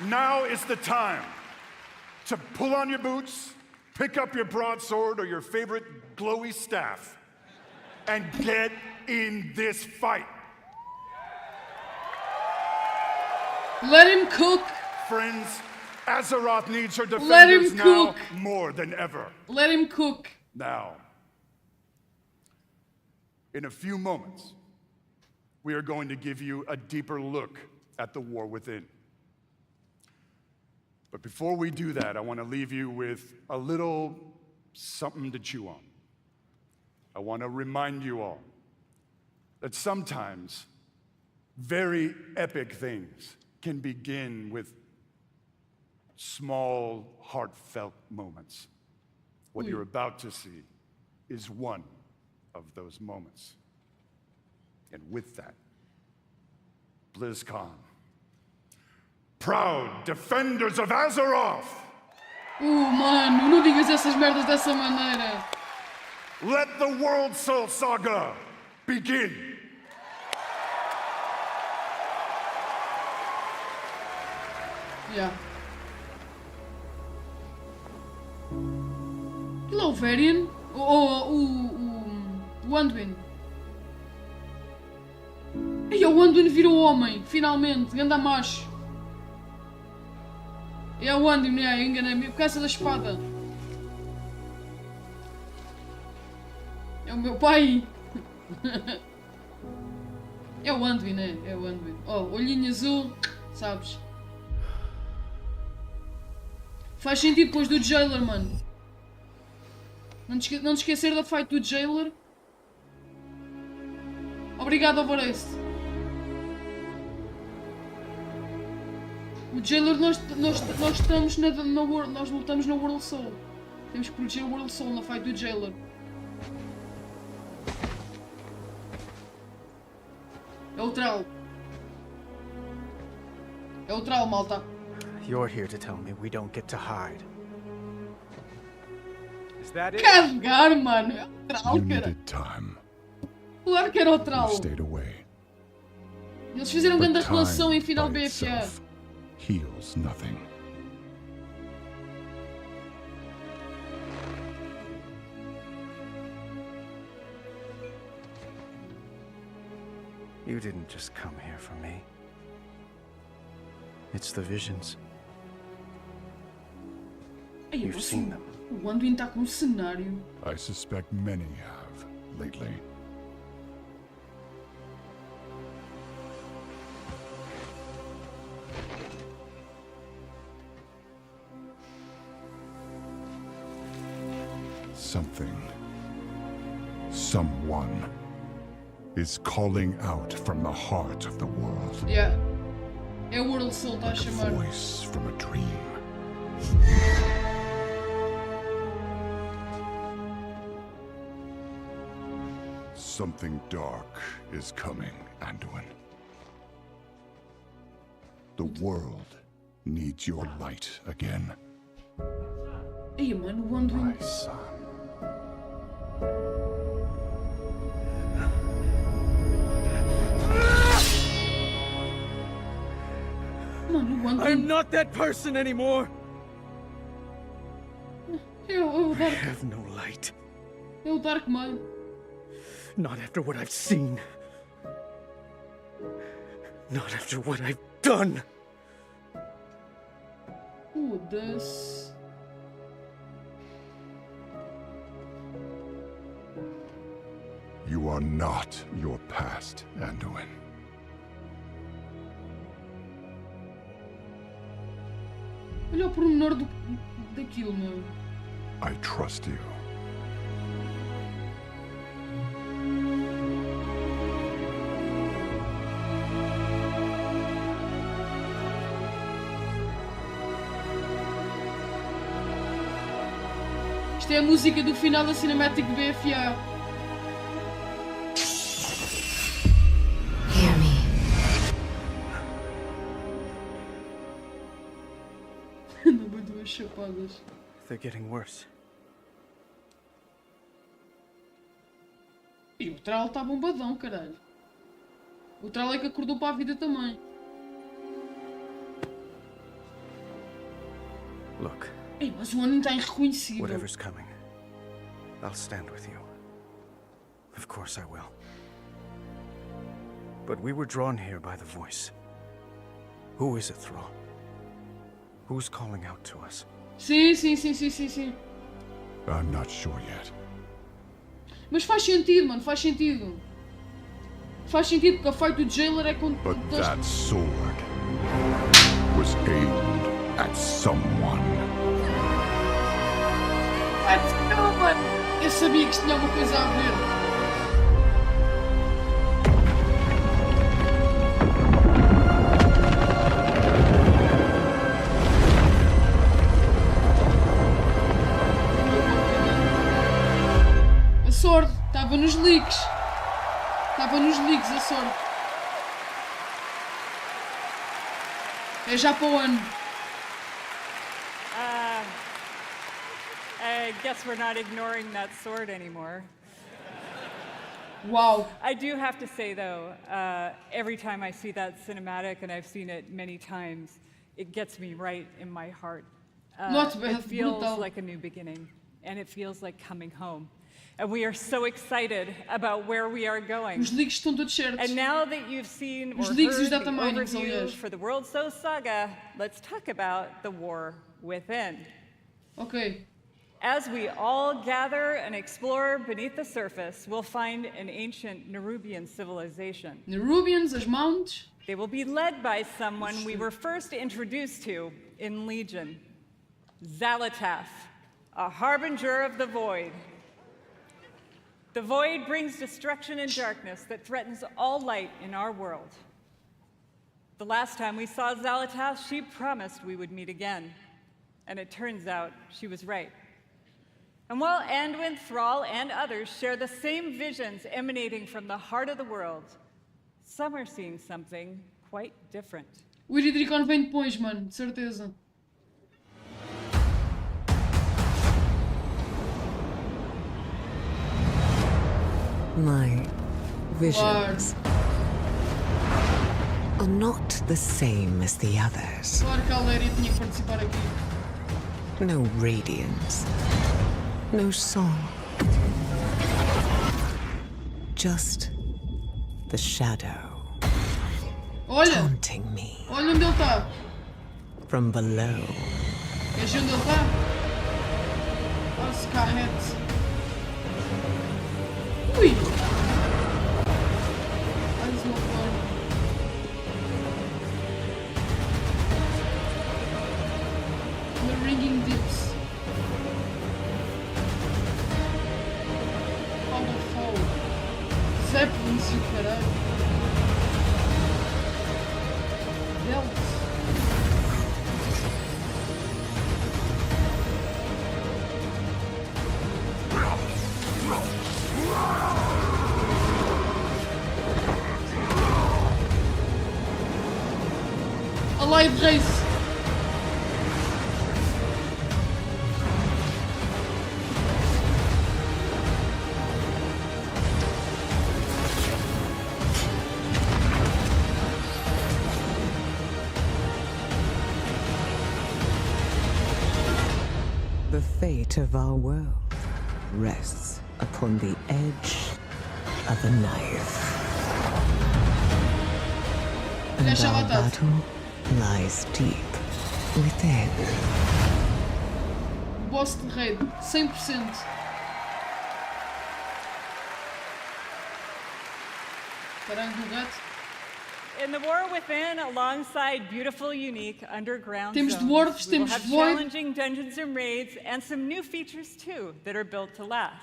Now is the time to pull on your boots, pick up your broadsword or your favorite glowy staff, and get in this fight. Let him cook. Friends, Azeroth needs her Let him defenders now cook. more than ever. Let him cook. Now, in a few moments, we are going to give you a deeper look at the war within. But before we do that, I want to leave you with a little something to chew on. I want to remind you all that sometimes very epic things can begin with small, heartfelt moments. What you're about to see is one of those moments. And with that, BlizzCon, proud defenders of Azeroth! Mano, não digas essas merdas dessa maneira. Let the World Soul Saga begin! Yeah. Aquilo é o Varian? O Anduin. Ai, o Anduin virou homem, finalmente, ganda macho. É o Anduin, eu enganei-me, por causa da espada. É o meu pai. É o Anduin, é o Anduin. Oh, olhinho azul, sabes? Faz sentido depois do Jailer, mano. Não te esquecer da fight do Jailer. Obrigado, Overest. O Jailer, nós estamos nós lutamos na World Soul. Temos que proteger o World Soul na fight do Jailer. É o Tral. É o Tral, malta. You're here to tell me we don't get to hide. Is that it? Carregar, mano. É o Tral, You cara. needed time. Claro que era o You Tral. stayed away. Eles fizeram But grande time relação em final by BFA. itself heals nothing. You didn't just come here for me. It's the visions. Ai, You've seen them. O Anduin está com um cenário. I suspect many have lately. Something, someone, is calling out from the heart of the world. Yeah. É o World Soul, está a Like a chamar. voice from a dream. Something dark is coming, Anduin. The world needs your light again. Ai, mano, o Anduin. My son. Mano, o Anduin. I'm not that person anymore. É o I Dark. have no light. É o Dark, mano. Not after what I've seen. Not after what I've done. Foda-se. You are not your past, Anduin. Olha o pormenor daquilo, meu. I trust you. Isto é a música do final da Cinematic BFA. Hear me. Dá-me duas chapadas. They're getting worse. E o Tral está bombadão, caralho. O Tral é que acordou para a vida também. Look, Ei, mas o Anduin está irreconhecível. whatever's coming, I'll stand with you. Of course I will. But we were drawn here by the voice. Who is it, Thrall? Who's calling out to us? Sim. I'm not sure yet. Mas faz sentido, mano, faz sentido. Faz sentido porque a fight do Jailer é com... But that sword was aimed at someone. Let's go, mano! Eu sabia que isto tinha alguma coisa a ver. A sorte, estava nos leaks. Estava nos leaks a sorte. É já para o ano. I guess we're not ignoring that sword anymore. Wow. I do have to say, though, every time I see that cinematic, and I've seen it many times, it gets me right in my heart. It feels like a new beginning, and it feels like coming home. And we are so excited about where we are going. Os leaks estão todos certos. And now that you've seen or Os heard leaks e os the data minings, overview aliás. for the World So Saga, let's talk about the war within. Ok. As we all gather and explore beneath the surface, we'll find an ancient Nerubian civilization. Nerubians, as mounts. They will be led by someone we were first introduced to in Legion, Xal'atath, a harbinger of the Void. The Void brings destruction and darkness that threatens all light in our world. The last time we saw Xal'atath, she promised we would meet again. And it turns out she was right. And while Anduin, Thrall, and others share the same visions emanating from the heart of the world, some are seeing something quite different. O Iridricon vem depois, mano, de certeza. My visions are not the same as the others. Claro que a Aléria tinha que participar aqui. No radiance, no song, just the shadow taunting me Olha onde ele está. from below. Queres ver onde ele está? Oh, Scarlet. Ui! Mais uma flor. The ringing dips. Powerful. Zeppelins e o caralho. Belts. A live race. The fate of our world rests upon the edge of a knife. And our battle lies deep within. Boss de raid, 100%. Caralho do gato. In the War Within, alongside beautiful, unique underground Temos zones, dwarves, we will temos have void. challenging dungeons and raids, and some new features too that are built to last.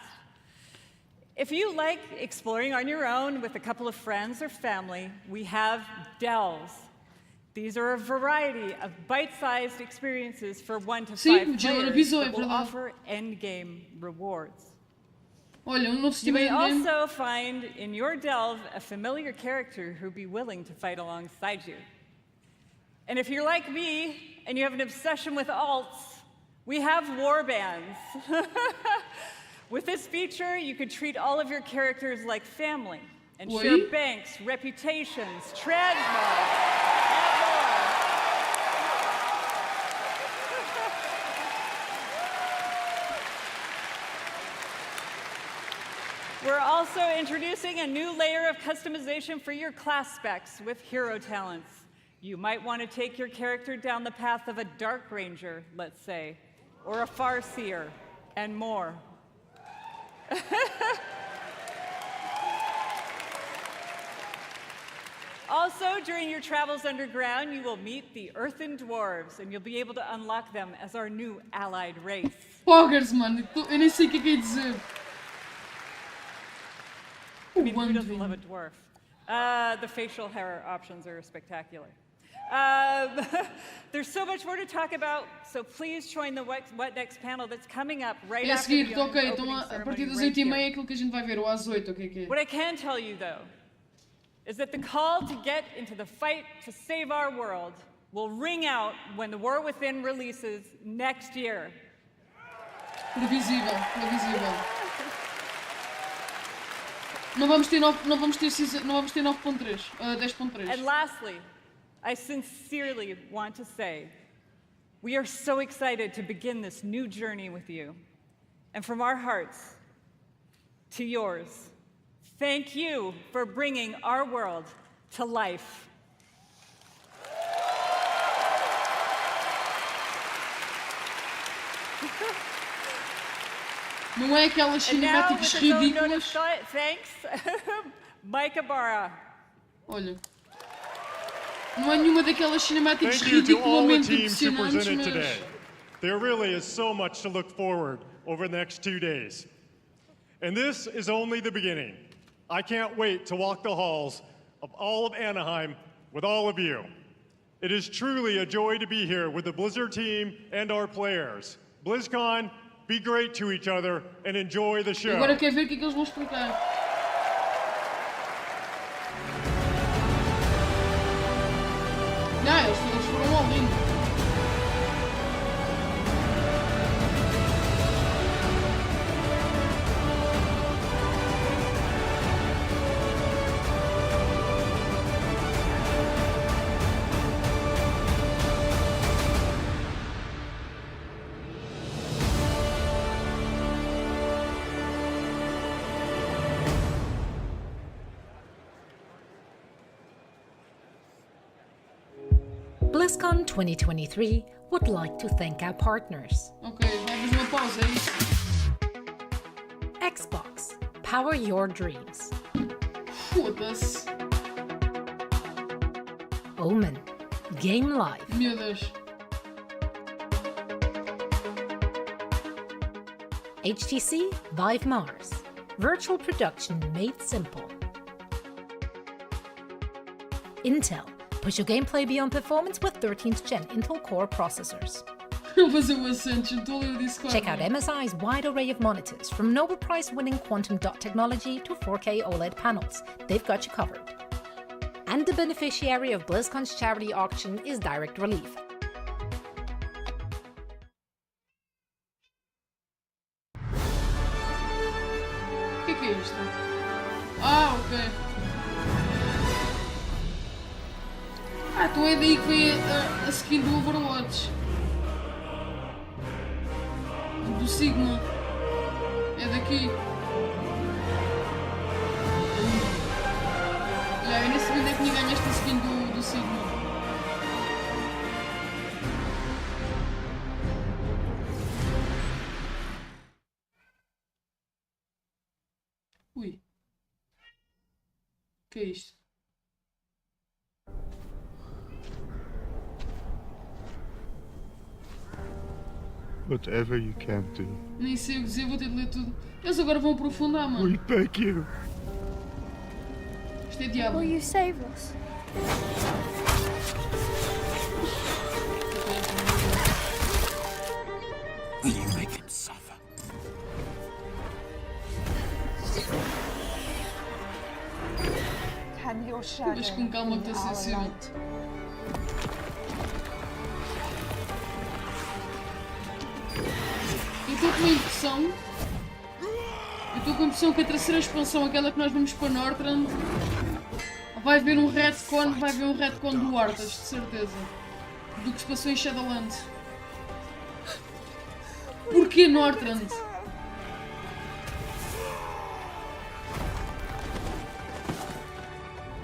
If you like exploring on your own with a couple of friends or family, we have delves. These are a variety of bite-sized experiences for 1 to 5 Sim, players avisou, that é will verdade. offer endgame rewards. Olha, novo You sistema may de game. also find in your delve a familiar character who'll be willing to fight alongside you. And if you're like me and you have an obsession with alts, we have warbands. With this feature, you could treat all of your characters like family and share Oui. banks, reputations, transmogs, and more. We're also introducing a new layer of customization for your class specs with hero talents. You might want to take your character down the path of a Dark Ranger, let's say, or a Farseer, and more. Also, during your travels underground, you will meet the Earthen Dwarves, and you'll be able to unlock them as our new allied race. Poggers, mano. Eu nem sei o que é que ia dizer. I mean, who doesn't love a dwarf? The facial hair options are spectacular. There's so much more to talk about, so please join the What Next panel that's coming up right after the seguir, ok, então opening a partir ceremony das right 8h30 here. é aquilo que a gente vai ver, ou às 8, o que é que é? What I can tell you, though, is that the call to get into the fight to save our world will ring out when The War Within releases next year. Previsível, previsível. Não vamos ter 9.3, 10.3. And lastly, I sincerely want to say, we are so excited to begin this new journey with you. And from our hearts to yours, thank you for bringing our world to life. Não é aquelas cinemáticas ridículas. Thanks, Mike Ibarra. Olha. Não é nenhuma daquelas cinemáticas ridiculamente impressionantes, mas... There really is so much to look forward over the next 2 days. And this is only the beginning. I can't wait to walk the halls of all of Anaheim with all of you. It is truly a joy to be here with the Blizzard team and our players. BlizzCon, be great to each other and enjoy the show. Agora quero ver o que é que eles vão explicar. Não, eles foram all in. BlizzCon 2023 would like to thank our partners. Ok, vai fazer uma pausa, é isso? Xbox, power your dreams. Foda-se. Omen, game live. Meu Deus. HTC Vive Mars, virtual production made simple. Intel, push your gameplay beyond performance with 13th gen Intel Core processors. Vou fazer o acento, estou a ler o Discord. Check out MSI's wide array of monitors, from Nobel Prize-winning quantum dot technology to 4K OLED panels. They've got you covered. And the beneficiary of BlizzCon's charity auction is Direct Relief. O que é isto? Ah, ok. Ah, então é daí que vem a skin do Overwatch. Do Sigma. É daqui. Olha, eu nem sabia onde é que tinha ganho esta skin do Sigma. Ui. O que é isto? Whatever you can do. Nem sei o que dizer, vou ter de ler tudo. Eles agora vão aprofundar, mano. We beg you. Isto é diabo. Will you save us? Will you make him suffer? Can your shadow Mas com calma que be estou our sensível. light? Eu estou com a impressão. Que a terceira expansão, aquela que nós vamos para Northrend, vai haver um retcon do Arthas, de certeza. Do que se passou em Shadowlands. Porquê Northrend?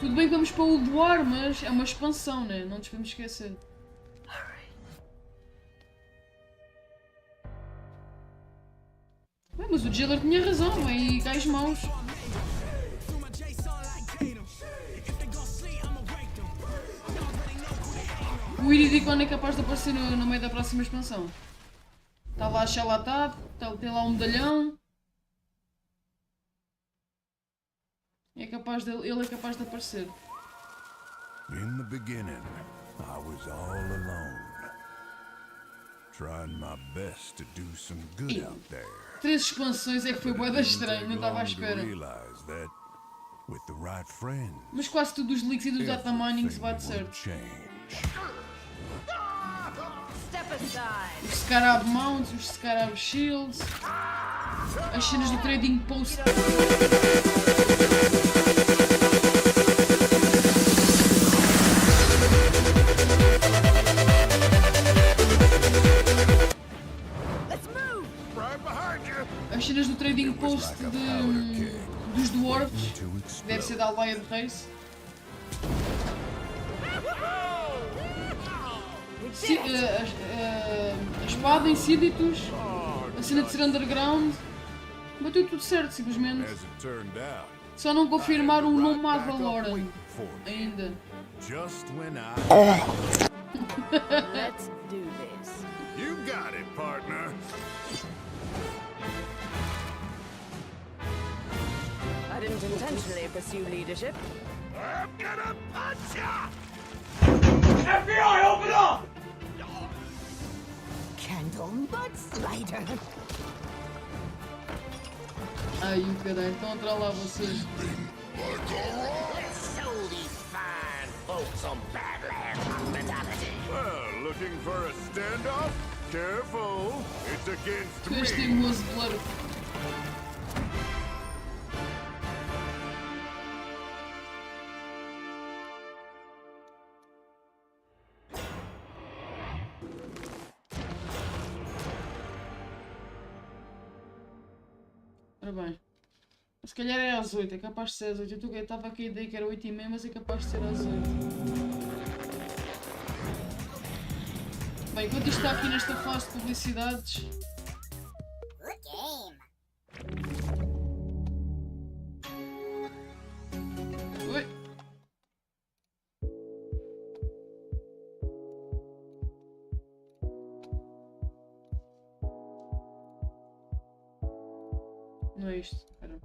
Tudo bem que vamos para o Doar, mas é uma expansão, né? Não nos podemos esquecer. Bem, mas o Jailer tinha razão, vem e cai as mãos. O Iridicon é capaz de aparecer no meio da próxima expansão. Está lá a Xalatá, tem lá um medalhão. Ele é capaz de aparecer. In the beginning, I was all alone, trying my best to do some good out there. 3 expansões é que foi bué da estranho, não estava à espera. With the right friends, Mas quase tudo dos leaks e dos dataminings se bate certo. Os Scarab Mounts, os Scarab Shields, as cenas do Trading Post. As cenas do Trading Post dos Dwarves, deve ser da aldeia de Race. A espada em Siditus, a cena de ser underground, bateu tudo certo, simplesmente. Só não confirmaram o nome Adaloran ainda. Let's do this. You got it, partner. I didn't intentionally pursue leadership. I'm gonna punch ya! FBI, open up! Candle Mudslider. Ai, o caralho, estão a entrar lá vocês. Let's show these fine folks some Badlands hospitality. Well, looking for a standoff? Careful, it's against Tu és me. teimoso, Blur. Ora bem, se calhar é às 8, é capaz de ser às 8. Eu estava com a ideia que era 8h30, mas é capaz de ser às 8. Bem, enquanto isto está aqui nesta fase de publicidades. Good game. Oi! Não é isto, espera.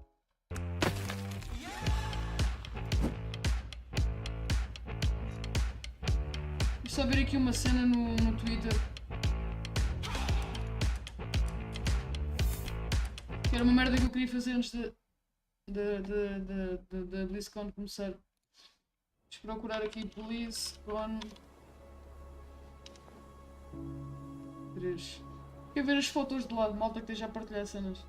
Deixa só ver aqui uma cena no Twitter. Que era uma merda que eu queria fazer antes da BlizzCon começar. Deixa eu procurar aqui BlizzCon 3. Quero ver as fotos de lado, malta que esteja a partilhar cenas.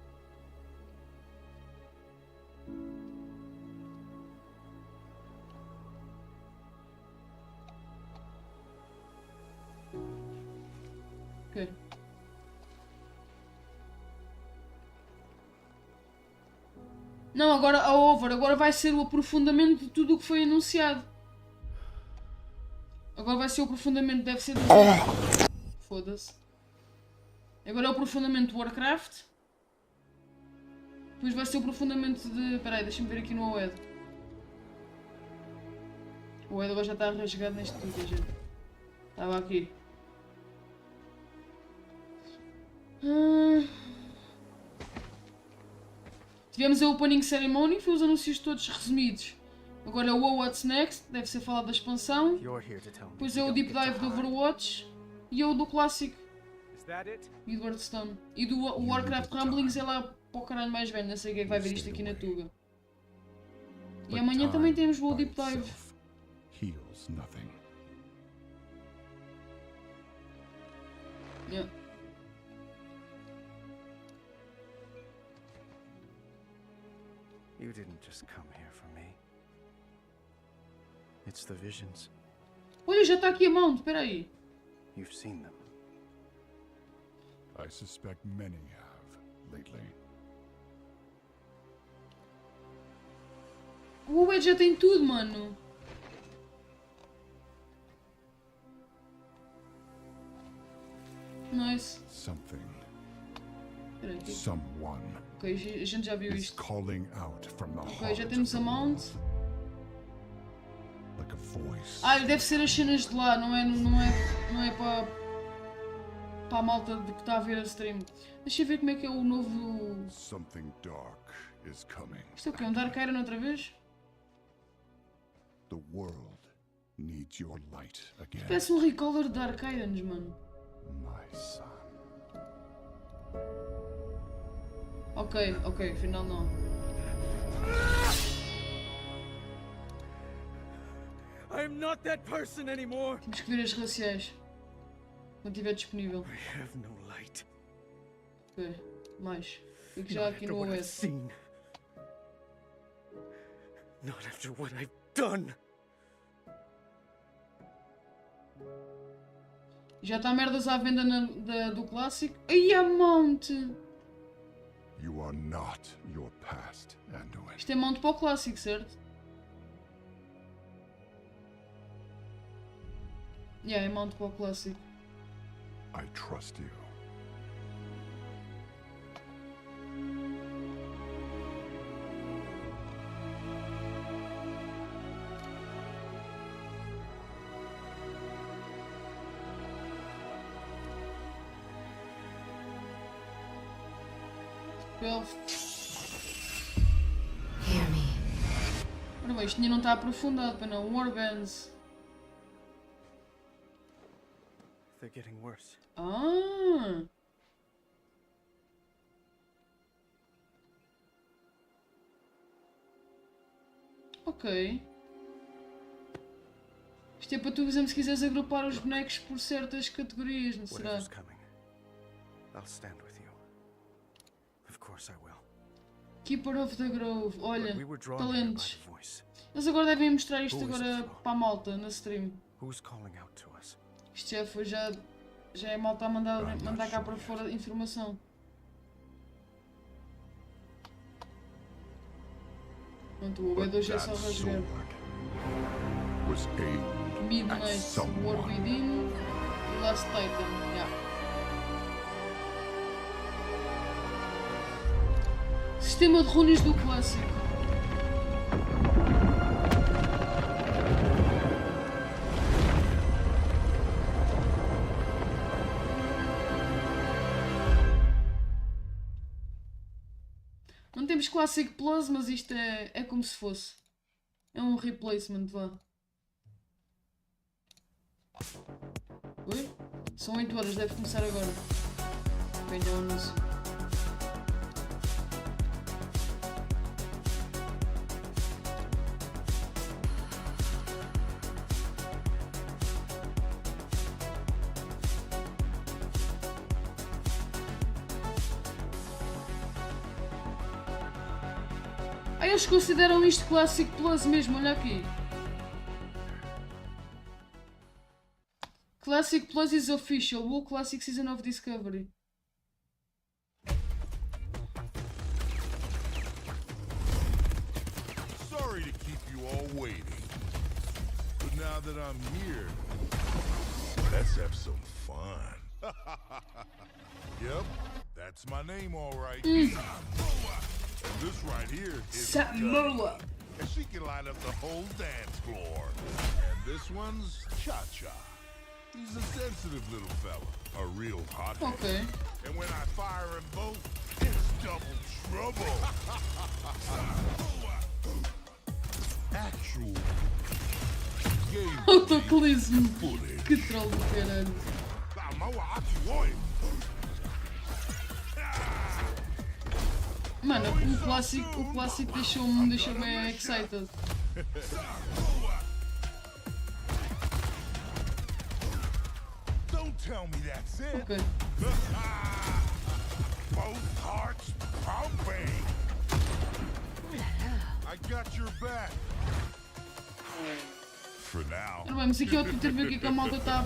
Ok. Não, agora a over, agora vai ser o aprofundamento de tudo o que foi anunciado. Agora vai ser o aprofundamento, deve ser do... Foda-se. Agora é o aprofundamento de Warcraft. Depois vai ser o aprofundamento de... Peraí, deixa-me ver aqui no OED. O OED agora já está rasgado neste tudo, gente. Estava aqui. Tivemos a Opening Ceremony, foi os anúncios todos resumidos. Agora é o What's Next, deve ser falado da expansão. Depois é o Deep Dive do Overwatch. E é o do clássico. Edward Stone. E do Warcraft Rumblings é lá para o caralho mais velho, não sei quem é que vai ver isto aqui na Tuga. E amanhã também temos o Deep Dive. Heals nothing. Yeah. You didn't just come here for me. It's the visions. Olha, já está aqui a mão, espera aí. You've seen them. I suspect many have lately. O Ed já tem tudo, mano. Nice. Something. Peraí, aqui. Someone. Ok, a gente já viu is isto. calling out from the Ok, já heart temos a of the mount. world. Like a voice. Deve ser as cenas de lá, não é para a malta de que está a ver a stream. Deixa eu ver como é que é o novo... Something dark is coming. Isto é o quê? Um Dark Iron outra vez? The world needs your light again. Parece um recolor de Dark Irons, mano. My son. Ok, afinal não. I'm not that person anymore. Temos que ver as raciais. Quando estiver disponível. I have no light. Ok, mais. Fico já aqui no OS. Not after what I've done. Já está merdas à venda do clássico. Ai, a mount! You are not your past, Anduin. Isto é mount para o clássico, certo? É mount para o clássico. I trust you. Hear me. Ora bem, isto ainda não está aprofundado, para não. Warbands. They're getting worse. Ok. Isto é para tu, por exemplo, se quiseres agrupar os bonecos por certas categorias, não será? Whatever's coming, I'll stand with you. Of course I will. Keeper of the Grove. Olha, We were drawn here by talentos. the voice. Eles agora devem mostrar isto Who is agora it, para a malta, na stream. Who's calling out to us? Isto já é a malta a mandar cá para fora informação. Pronto, o E2 é só rasgar. Was aimed at Midnight, War someone. Within, Last Titan, Sistema de runes do clássico. Não temos Classic Plus, mas isto é como se fosse. É um replacement, vá. Oi? São 8 horas, deve começar agora. Vem já o anúncio. Eles consideram isto Classic Plus mesmo, olha aqui. Classic Plus is official, WoW Classic Season of Discovery. Sorry to keep you all waiting. But now that I'm here, let's have some fun. Yep, that's my name all right. And this right here is Samoa. And she can light up the whole dance floor. And this one's Cha-Cha. He's a sensitive little fella, a real hothead. Okay. And when I fire them both, it's double trouble. Actual game Autocolismo. footage. Que troll do caralho. Mano, o clássico deixou-me excited. Don't tell me that's it. Okay. Both hearts pumping. I got your back. For now. Ora bem, mas aqui é outro interview que a malta está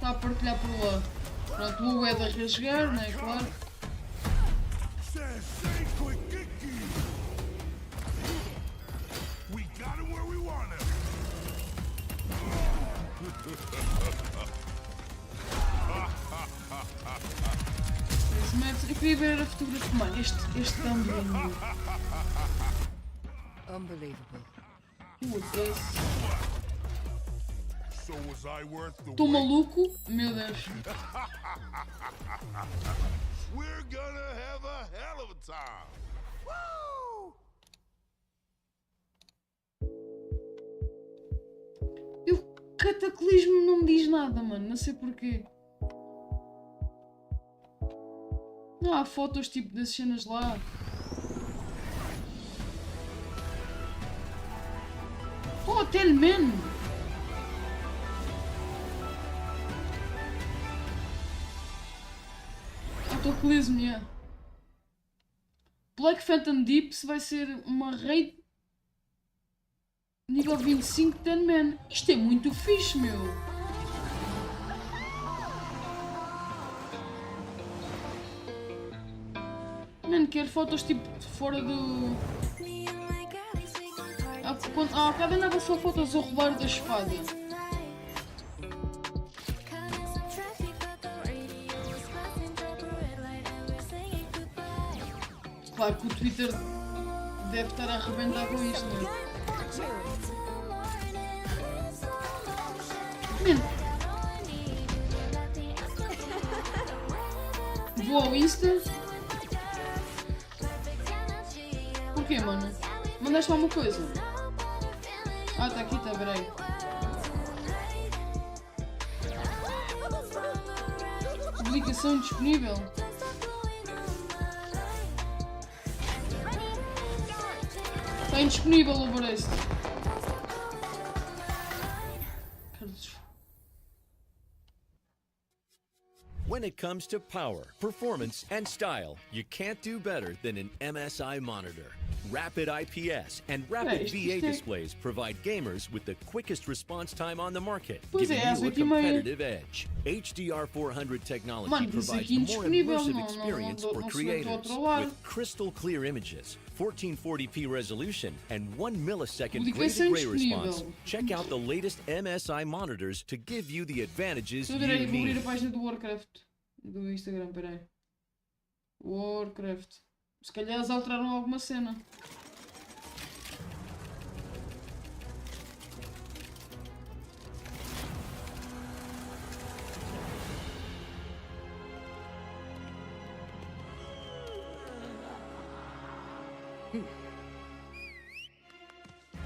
a partilhar por lá. Pronto, o WoW é de rasgar, não é claro. queria ver a fotografia. Mano, este thumbnail. Unbelievable. Estou maluco? Meu Deus. We're gonna have a hell of a time. O cataclismo não me diz nada, mano. Não sei porquê. Não há fotos tipo das cenas lá. Oh, Hotel Man! Cataclismo, yeah. Black Phantom Deeps vai ser uma raid nível 25 de Ten Man. Isto é muito fixe, meu. Mano, quero fotos tipo de fora do... Há bocado andava só fotos a rolar da espada. Claro que o Twitter deve estar a arrebentar com isto, não é? Vou ao Insta. Porquê, mano? Mandaste alguma coisa? Ah, tá aqui, tá, peraí. Publicação disponível. Está indisponível o Brest. When it comes to power, performance, and style, you can't do better than an MSI monitor. Rapid IPS and rapid VA displays provide gamers with the quickest response time on the market, giving you a competitive edge. HDR400 technology provides a more immersive experience for creators with crystal clear images, 1440p resolution, and 1 millisecond graded gray response. Check out the latest MSI monitors to give you the advantages you Vou abrir a need. página do Warcraft do Instagram, peraí. Warcraft. Se calhar eles alteraram alguma cena.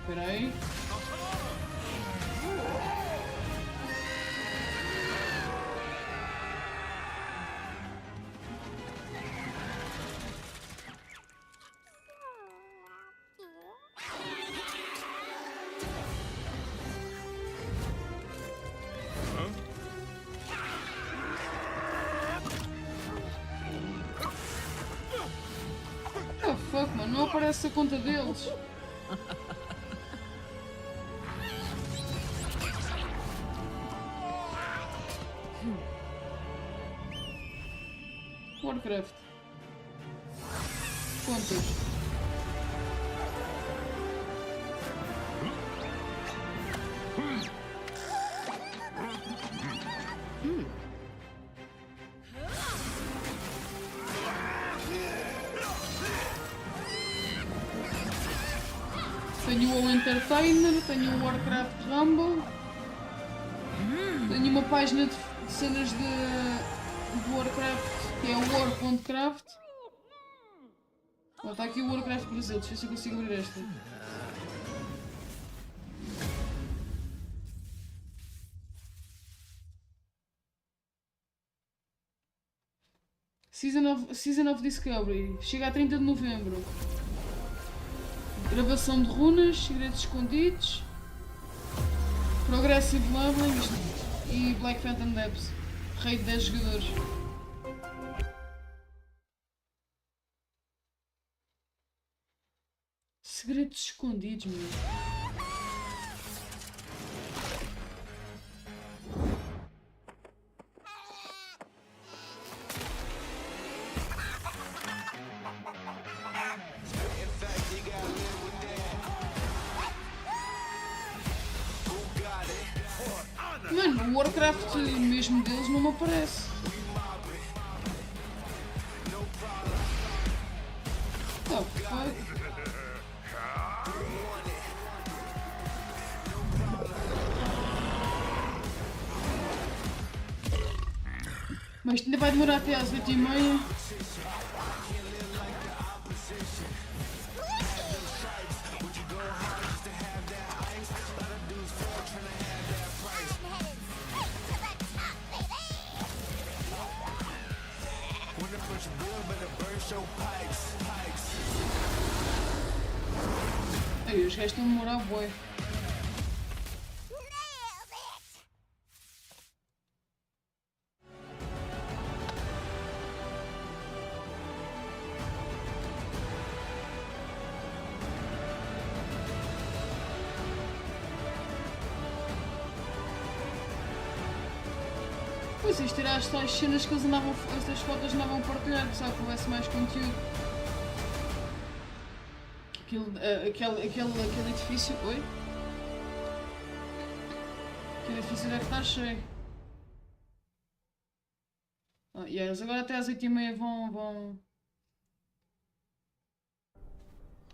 Espera aí. Oh fuck, mano, não aparece a conta deles. Warcraft. Contas. Tenho o Entertainer, tenho o Warcraft Rumble, tenho uma página de cenas de Warcraft que é o war.craft. Está aqui o Warcraft Brasil, deixa eu ver se eu consigo abrir esta. Season of Discovery, chega a 30 de novembro. Gravação de runas, segredos escondidos, Progressive Leveling e Black Phantom Depths. Rei de 10 jogadores. Segredos escondidos, meu. Mano, o Warcraft mesmo deles não me aparece. fuck? Mas isto ainda vai demorar até às 8h30. Ai, os gajos estão a demorar bué. Pois isto era as tais cenas que eles andavam, estas fotos andavam a partilhar, sabe que houvesse mais conteúdo. Aquele edifício. Oi? Aquele edifício deve estar cheio. E eles agora até às 8h30 vão.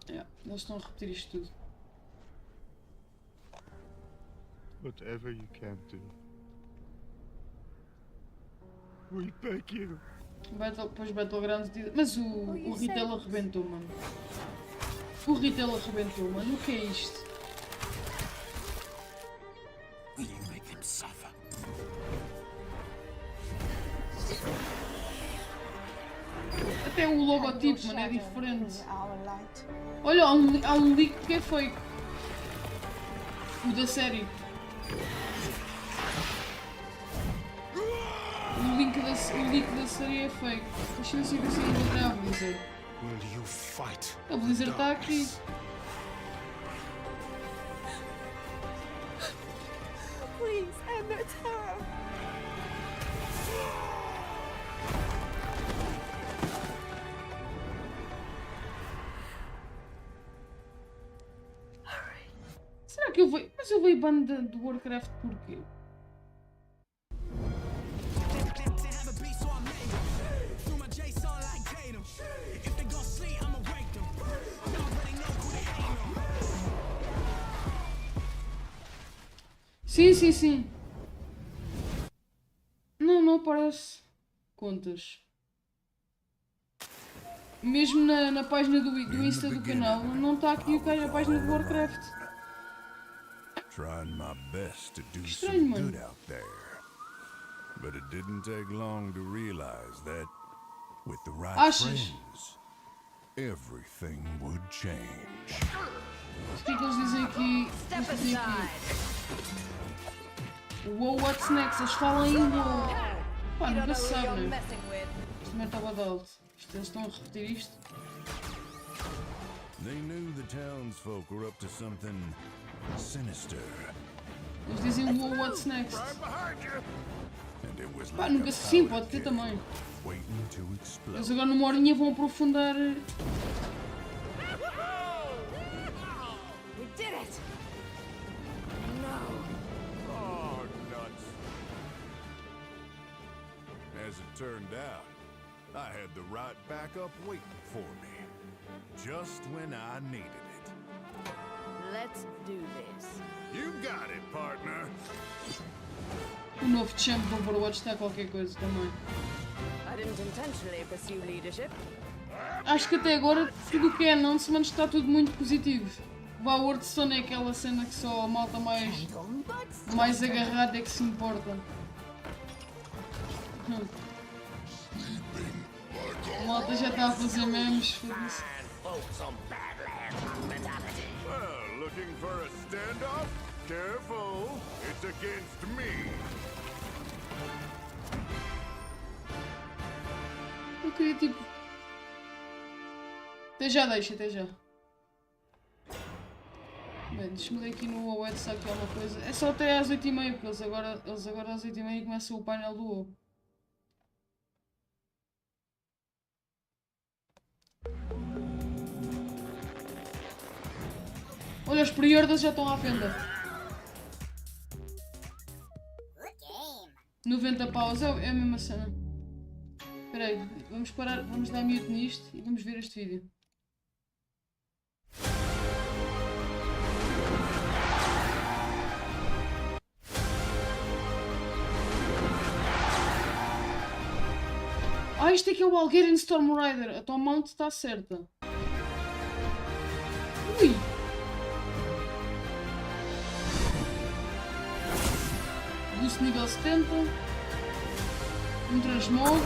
Eles estão a repetir isto tudo. Whatever you can do. We beg you. Depois Battlegrounds diz. Mas o retail arrebentou, mano. O retail arrebentou, mano. O que é isto? Will you make them suffer? Até o logotipo, mano, é diferente. Olha, há um leak que é fake. O da série. O leak da série é fake. Deixa eu ver se eu consigo encontrar a Blizzard. A Blizzard está aqui. Please end their terror. Será que eu veio... Mas eu veio banda do Warcraft porquê? Sim. Não aparece contas. Mesmo na página do Insta do canal, não está aqui a página do Warcraft. Trying my best to do Estranho, some mano. good out there. But it didn't take long to realize that with the right Achas? friends, everything would change. O que é que eles dizem aqui? Eles dizem aqui. Wow, what's next? Eles falam em wow. Pá, nunca se sabe, né? Isto também estava de alto. Eles estão a repetir isto. They knew the townsfolk were up to something sinister. Eles dizem wow, what's next? And it was Pá, like nunca a se... Sim, powder pode ter keg também. waiting to explode. Eles agora numa horinha vão aprofundar. We did it! No. Oh, nuts. As it turned out, I had the right backup waiting for me. Just when I needed it. Let's do this. You got it, partner. O novo champ do Overwatch está qualquer coisa também. I didn't intentionally pursue leadership. Acho que até agora tudo o que é announcement está tudo muito positivo. Vá, o Hearthstone é aquela cena que só a malta mais agarrada é que se importa. A malta já está a fazer memes, foda-se. Well, looking for a standoff? Careful, it's against me. Eu queria tipo... Até já. Bem, deixa-me ler aqui no WoW se há aqui alguma coisa. É só até às 8h30, porque eles agora às 8h30 começam o painel do WoW. Olha, os pre-orders já estão à venda. 90 paus, é a mesma cena. Espera aí, vamos parar, vamos dar mute nisto e vamos ver este vídeo. este aqui é o Algerian Storm Rider. A tua mount está certa. Ui! Boost nível 70. Um transmog.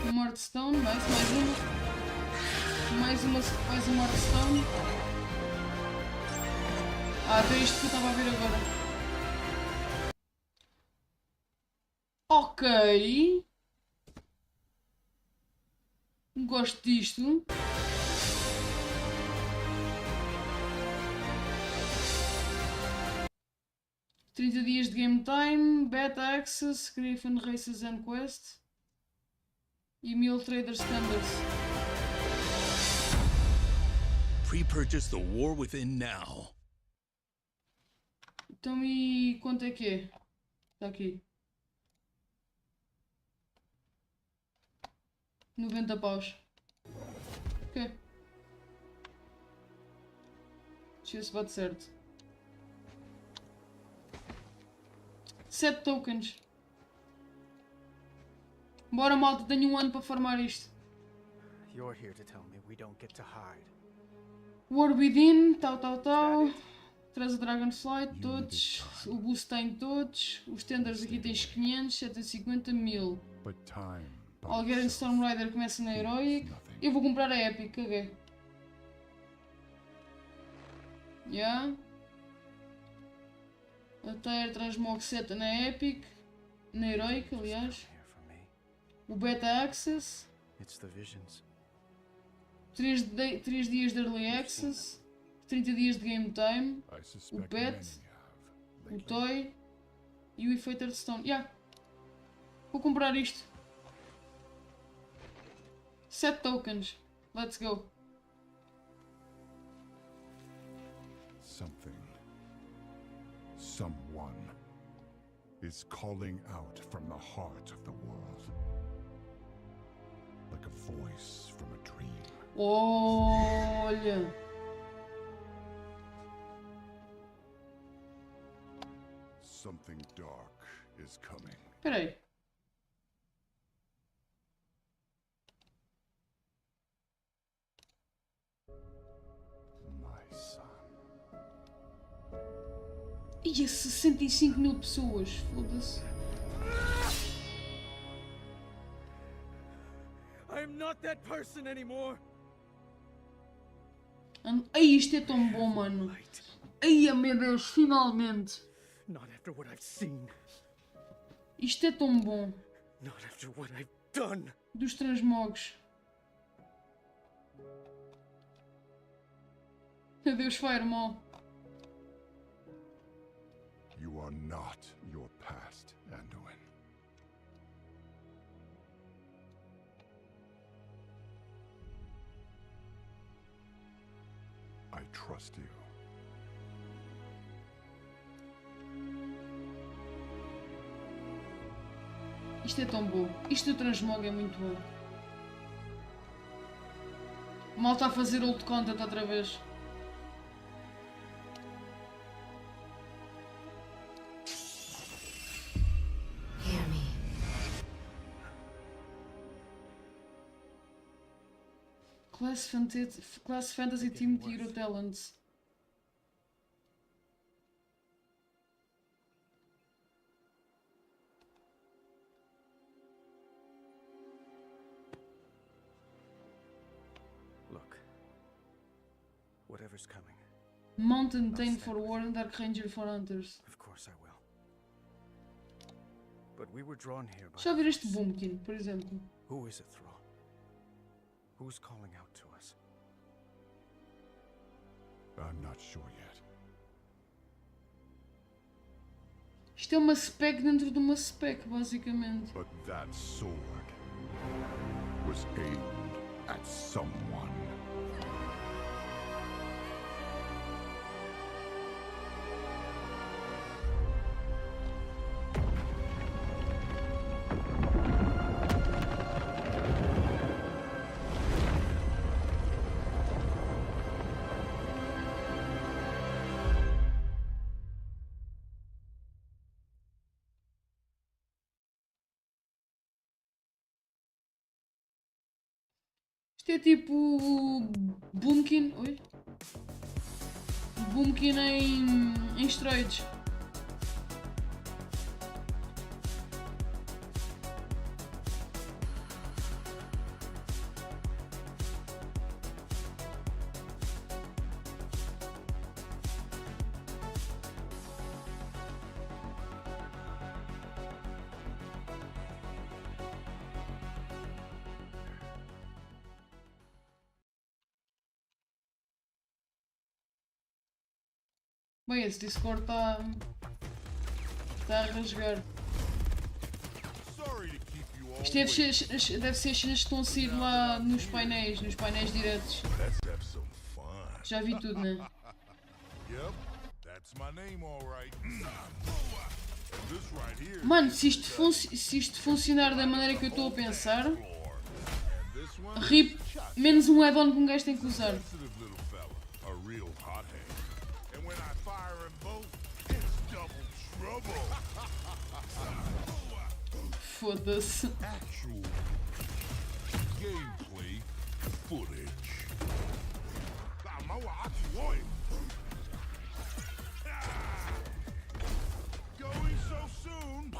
Um Hearthstone. Mais uma. Mais uma Hearthstone. Até isto que eu estava a ver agora. Ok. Gosto disto. $30 dias de game time, beta access, Griffin Races and Quest e 1000 Trader Standards. Pre-purchase the War Within now. Então e quanto é que é? Está aqui. 90 paus. Ok. Deixa eu ver se bate certo. 7 tokens. Bora, malta, tenho um ano para farmar isto. You're here to tell me we don't get to hide. War Within, tal. Traz o Dragonflight, todos. O boost tem todos. Os tenders aqui tens 500, 750, 1000. Algerian Storm Rider começa na Heroic. Eu vou comprar a Epic, caguei. Yeah. A Tire Transmog 7 na Epic. Na Heroic, aliás. O Beta Access. 3 dias de Early Access. 30 dias de Game Time. O Pet. O Toy. E o efeito Hearthstone. Yeah. Vou comprar isto. 7 tokens. Let's go. Someone is calling out from the heart of the world. Like a voice from a dream. Olha. Something dark is coming. Espera aí. My son. Ia 65 mil pessoas. Foda-se. I'm not that person anymore. Ai, isto é tão bom, mano. Ai, meu Deus, finalmente. Not after what I've seen. Isto é tão bom. Not after what I've done. Dos transmogs. Adeus, Fireball. You are not your past, Anduin. I trust you. Isto é tão bom. Isto do transmog é muito bom. Mal está a fazer old content outra vez. Class Fantasy Team Hero Talents. Look. Whatever's coming. Mountain Tame for War and Dark Ranger for Hunters. Of course I will. But we were drawn here by. Deixa eu ver este Boomkin, por exemplo. Who is it, Thrall? Who's calling out to us? I'm not sure yet. Isto é uma spec dentro de uma spec, basicamente. But that sword was aimed at someone. Isto é tipo Boomkin. Oi? Boomkin em esteroides. Bem, esse Discord está a rasgar. Isto deve ser as cenas que estão a sair lá nos painéis diretos. Já vi tudo, né? Mano, se isto funcionar da maneira que eu estou a pensar, RIP, menos um add-on que um gajo tem que usar. Foda-se. Gameplay footage. Going so soon.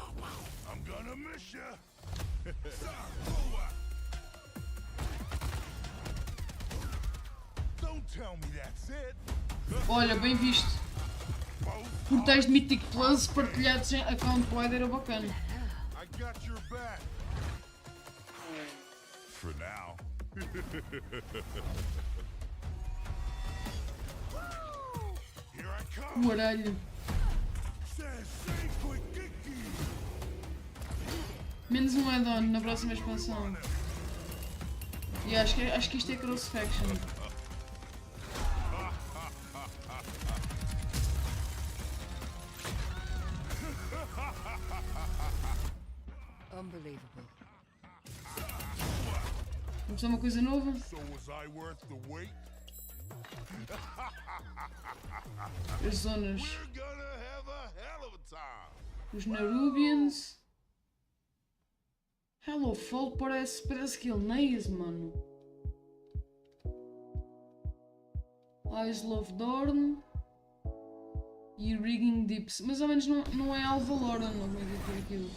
I'm gonna miss ya. Don't tell me that's it. Olha, bem visto. Portais de Mythic Plus partilhados em account wide era bacana. I got your back. For now. Here I come. Caralho. Menos um add-on na próxima expansão. E acho que isto é Cross Faction. Unbelievable. Vamos a uma coisa nova. As zonas. Os Nerubians. Hello Fall parece Killnaze, mano. Isle of Dorn. E Rigging Deeps. Mas ao menos não é Alvalora, não é dizer aquilo.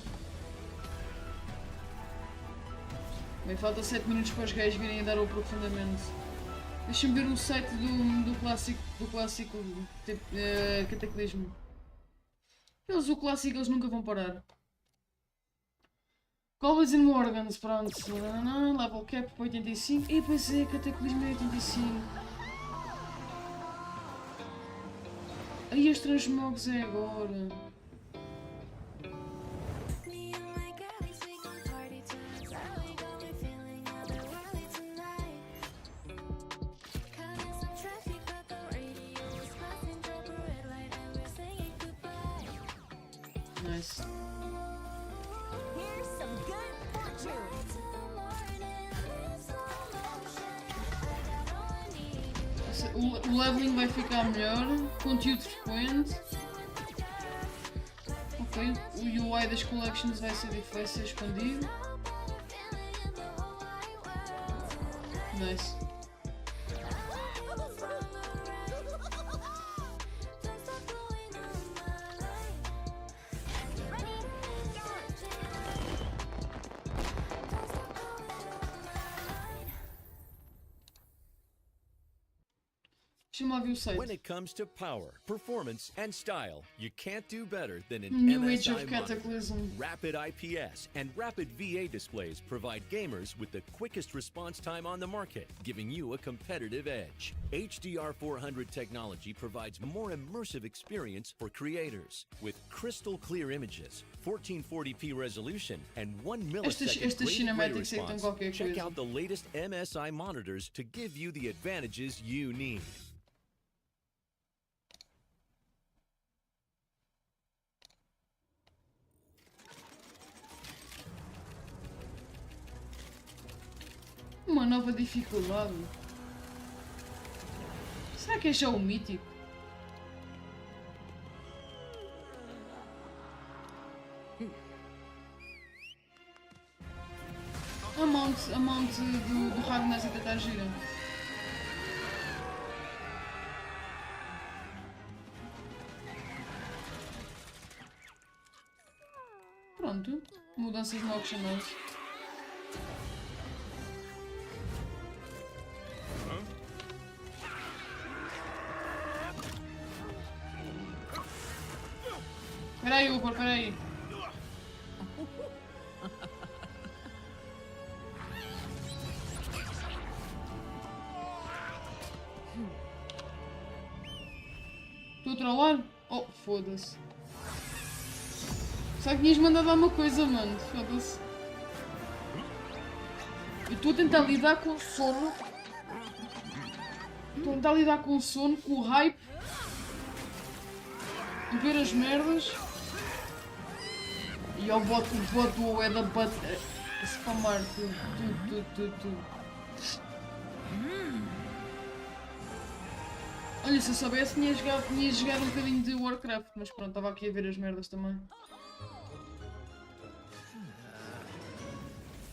Bem, falta 7 minutos para os gajos virem a dar o aprofundamento. Deixa-me ver o site do clássico Cataclismo. O clássico eles nunca vão parar. Goblins and Morgans, pronto. Level cap para 85. E pois é, Cataclismo é 85. Aí as transmogs é agora. Nice. Here's some good fortune. O leveling vai ficar melhor. Conteúdo frequente. Ok. O UI das collections vai ser expandido. Nice. When it comes to power, performance, and style, you can't do better than an New Age MSI of Cataclysm. monitor. Rapid IPS and rapid VA displays provide gamers with the quickest response time on the market, giving you a competitive edge. HDR400 technology provides more immersive experience for creators. With crystal clear images, 1440p resolution, and 1 millisecond graded ray response, check out the latest MSI monitors to give you the advantages you need. Uma nova dificuldade. Será que é já o mítico? A mount do Ragnar até está gira. Pronto. Mudanças no opcionais. Peraí, Uber, peraí. Estou a trollar? Oh, foda-se. Só que tinhas mandado alguma coisa, mano. Foda-se. Eu estou a tentar lidar com o sono. Estou a tentar lidar com o sono, com o hype. Ver as merdas. E ao bot do é da bot. Spamar tudo. Olha, se eu soubesse tinha jogado um bocadinho de Warcraft, mas pronto, estava aqui a ver as merdas também.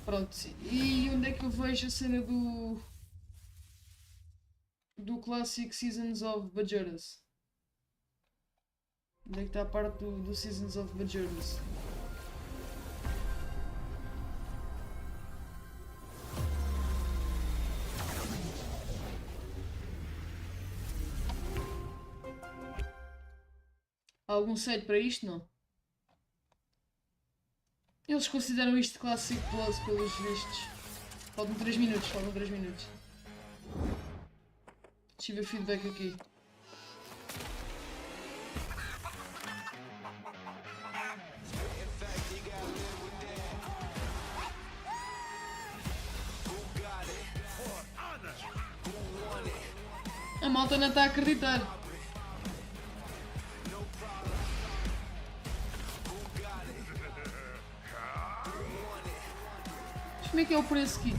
Pronto, e onde é que eu vejo a cena do Classic Seasons of Bajoras? Onde é que está a parte do Seasons of Bajoras? Há algum site para isto? Não. Eles consideram isto Classic Plus pelos vistos. Faltam 3 minutos, Deixa eu ver feedback aqui. A malta não está a acreditar. Como é que é o preço kit?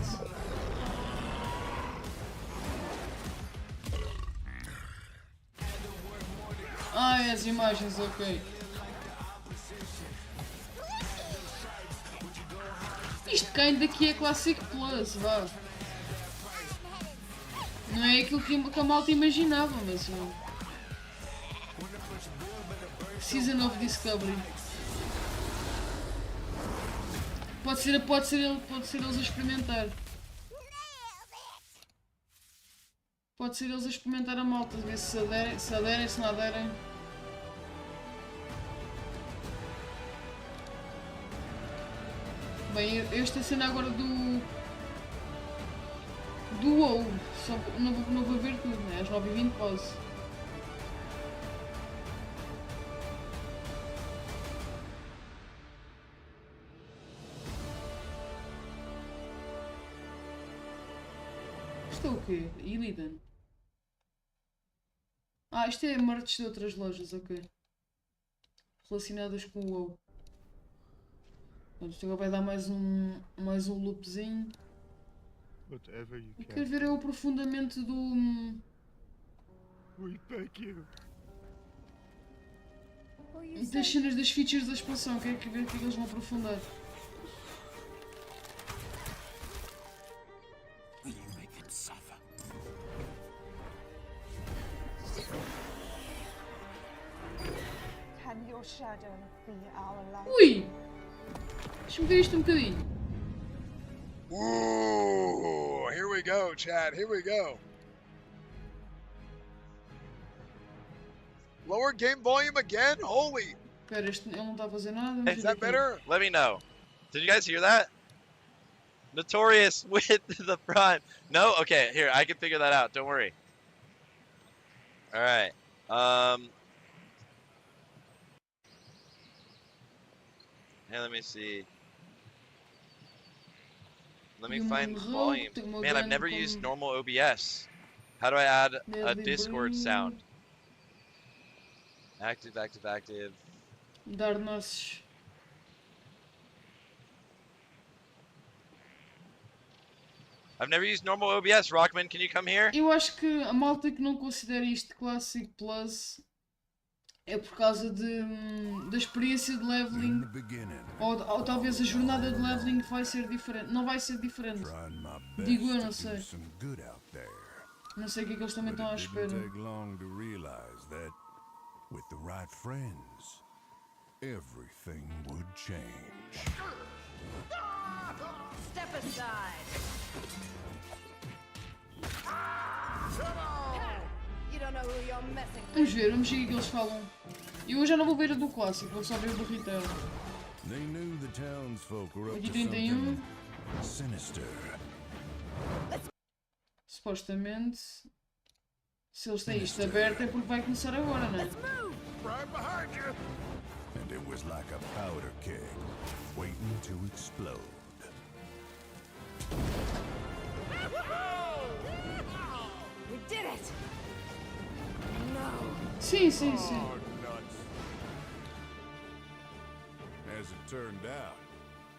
Ah, é as imagens, ok. Isto que ainda aqui é Classic Plus, vá. Não é aquilo que a malta imaginava, mas... Season of Discovery. Pode ser eles a experimentar. Pode ser eles a experimentar a malta, ver se aderem, se não aderem. Bem, esta cena agora do WoW, só não vou ver tudo, né? Às 9h20 pause. Isto é o quê? Illidan. Ah, isto é merch de outras lojas, ok. Relacionadas com o WoW. Isto agora vai dar mais um loopzinho. Eu quero ver é o aprofundamento do... das cenas das features da expansão. Quero ver o que eles vão aprofundar. Ui! Deixa-me ver isto um bocadinho. Ooh, here we go, Chad. Here we go. Lower game volume again? Holy. Espera, ele não está a fazer nada. Is that better? Let me know. Did you guys hear that? Notorious with the prime. No? Okay, here, I can figure that out. Don't worry. Alright. Hey, let me see. Let me find volume. Man, I've never used normal OBS. How do I add a Discord sound? Active. Dar nossos. I've never used normal OBS. Rockman, can you come here? Eu acho que a malta que não considera isto Classic Plus É por causa da experiência de leveling. Ou talvez a jornada de leveling vai ser diferente. Não vai ser diferente. Digo eu, não sei. Não sei o que é que eles também estão à espera. With the right friends, everything would change. Step aside. You don't know who you're messing with. Vamos ver o que eles falam. Eu já não vou ver a do clássico, vou só ver o do retail. Aqui 31. Supostamente, se eles têm isto aberto é porque vai começar agora, não é? Right behind you. And it was like a powder keg waiting to explode. We did it. No. Sim, sim, sim. As it turned out,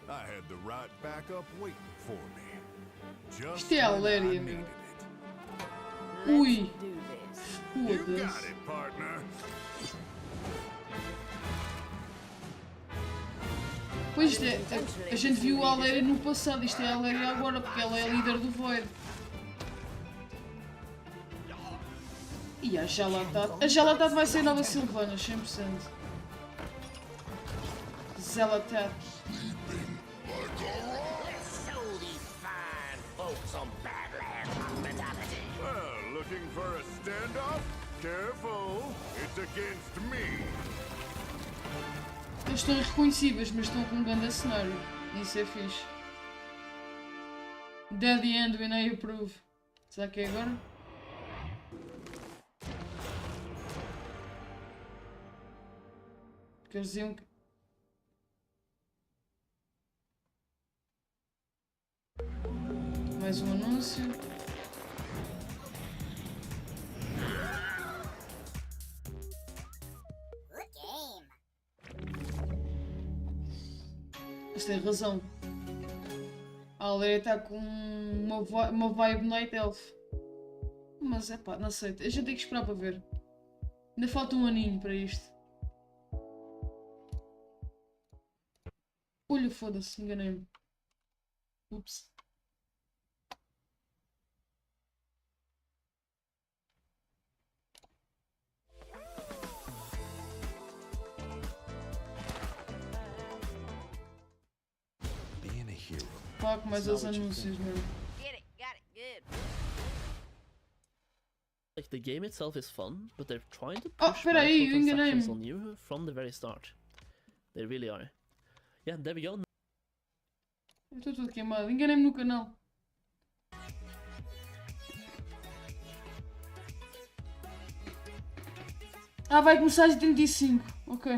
I had the right backup waiting for me. Just Isto é a Léria, meu. Ui. Foda-se. Pois isto é, a gente viu a Aléria no passado, isto é a Aléria agora, porque ela é a líder do Void. E a Jalatat vai ser a nova Sylvana, 100%. Zelatat. Well, looking for a standoff? Careful, it's against me. Eles estão irreconhecíveis, mas estão com um grande cenário. Isso é fixe. Dead End, when I approve. Será que é agora? Porque eles diziam que... Mais um anúncio. Mas tem razão. A Aléria está com uma vibe Night Elf. Mas é pá, não sei. A gente tem que esperar para ver. Ainda falta um aninho para isto. Olha, foda-se, enganei-me. Ups. Pá, com mais os anúncios, meu. Like the game itself is fun, but they're trying to push peraí, eu microtransactions enganei-me. on you from the very start. They really are. Yeah, there we go. Eu estou tudo queimado. Enganei-me no canal. Ah, vai começar às 35. Ok.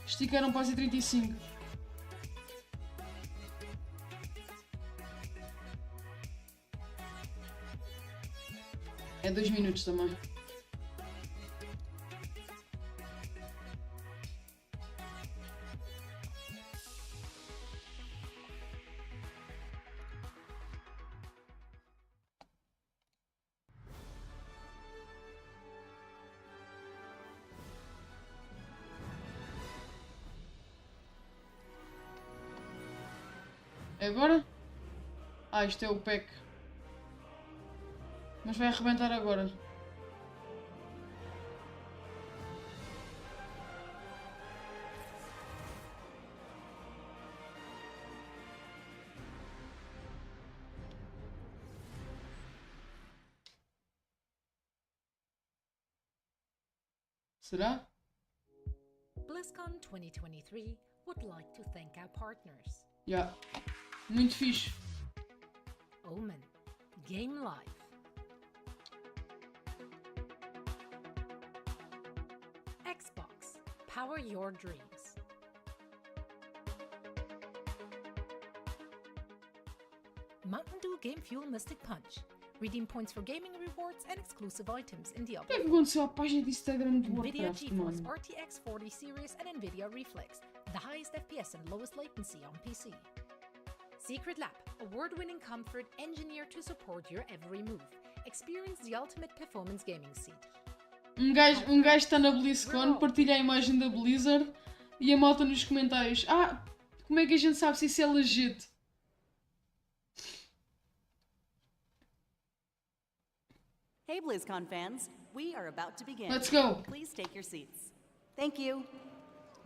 Esticaram para as 35. É 2 minutos também. É agora? Ah, isto é o pack. Mas vai arrebentar agora. Será? BlizzCon 2023 would like to thank our partners. Yeah. Muito fixe. Omen, Game Life. Xbox, power your dreams. Mountain Dew Game Fuel Mystic Punch. Redeem points for gaming rewards and exclusive items in the O que é que aconteceu à página de Instagram do NVIDIA Warcraft, GeForce mano? RTX 40 series and NVIDIA Reflex, the highest FPS and lowest latency on PC. Secret Lab, award-winning comfort engineered to support your every move. Experience the ultimate performance gaming seat. gajo está na BlizzCon, partilha a imagem da Blizzard e a malta nos comentários. Ah, como é que a gente sabe se isso é legit? Hey BlizzCon fans, we are about to begin. Let's go. Please take your seats. Thank you.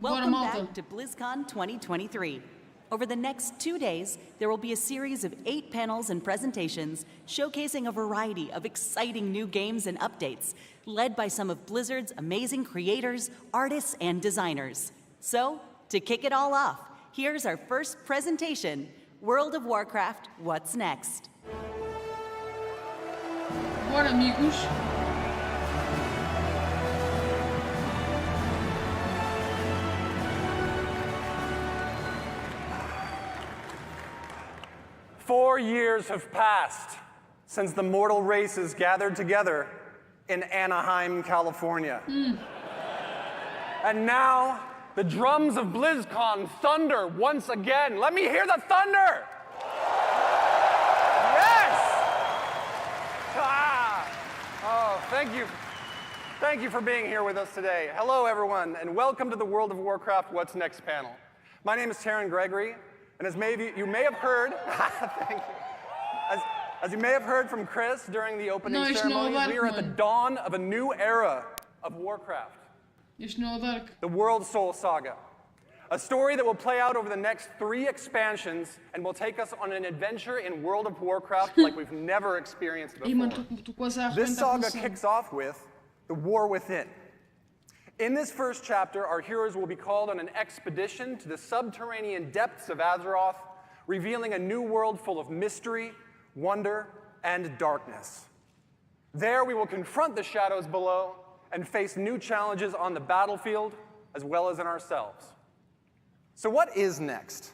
Bora, Welcome malta. back to BlizzCon 2023. Over the next 2 days, there will be a series of 8 panels and presentations showcasing a variety of exciting new games and updates, led by some of Blizzard's amazing creators, artists, and designers. So, to kick it all off, here's our first presentation, World of Warcraft, What's Next? Bora, amigos. Four years have passed since the mortal races gathered together in Anaheim, California. And now, the drums of BlizzCon thunder once again. Let me hear the thunder! Yes! Ah! Oh, thank you. Thank you for being here with us today. Hello, everyone, and welcome to the World of Warcraft What's Next panel. My name is Taryn Gregory, and as you may have heard, thank you. As you may have heard from Chris during the opening ceremonies, we are at the dawn of a new era of Warcraft. The World Soul Saga. A story that will play out over the next 3 expansions and will take us on an adventure in World of Warcraft like we've never experienced before. This saga kicks off with the War Within. In this first chapter, our heroes will be called on an expedition to the subterranean depths of Azeroth, revealing a new world full of mystery, wonder, and darkness. There we will confront the shadows below and face new challenges on the battlefield as well as in ourselves. So what is next?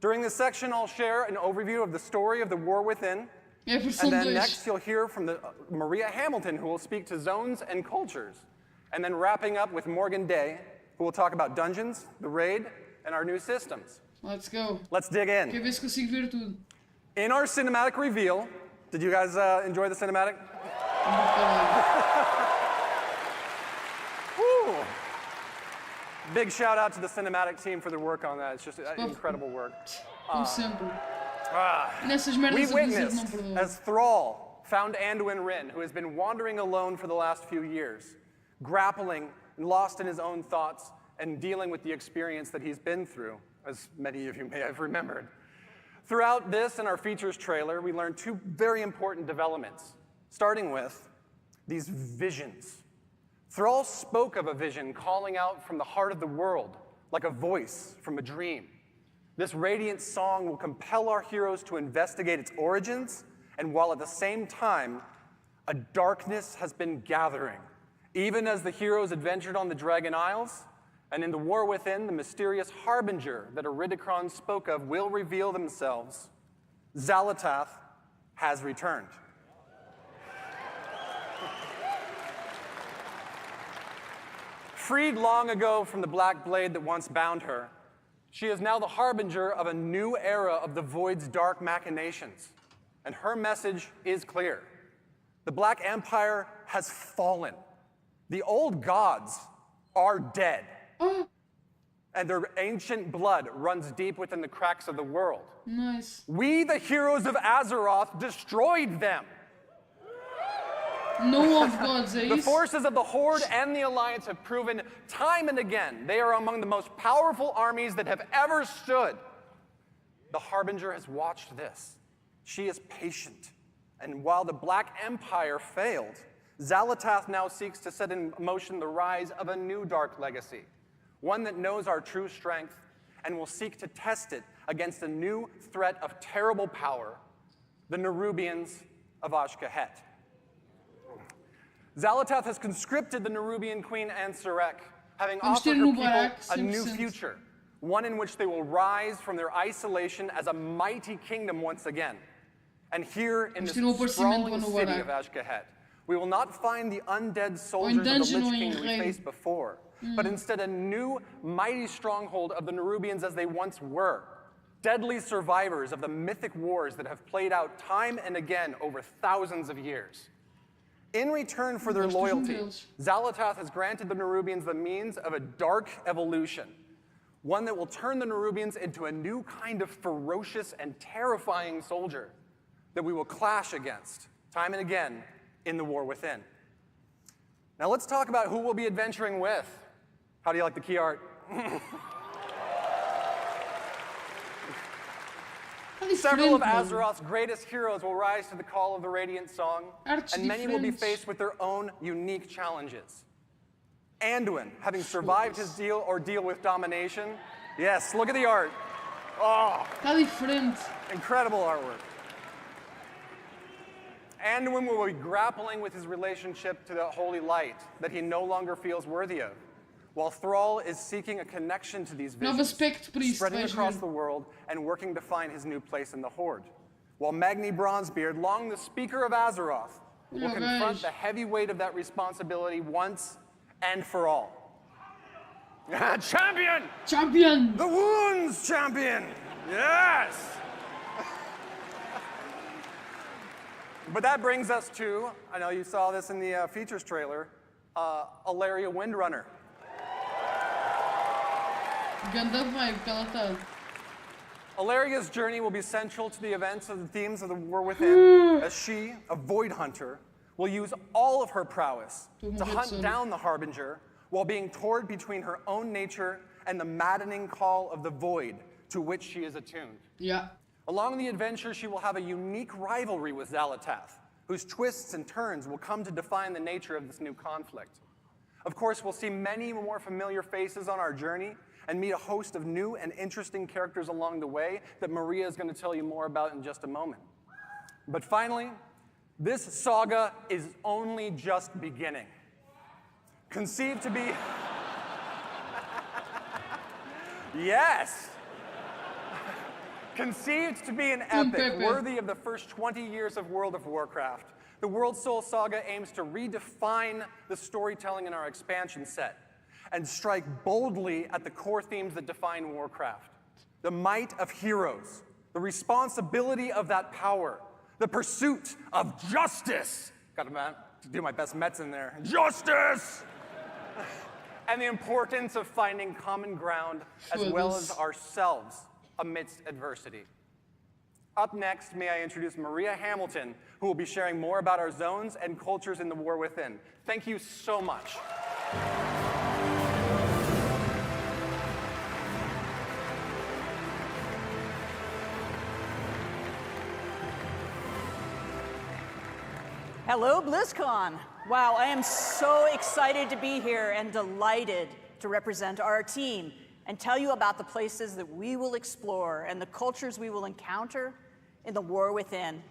During this section, I'll share an overview of the story of the War Within, and then next you'll hear from Maria Hamilton, who will speak to zones and cultures, and then wrapping up with Morgan Day, who will talk about dungeons, the raid, and our new systems. Let's go. Let's dig in. Quer ver se consigo ver tudo. In our cinematic reveal, did you guys enjoy the cinematic? Woo. Big shout out to the cinematic team for their work on that. It's just incredible work. We witnessed as Thrall found Anduin Wrynn, who has been wandering alone for the last few years, grappling and lost in his own thoughts and dealing with the experience that he's been through, as many of you may have remembered. Throughout this and our features trailer, we learned 2 very important developments, starting with these visions. Thrall spoke of a vision calling out from the heart of the world, like a voice from a dream. This radiant song will compel our heroes to investigate its origins, and while at the same time, a darkness has been gathering, even as the heroes adventured on the Dragon Isles, and in the War Within, the mysterious harbinger that Iridikron spoke of will reveal themselves. Xal'atath has returned. Freed long ago from the black blade that once bound her, she is now the harbinger of a new era of the Void's dark machinations. And her message is clear. The Black Empire has fallen. The old gods are dead. And their ancient blood runs deep within the cracks of the world. Nice. We, the heroes of Azeroth, destroyed them. No of gods, The forces of the Horde and the Alliance have proven time and again they are among the most powerful armies that have ever stood. The Harbinger has watched this. She is patient. And while the Black Empire failed, Xal'atath now seeks to set in motion the rise of a new dark legacy, one that knows our true strength and will seek to test it against a new threat of terrible power, the Nerubians of Ashkahet. Xal'atath has conscripted the Nerubian queen Ansarek, having offered her people a new future, one in which they will rise from their isolation as a mighty kingdom once again. And here in this sprawling city of Ashkahet, we will not find the undead soldiers of the Lich King that we faced before, but instead a new mighty stronghold of the Nerubians as they once were, deadly survivors of the mythic wars that have played out time and again over thousands of years. In return for their loyalty, Xal'atath has granted the Nerubians the means of a dark evolution, one that will turn the Nerubians into a new kind of ferocious and terrifying soldier that we will clash against, time and again, in the war within. Now let's talk about who we'll be adventuring with. How do you like the key art? Several of Azeroth's greatest heroes will rise to the call of the Radiant Song, and many will be faced with their own unique challenges. Anduin, having survived his ordeal with domination. Yes, look at the art. Oh, incredible artwork. Anduin will be grappling with his relationship to the holy light that he no longer feels worthy of, while Thrall is seeking a connection to these visions, spreading across the world and working to find his new place in the Horde. While Magni Bronzebeard, long the Speaker of Azeroth, will confront the heavy weight of that responsibility once and for all. Champion! Champion! The wounds champion! Yes! But that brings us to, I know you saw this in the features trailer, Alaria Windrunner. Ganda vibe que ela tá. Alaria's journey will be central to the events of the themes of the War Within, as she, a Void Hunter, will use all of her prowess to hunt down the Harbinger while being torn between her own nature and the maddening call of the Void to which she is attuned. Yeah. Along the adventure, she will have a unique rivalry with Xal'atath, whose twists and turns will come to define the nature of this new conflict. Of course, we'll see many more familiar faces on our journey and meet a host of new and interesting characters along the way that Maria is going to tell you more about in just a moment. But finally, this saga is only just beginning. Conceived to be... Yes! Conceived to be an epic worthy of the first 20 years of World of Warcraft, the World Soul Saga aims to redefine the storytelling in our expansion set and strike boldly at the core themes that define Warcraft. The might of heroes, the responsibility of that power, the pursuit of justice. Got to do my best Mets in there. Justice! And the importance of finding common ground as well as ourselves amidst adversity. Up next, may I introduce Maria Hamilton, who will be sharing more about our zones and cultures in the War Within. Thank you so much. Hello, BlizzCon. Wow, I am so excited to be here and delighted to represent our team and tell you about the places that we will explore and the cultures we will encounter in the War Within.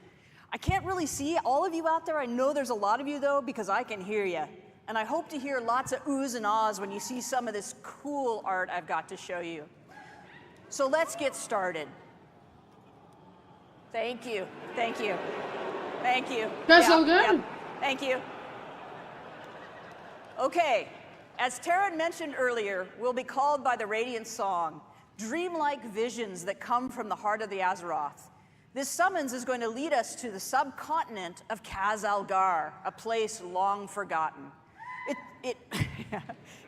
I can't really see all of you out there. I know there's a lot of you, though, because I can hear you. And I hope to hear lots of oohs and ahs when you see some of this cool art I've got to show you. So let's get started. Thank you. Thank you. Thank you. That's all good. Yeah, thank you. Okay, as Taryn mentioned earlier, we'll be called by the Radiant Song, dreamlike visions that come from the heart of the Azeroth. This summons is going to lead us to the subcontinent of Khaz-Algar, a place long forgotten.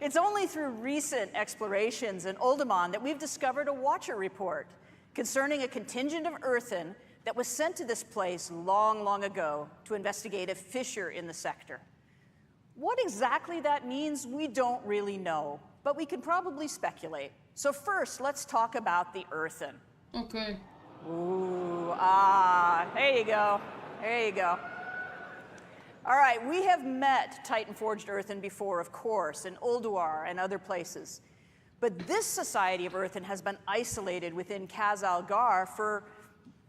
It's only through recent explorations in Uldaman that we've discovered a Watcher report concerning a contingent of Earthen that was sent to this place long, long ago to investigate a fissure in the sector. What exactly that means, we don't really know, but we can probably speculate. So first, let's talk about the Earthen. Okay. Ooh, there you go. There you go. All right, we have met Titan-forged Earthen before, of course, in Ulduar and other places. But this society of Earthen has been isolated within Khaz-Algar for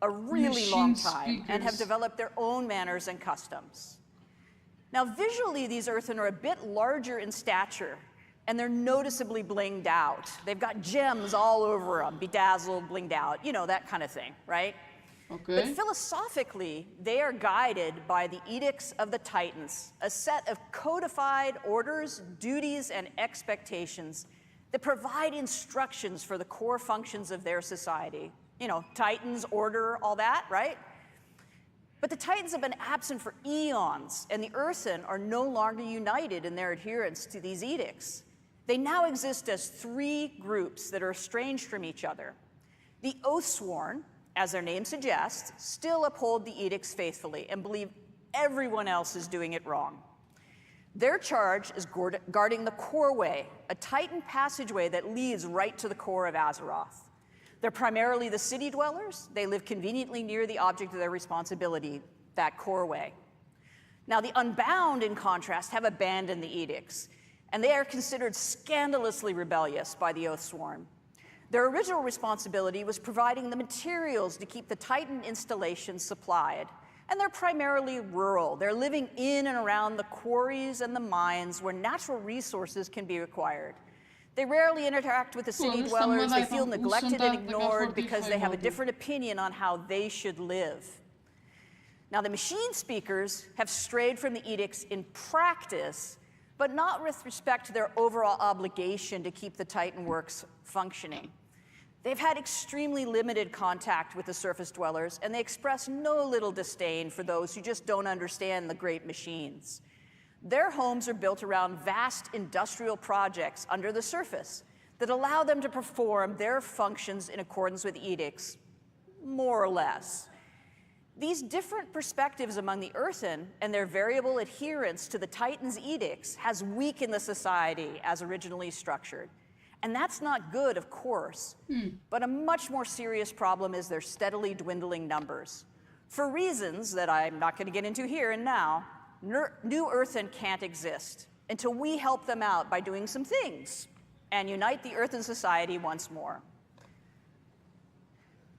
a really long time and have developed their own manners and customs. Now, visually, these Earthen are a bit larger in stature, and they're noticeably blinged out. They've got gems all over them, bedazzled, blinged out, you know, that kind of thing, right? Okay. But philosophically, they are guided by the Edicts of the Titans, a set of codified orders, duties, and expectations that provide instructions for the core functions of their society. You know, Titans, order, all that, right? But the Titans have been absent for eons, and the Earthen are no longer united in their adherence to these edicts. They now exist as three groups that are estranged from each other. The Oathsworn, as their name suggests, still uphold the edicts faithfully and believe everyone else is doing it wrong. Their charge is guarding the Core Way, a Titan passageway that leads right to the core of Azeroth. They're primarily the city dwellers. They live conveniently near the object of their responsibility, that Core Way. Now, the Unbound, in contrast, have abandoned the edicts, and they are considered scandalously rebellious by the Oathsworn. Their original responsibility was providing the materials to keep the Titan installations supplied, and they're primarily rural. They're living in and around the quarries and the mines where natural resources can be acquired. They rarely interact with the city dwellers. They feel neglected and ignored because they have a different opinion on how they should live. Now, the machine speakers have strayed from the edicts in practice, but not with respect to their overall obligation to keep the Titan works functioning. They've had extremely limited contact with the surface dwellers, and they express no little disdain for those who just don't understand the great machines. Their homes are built around vast industrial projects under the surface that allow them to perform their functions in accordance with edicts, more or less. These different perspectives among the Earthen and their variable adherence to the Titan's edicts has weakened the society as originally structured. And that's not good, of course, but a much more serious problem is their steadily dwindling numbers. For reasons that I'm not going to get into here and now, New Earthen can't exist until we help them out by doing some things and unite the Earthen society once more.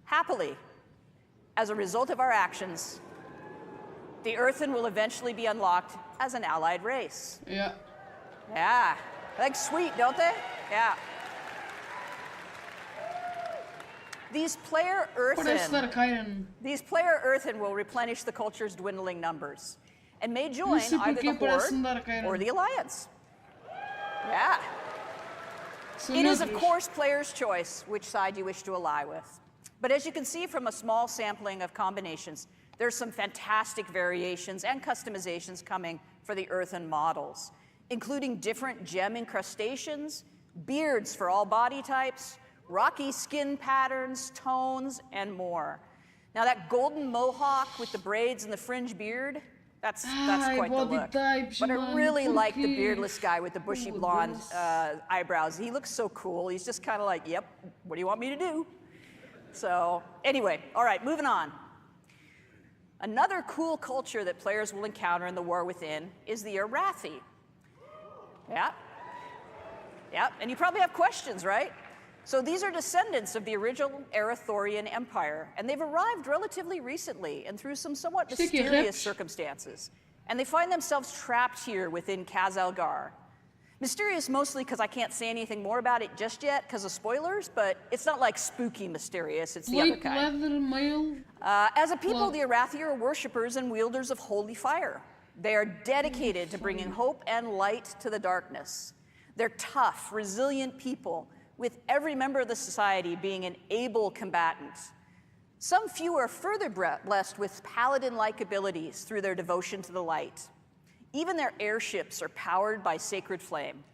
Happily, as a result of our actions, the Earthen will eventually be unlocked as an allied race. Yeah. Yeah. Like sweet, don't they? Yeah. These player Earthen will replenish the culture's dwindling numbers and may join either the Horde or the Alliance. Yeah. It is, of course, player's choice which side you wish to ally with. But as you can see from a small sampling of combinations, there's some fantastic variations and customizations coming for the Earthen models, including different gem incrustations, beards for all body types, rocky skin patterns, tones, and more. Now that golden mohawk with the braids and the fringe beard, that's quite the look. But I really like the beardless guy with the bushy blonde eyebrows. He looks so cool. He's just kind of like, yep, what do you want me to do? So anyway, all right, moving on. Another cool culture that players will encounter in the War Within is the Arathi. Yeah. Yeah, and you probably have questions, right? So these are descendants of the original Arathorian Empire, and they've arrived relatively recently and through some somewhat mysterious circumstances. And they find themselves trapped here within Khaz-Algar. Mysterious mostly because I can't say anything more about it just yet because of spoilers, but it's not like spooky mysterious, it's the other kind. As a people, the Arathi are worshippers and wielders of holy fire. They are dedicated to bringing hope and light to the darkness. They're tough, resilient people, with every member of the society being an able combatant. Some few are further blessed with paladin-like abilities through their devotion to the light. Even their airships are powered by sacred flame.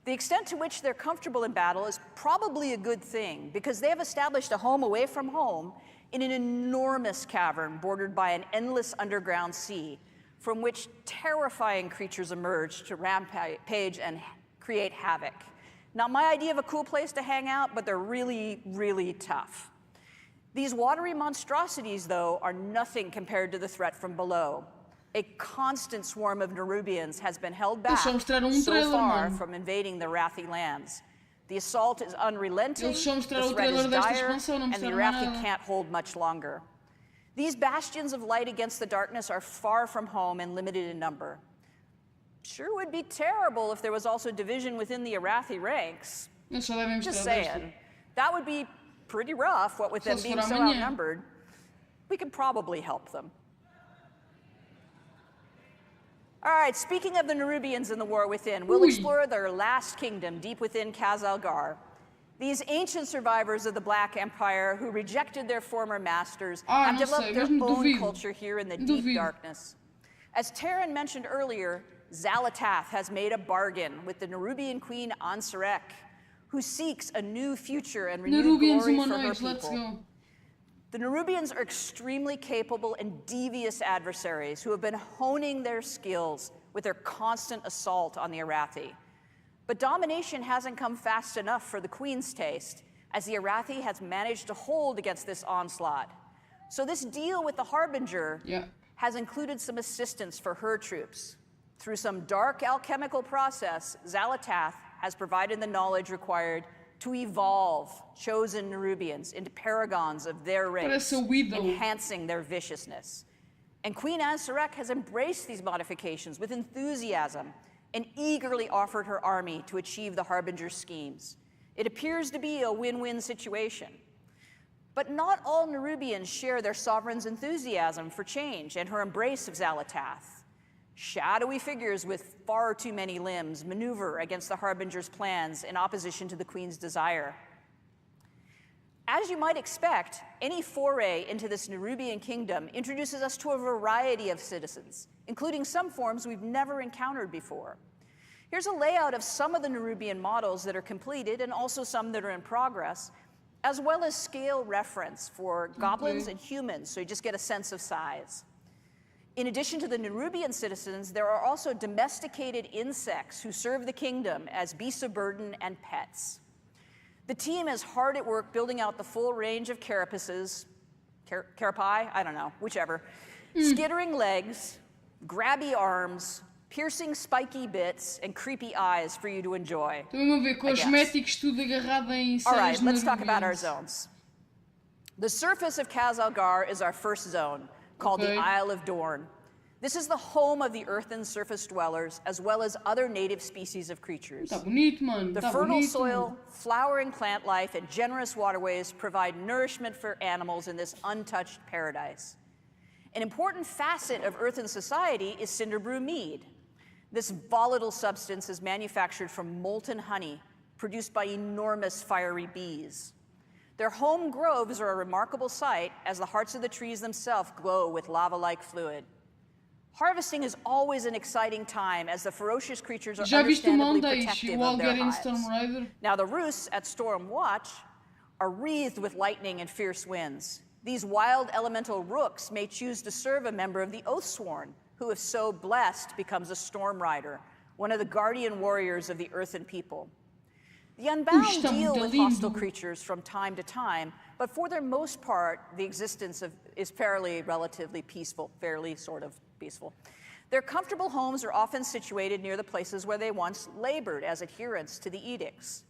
The extent to which they're comfortable in battle is probably a good thing, because they have established a home away from home in an enormous cavern bordered by an endless underground sea, from which terrifying creatures emerge to rampage and create havoc. Not my idea of a cool place to hang out, but they're really, really tough. These watery monstrosities, though, are nothing compared to the threat from below. A constant swarm of Nerubians has been held back so far from invading the Arathi lands. The assault is unrelenting, the threat is dire, and the Arathi can't hold much longer. These bastions of light against the darkness are far from home and limited in number. Sure would be terrible if there was also division within the Arathi ranks. Just saying. That would be pretty rough, what with them being so outnumbered. We could probably help them. All right, speaking of the Nerubians in the War Within, we'll explore their last kingdom deep within Khaz-Algar. These ancient survivors of the Black Empire who rejected their former masters have developed their own culture here in the deep darkness. As Taryn mentioned earlier, Xalatath has made a bargain with the Nerubian queen Ansarek, who seeks a new future and renewed glory for her people. The Nerubians are extremely capable and devious adversaries who have been honing their skills with their constant assault on the Arathi. But domination hasn't come fast enough for the Queen's taste, as the Arathi has managed to hold against this onslaught. So this deal with the Harbinger has included some assistance for her troops. Through some dark alchemical process, Xalatath has provided the knowledge required to evolve chosen Nerubians into paragons of their race, enhancing their viciousness. And Queen Ansarek has embraced these modifications with enthusiasm and eagerly offered her army to achieve the Harbinger's schemes. It appears to be a win-win situation. But not all Nerubians share their sovereign's enthusiasm for change and her embrace of Xalatath. Shadowy figures with far too many limbs maneuver against the Harbinger's plans in opposition to the Queen's desire. As you might expect, any foray into this Nerubian kingdom introduces us to a variety of citizens, including some forms we've never encountered before. Here's a layout of some of the Nerubian models that are completed and also some that are in progress, as well as scale reference for goblins and humans, so you just get a sense of size. In addition to the Nerubian citizens, there are also domesticated insects who serve the kingdom as beasts of burden and pets. The team is hard at work building out the full range of carapaces, carapae, I don't know, whichever, skittering legs, grabby arms, piercing spiky bits, and creepy eyes for you to enjoy. Estão a ver cosméticos tudo agarrado em All right, let's talk about our zones. The surface of Khazalgar is our first zone, called the Isle of Dorn. This is the home of the earthen surface dwellers, as well as other native species of creatures. Tá bonito, mano. The fertile soil, flowering plant life, and generous waterways provide nourishment for animals in this untouched paradise. An important facet of earthen society is Cinderbrew mead. This volatile substance is manufactured from molten honey, produced by enormous fiery bees. Their home groves are a remarkable sight, as the hearts of the trees themselves glow with lava-like fluid. Harvesting is always an exciting time, as the ferocious creatures are understandably protective of their hives. Now, the roosts at Storm Watch are wreathed with lightning and fierce winds. These wild elemental rooks may choose to serve a member of the Oathsworn, who, if so blessed, becomes a Storm Rider, one of the guardian warriors of the earthen people. The Unbound deal with hostile creatures from time to time, but for the most part, the existence is relatively peaceful, fairly sort of peaceful. Their comfortable homes are often situated near the places where they once labored as adherents to the edicts.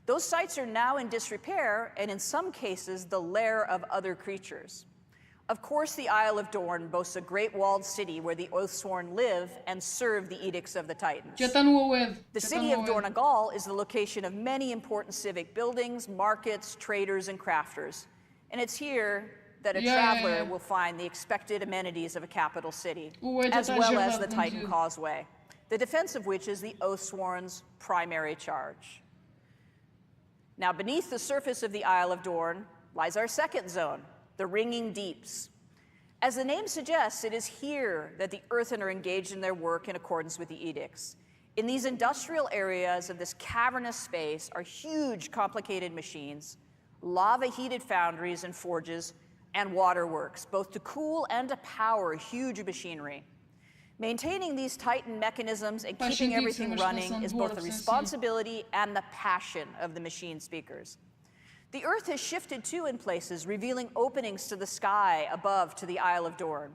Those sites are now in disrepair, and in some cases, the lair of other creatures. Of course, the Isle of Dorn boasts a great walled city where the Oathsworn live and serve the edicts of the Titans. The city of Dornagal is the location of many important civic buildings, markets, traders, and crafters. And it's here that a traveler will find the expected amenities of a capital city, as well as the Titan Causeway, the defense of which is the Oathsworn's primary charge. Now, beneath the surface of the Isle of Dorn lies our second zone, the Ringing Deeps. As the name suggests, it is here that the Earthen are engaged in their work in accordance with the edicts. In these industrial areas of this cavernous space are huge, complicated machines, lava-heated foundries and forges, and waterworks, both to cool and to power huge machinery. Maintaining these Titan mechanisms and keeping everything running is both the responsibility and the passion of the machine speakers. The Earth has shifted too in places, revealing openings to the sky above to the Isle of Dorn.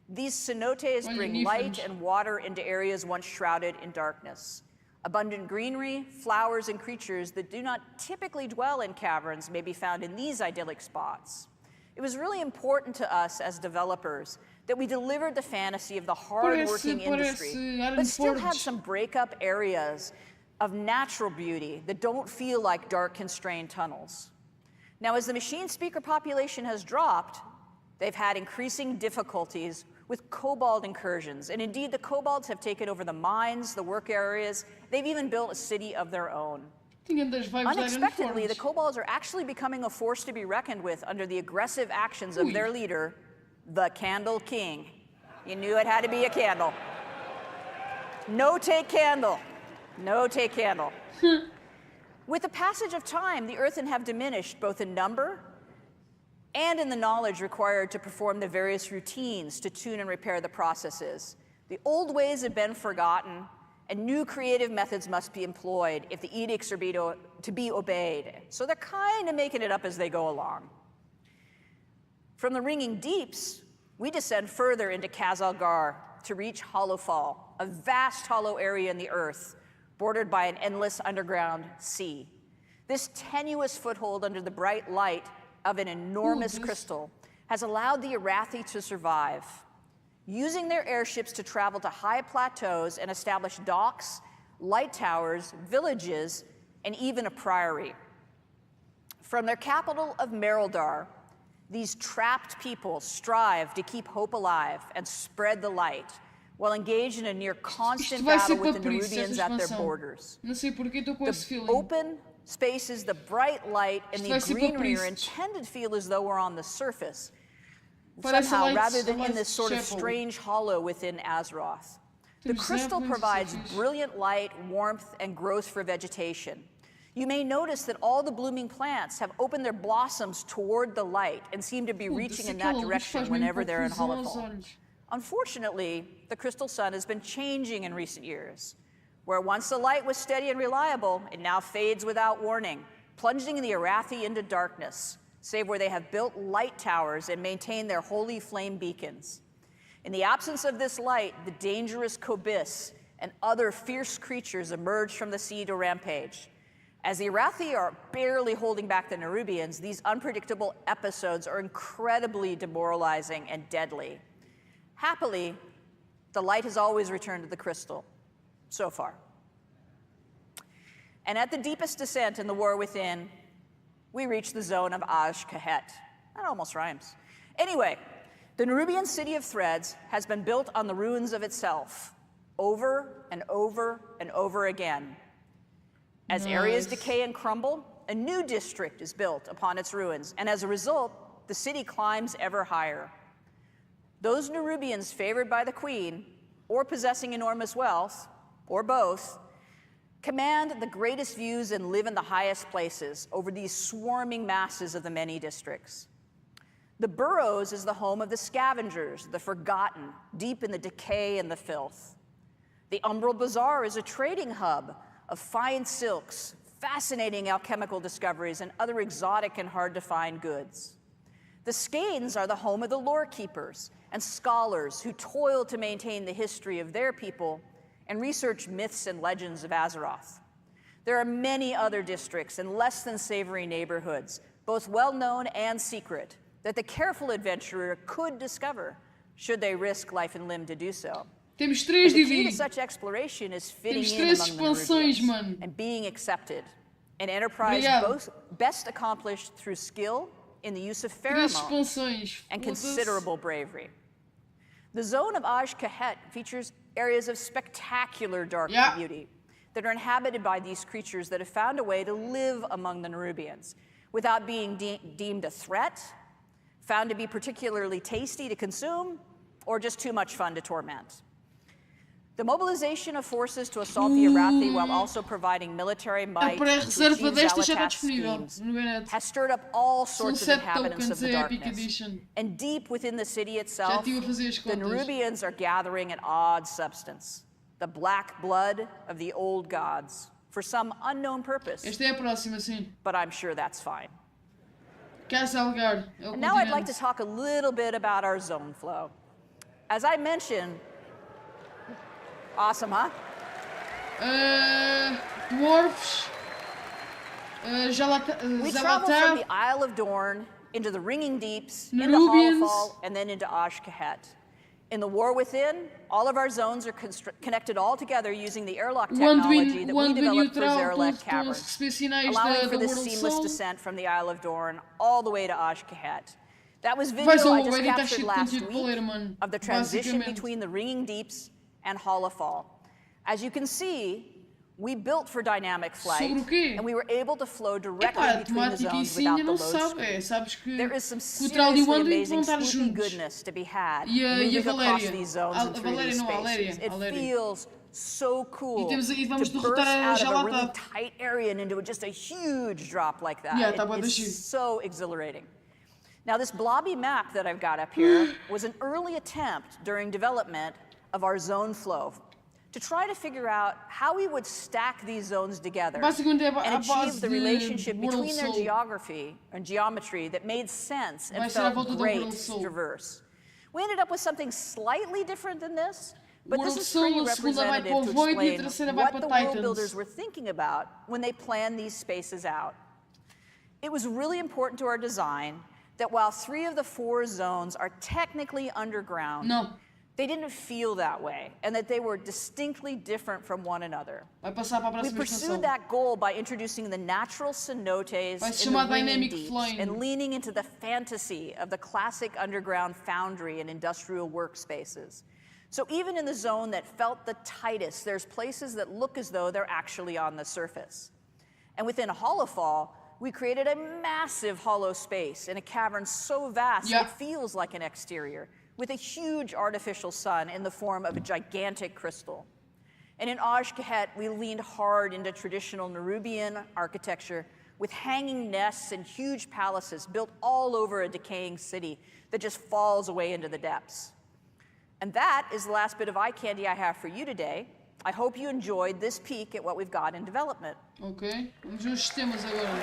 These cenotes bring light and water into areas once shrouded in darkness. Abundant greenery, flowers, and creatures that do not typically dwell in caverns may be found in these idyllic spots. It was really important to us as developers that we delivered the fantasy of the hard-working industry, but still have some break-up areas of natural beauty that don't feel like dark, constrained tunnels. Now, as the machine speaker population has dropped, they've had increasing difficulties with kobold incursions, and indeed the kobolds have taken over the mines, the work areas. They've even built a city of their own. Unexpectedly, the kobolds are actually becoming a force to be reckoned with under the aggressive actions of their leader, the Candle King. You knew it had to be a candle. No take candle. No take candle. With the passage of time, the earthen have diminished both in number and in the knowledge required to perform the various routines to tune and repair the processes. The old ways have been forgotten, and new creative methods must be employed if the edicts are to be obeyed. So they're kind of making it up as they go along. From the ringing deeps, we descend further into Khazalgar to reach Hollowfall, a vast hollow area in the earth, bordered by an endless underground sea. This tenuous foothold under the bright light of an enormous crystal has allowed the Arathi to survive, using their airships to travel to high plateaus and establish docks, light towers, villages, and even a priory. From their capital of Mereldar, these trapped people strive to keep hope alive and spread the light, while engaged in a near constant battle with the Nerubians at their borders. The open spaces, the bright light, and the greenery are intended to feel as though we're on the surface, somehow, rather than in this sort of strange hollow within Azeroth. The crystal provides brilliant light, warmth, and growth for vegetation. You may notice that all the blooming plants have opened their blossoms toward the light and seem to be reaching in that direction whenever they're in Hollowfall. Unfortunately, the crystal sun has been changing in recent years. Where once the light was steady and reliable, it now fades without warning, plunging the Arathi into darkness, save where they have built light towers and maintained their holy flame beacons. In the absence of this light, the dangerous Kobis and other fierce creatures emerge from the sea to rampage. As the Arathi are barely holding back the Nerubians, these unpredictable episodes are incredibly demoralizing and deadly. Happily, the light has always returned to the crystal, so far. And at the deepest descent in the war within, we reach the zone of Azj-Kahet. That almost rhymes. Anyway, the Nerubian city of Threads has been built on the ruins of itself, over and over and over again. As areas decay and crumble, a new district is built upon its ruins, and as a result, the city climbs ever higher. Those Nerubians favored by the queen, or possessing enormous wealth, or both, command the greatest views and live in the highest places over these swarming masses of the many districts. The Burrows is the home of the scavengers, the forgotten, deep in the decay and the filth. The Umbral Bazaar is a trading hub of fine silks, fascinating alchemical discoveries, and other exotic and hard-to-find goods. The Skanes are the home of the lore keepers and scholars who toil to maintain the history of their people and research myths and legends of Azeroth. There are many other districts and less than savory neighborhoods, both well-known and secret, that the careful adventurer could discover, should they risk life and limb to do so. Temos três, The key Didi. to such exploration is fitting Temos in três among the expansões, Nerubians mano. and being accepted. An enterprise Obrigado. best accomplished through skill in the use of Três pheromones expansões. and Foda-se. considerable bravery. The zone of Azj-Kahet features areas of spectacular dark beauty that are inhabited by these creatures that have found a way to live among the Nerubians without being deemed a threat, found to be particularly tasty to consume, or just too much fun to torment. The mobilization of forces to assault the Arathi while also providing military might to pré-reserva achieve desta já está Xal'atath's disponível schemes no Gabinete. has stirred up all São sorts of 7 inhabitants of tokens, the é Epic darkness. Edition. And deep within the city Já itself, estive a fazer as the contas. Nerubians are gathering an odd substance, the black blood of the old gods, for some unknown purpose. Esta é a próxima, sim. But I'm sure that's fine. Khazalgar. É o And now I'd like to continente. talk a little bit about our zone flow. As I mentioned, awesome, huh? Dwarfs. We travel from Zalatar. the Isle of Dorn into the ringing deeps, into Nerubians. Hollowfall, and then into Azj-Kahet. In the War Within, all of our zones are connected all together using the airlock O technology that we Anduin developed for neutral, Zerlet estão a Cavern, receber sinais allowing da for this World seamless Soul. descent from the Isle of Dorn all the way to Azj-Kahet. That was video Vais ao I just Wade e está captured cheio de last conteúdo week poleiro, mano. of the transition Basicamente. between the ringing deeps and Hollowfall. As you can see, We built for dynamic flight, Sobre o quê? and we were able to flow directly Epá, between the temática em zones si without ainda the não load se sabe. screen. Sabes que There is some o Trau e o seriously Andrew vão amazing estar spooky juntos. goodness to be had E a moving across Valéria. these zones A and through Valéria these não, a spaces. Valéria. It A Valéria. feels so cool E vamos to derrotar burst a out of a Jalata. really tight area and into just a huge drop like that. Yeah, tá bué da It's giro. so exhilarating. Now, this blobby map that I've got up here was an early attempt during development of our zone flow to try to figure out how we would stack these zones together Basicamente é and a base achieve the de relationship World between their Soul. geography and geometry that made sense Vai and ser à volta felt do great World to Soul. traverse. We ended up with something slightly different than this, but World this is Soul, pretty a segunda vai representative para o to Void e a explain terceira vai what para the world Titans. builders were thinking about when they planned these spaces out. It was really important to our design that while 3 of the 4 zones are technically underground, No. they didn't feel that way, and that they were distinctly different from one another. Vai passar para a We próxima pursued estação. that goal by introducing the natural cenotes Vai se in the chamar ringing Dynamic deeps Flying. and leaning into the fantasy of the classic underground foundry and industrial workspaces. So even in the zone that felt the tightest, there's places that look as though they're actually on the surface. And within Hollowfall, we created a massive hollow space in a cavern so vast Yeah. it feels like an exterior, with a huge artificial sun in the form of a gigantic crystal. And in Ajkahet, we leaned hard into traditional Nerubian architecture with hanging nests and huge palaces built all over a decaying city that just falls away into the depths. And that is the last bit of eye candy I have for you today. I hope you enjoyed this peek at what we've got in development. Ok, vamos ver os sistemas agora.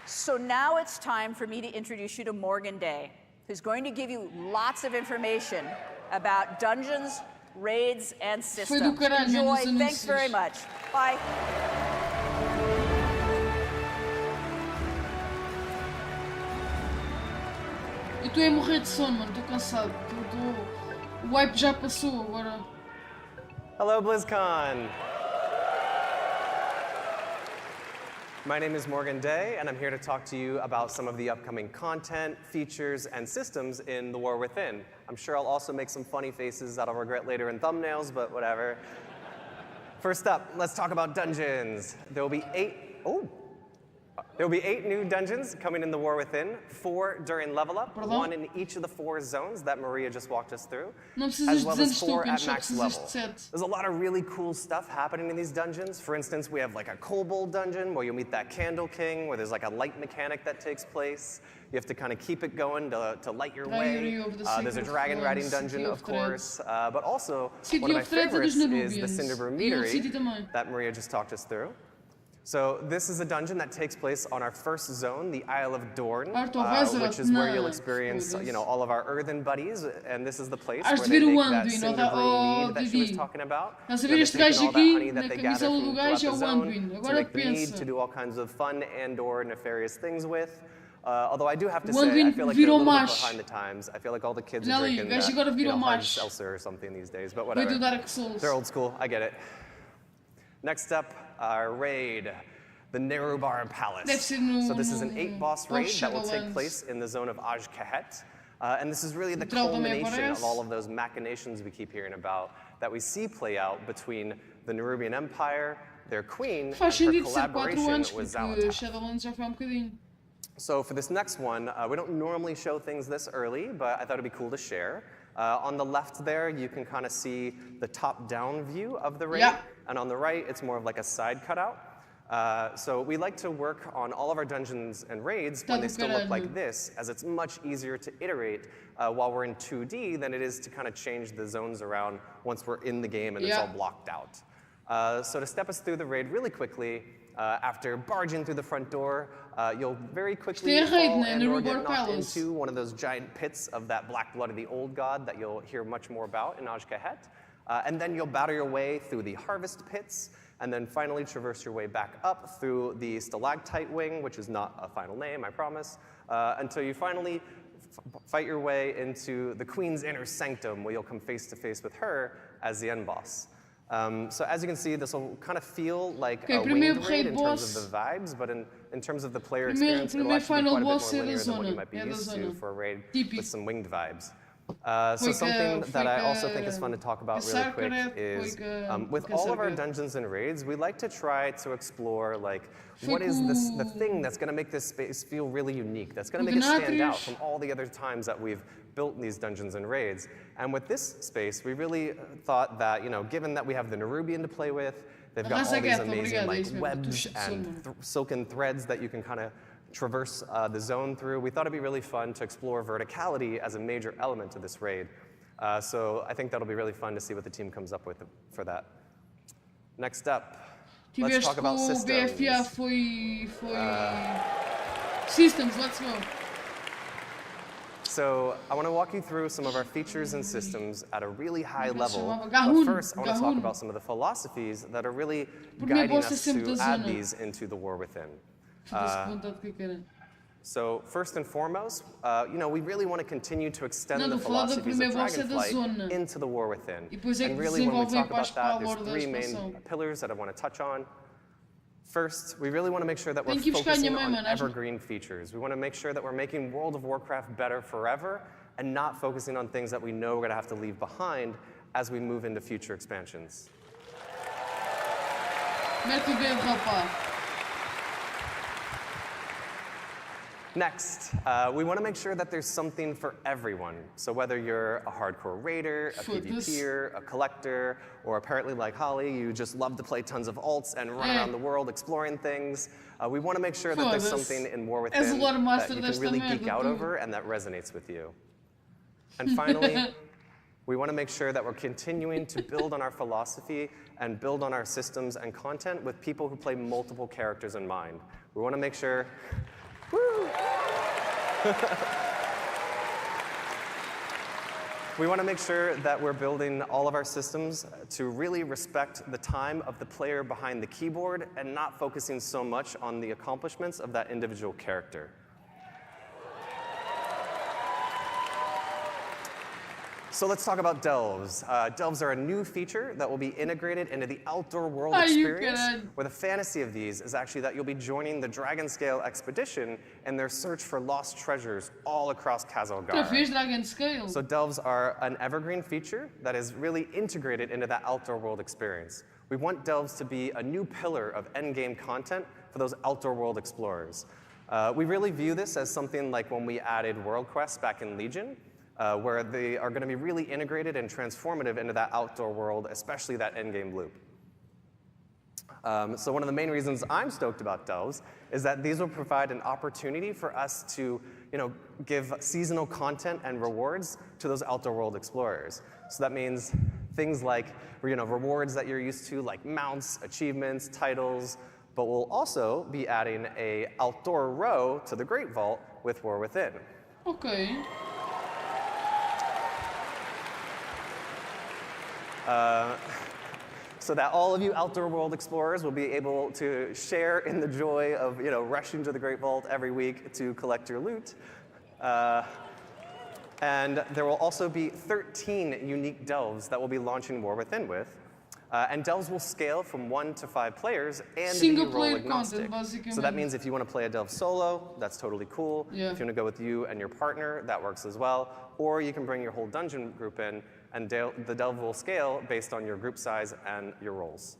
So now it's time for me to introduce you to Morgan Day, who's going to give you lots of information about dungeons, raids, and systems. caralho, Enjoy. nos Thanks very anúncios. much. Bye. Eu estou a morrer de sono, mano. Estou cansado. O wipe já passou agora. Hello, BlizzCon! My name is Morgan Day, and I'm here to talk to you about some of the upcoming content, features, and systems in The War Within. I'm sure I'll also make some funny faces that I'll regret later in thumbnails, but whatever. First up, let's talk about dungeons. There will be 8 new dungeons coming in The War Within, 4 during level up, Perdão? 1 in each of the 4 zones that Maria just walked us through, Não precisas as de well 200 as 4 tokens, at só max precisas level. de 7. There's a lot of really cool stuff happening in these dungeons. For instance, we have like a kobold dungeon where you'll meet that Candle King, where there's like a light mechanic that takes place. You have to kind of keep it going to light your way. Diary of the There's a Sacred dragon riding Flames, dungeon, City of of Threads. course, but also City one of my of Threads é dos favorites is the Nerubians. Cinderbrew E outro Meadery sítio também. that Maria just talked us through. So this is a dungeon that takes place on our first zone, the Isle of Dorn, which is where you'll experience, all of our earthen buddies, and this is the place Has where de they ver o make that Anduin, cinder ou brew mead that she was Didi. talking about. Estás a They're ver este taking gajo all that aqui, honey that na they gather camisola do from gajo, é throughout o the zone Anduin. to Agora make the mead, pensa. to do all kinds of fun and/or nefarious things with. Although I do have to O say, I Anduin feel like they're a virou little bit macho. behind the times. I feel like all the kids Olha are ali, o drinking gajo agora virou hard macho. seltzer or something these days, but Veio whatever. do Dark Souls. They're old school, I get it. Next up, our raid, the Nerubar Palace. Deve ser no- So this is an no- 8-boss no raid that will take Shadowlands. place in the zone of Ajkahet. And this is really the Trau também culmination of aparece. all of those machinations we keep hearing about that we see play out between the Nerubian Empire, their queen, and Faz her sentido ser 4 collaboration anos, with porque Zalatath. Shadowlands já foi há um bocadinho. So for this next one, we don't normally show things this early, but I thought it'd be cool to share. On the left there, you can kind of see the top-down view of the raid, Yeah. and on the right, it's more of like a side cutout. So we like to work on all of our dungeons and raids when they still look like this, as it's much easier to iterate while we're in 2D than it is to kind of change the zones around once we're in the game and it's all blocked out. So to step us through the raid really quickly, after barging through the front door, you'll very quickly Isto é a raid, fall né? and or Nerubar get knocked Palace. into one of those giant pits of that black blood of the old god that you'll hear much more about in Ajkahet. And then you'll battle your way through the harvest pits, and then finally traverse your way back up through the stalactite wing, which is not a final name, I promise, until you finally fight your way into the queen's inner sanctum, where you'll come face to face with her as the end boss. So as you can see, this will kind of feel like Okay, a primeiro winged rei raid in boss. terms of the vibes, but in terms of the player Primeiro- experience, it'll primeiro actually be final quite a bit boss more é da linear than what you zona, might be é da used to zona. for a raid Típico. with some winged vibes. So Foi something que- that foi I que- also think is fun to talk about que really quick Sarkeret is, foi que- with que all of our Sarkeret. dungeons and raids, we like to try to explore like, Foi what is this, the com- thing that's going to make this space feel really unique, that's going com to make it stand out Gnatrius. from all the other times that we've built these dungeons and raids. And with this space, we really thought that, given that we have the Nerubian to play with, they've got all these amazing like webs and silken threads that you can kind of traverse the zone through. We thought it'd be really fun to explore verticality as a major element of this raid. So I think that'll be really fun to see what the team comes up with for that. Next up, let's Tiveste talk about com o systems. BFA foi... Systems, let's go. So I want to walk you through some of our features and systems at a really high level. chamava? But Gahun, first, I want to talk Gahun. about some of the philosophies that are really Por mim, guiding gosto us sempre to da add zona. these into the War Within. Fica-se com vontade de clicar. So first and foremost, we really want to continue to extend Não, the estou a falar da philosophies of primeira boss é da Dragonflight zona. into the War Within. E depois é que And really, when we desenvolvem talk para about that, a lore there's da three main expansão. pillars that I want to touch on. First, we really want to make sure that we're Tem que ir buscar a minha focusing mãe, on mano. evergreen features. We want to make sure that we're making World of Warcraft better forever and not focusing on things that we know we're going to have to leave behind as we move into future expansions. Mete o dedo, rapaz. Next, we want to make sure that there's something for everyone. So whether you're a hardcore raider, a PvPer, a collector, or apparently like Holly, you just love to play tons of alts and run around the world exploring things, we want to make sure that there's something in War Within that you can really geek out over and that resonates with you. And finally, we want to make sure that we're continuing to build on our philosophy and build on our systems and content with people who play multiple characters in mind. We want to make sure... Woo! We want to make sure that we're building all of our systems to really respect the time of the player behind the keyboard and not focusing so much on the accomplishments of that individual character. So let's talk about delves. Delves are a new feature that will be integrated into the outdoor world experience, where the fantasy of these is actually that you'll be joining the Dragon Scale expedition in their search for lost treasures all across Outra Kazalgar. vez Dragon Scale. So delves are an evergreen feature that is really integrated into that outdoor world experience. We want delves to be a new pillar of endgame content for those outdoor world explorers. We really view this as something like when we added world quests back in Legion, where they are going to be really integrated and transformative into that outdoor world, especially that endgame loop. So one of the main reasons I'm stoked about delves is that these will provide an opportunity for us to give seasonal content and rewards to those outdoor world explorers. So that means things like rewards that you're used to, like mounts, achievements, titles, but we'll also be adding a outdoor row to the Great Vault with War Within. Ok. So that all of you outdoor world explorers will be able to share in the joy of rushing to the Great Vault every week to collect your loot. And there will also be 13 unique delves that we'll be launching War Within with. And delves will scale from 1 to 5 players and be role agnostic. So that means if you want to play a delve solo, that's totally cool. Yeah. If you want to go with you and your partner, that works as well. Or you can bring your whole dungeon group in, and the delve will scale based on your group size and your roles.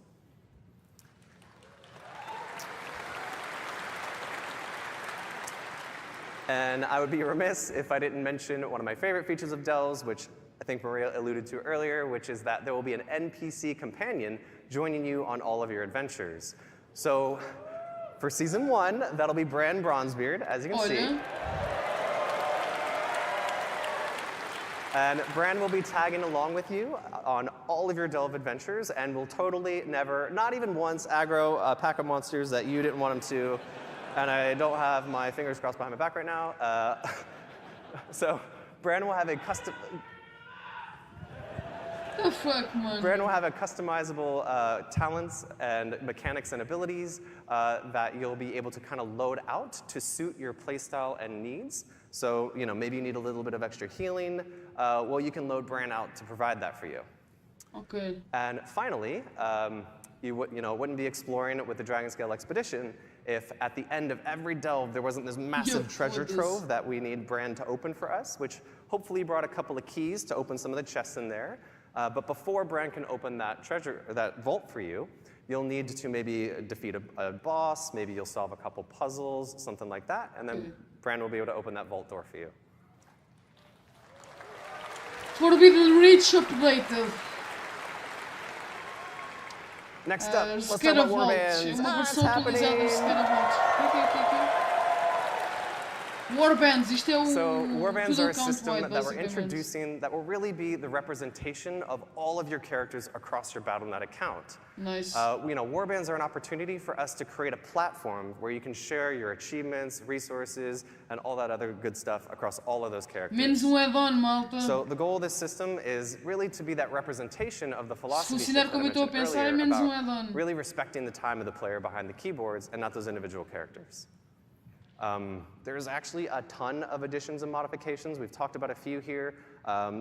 And I would be remiss if I didn't mention one of my favorite features of delves, which I think Maria alluded to earlier, which is that there will be an NPC companion joining you on all of your adventures. So for season 1, that'll be Bran Bronzebeard, as you can see. And Bran will be tagging along with you on all of your delve adventures and will totally never, not even once, aggro a pack of monsters that you didn't want him to. And I don't have my fingers crossed behind my back right now. So Bran will have a custom... The fuck, man? Bran will have a customizable talents and mechanics and abilities that you'll be able to kind of load out to suit your playstyle and needs. So, maybe you need a little bit of extra healing. Well, you can load Bran out to provide that for you. Ok. And finally, you wouldn't be exploring with the Dragon Scale Expedition if at the end of every delve there wasn't this massive treasure trove that we need Bran to open for us, which hopefully brought a couple of keys to open some of the chests in there. But before Bran can open that vault for you, you'll need to maybe defeat a boss, maybe you'll solve a couple puzzles, something like that, and then Bran will be able to open that vault door for you. Forbidden Reach updated. Next up, let's talk about warbands. It's happening. Warbands, isto é o So warbands are a count system wide, that we're basicamente. introducing that will really be the representation of all of your characters across your Battle.net account. Nice. Warbands are an opportunity for us to create a platform where you can share your achievements, resources, and all that other good stuff across all of those characters. Menos add-on, malta. So the goal of this system is really to be that representation of the philosophy Se shift funcionar como eu that estou I a mentioned pensar, é earlier menos about add-on. really respecting the time of the player behind the keyboards and not those individual characters. There's actually a ton of additions and modifications. We've talked about a few here.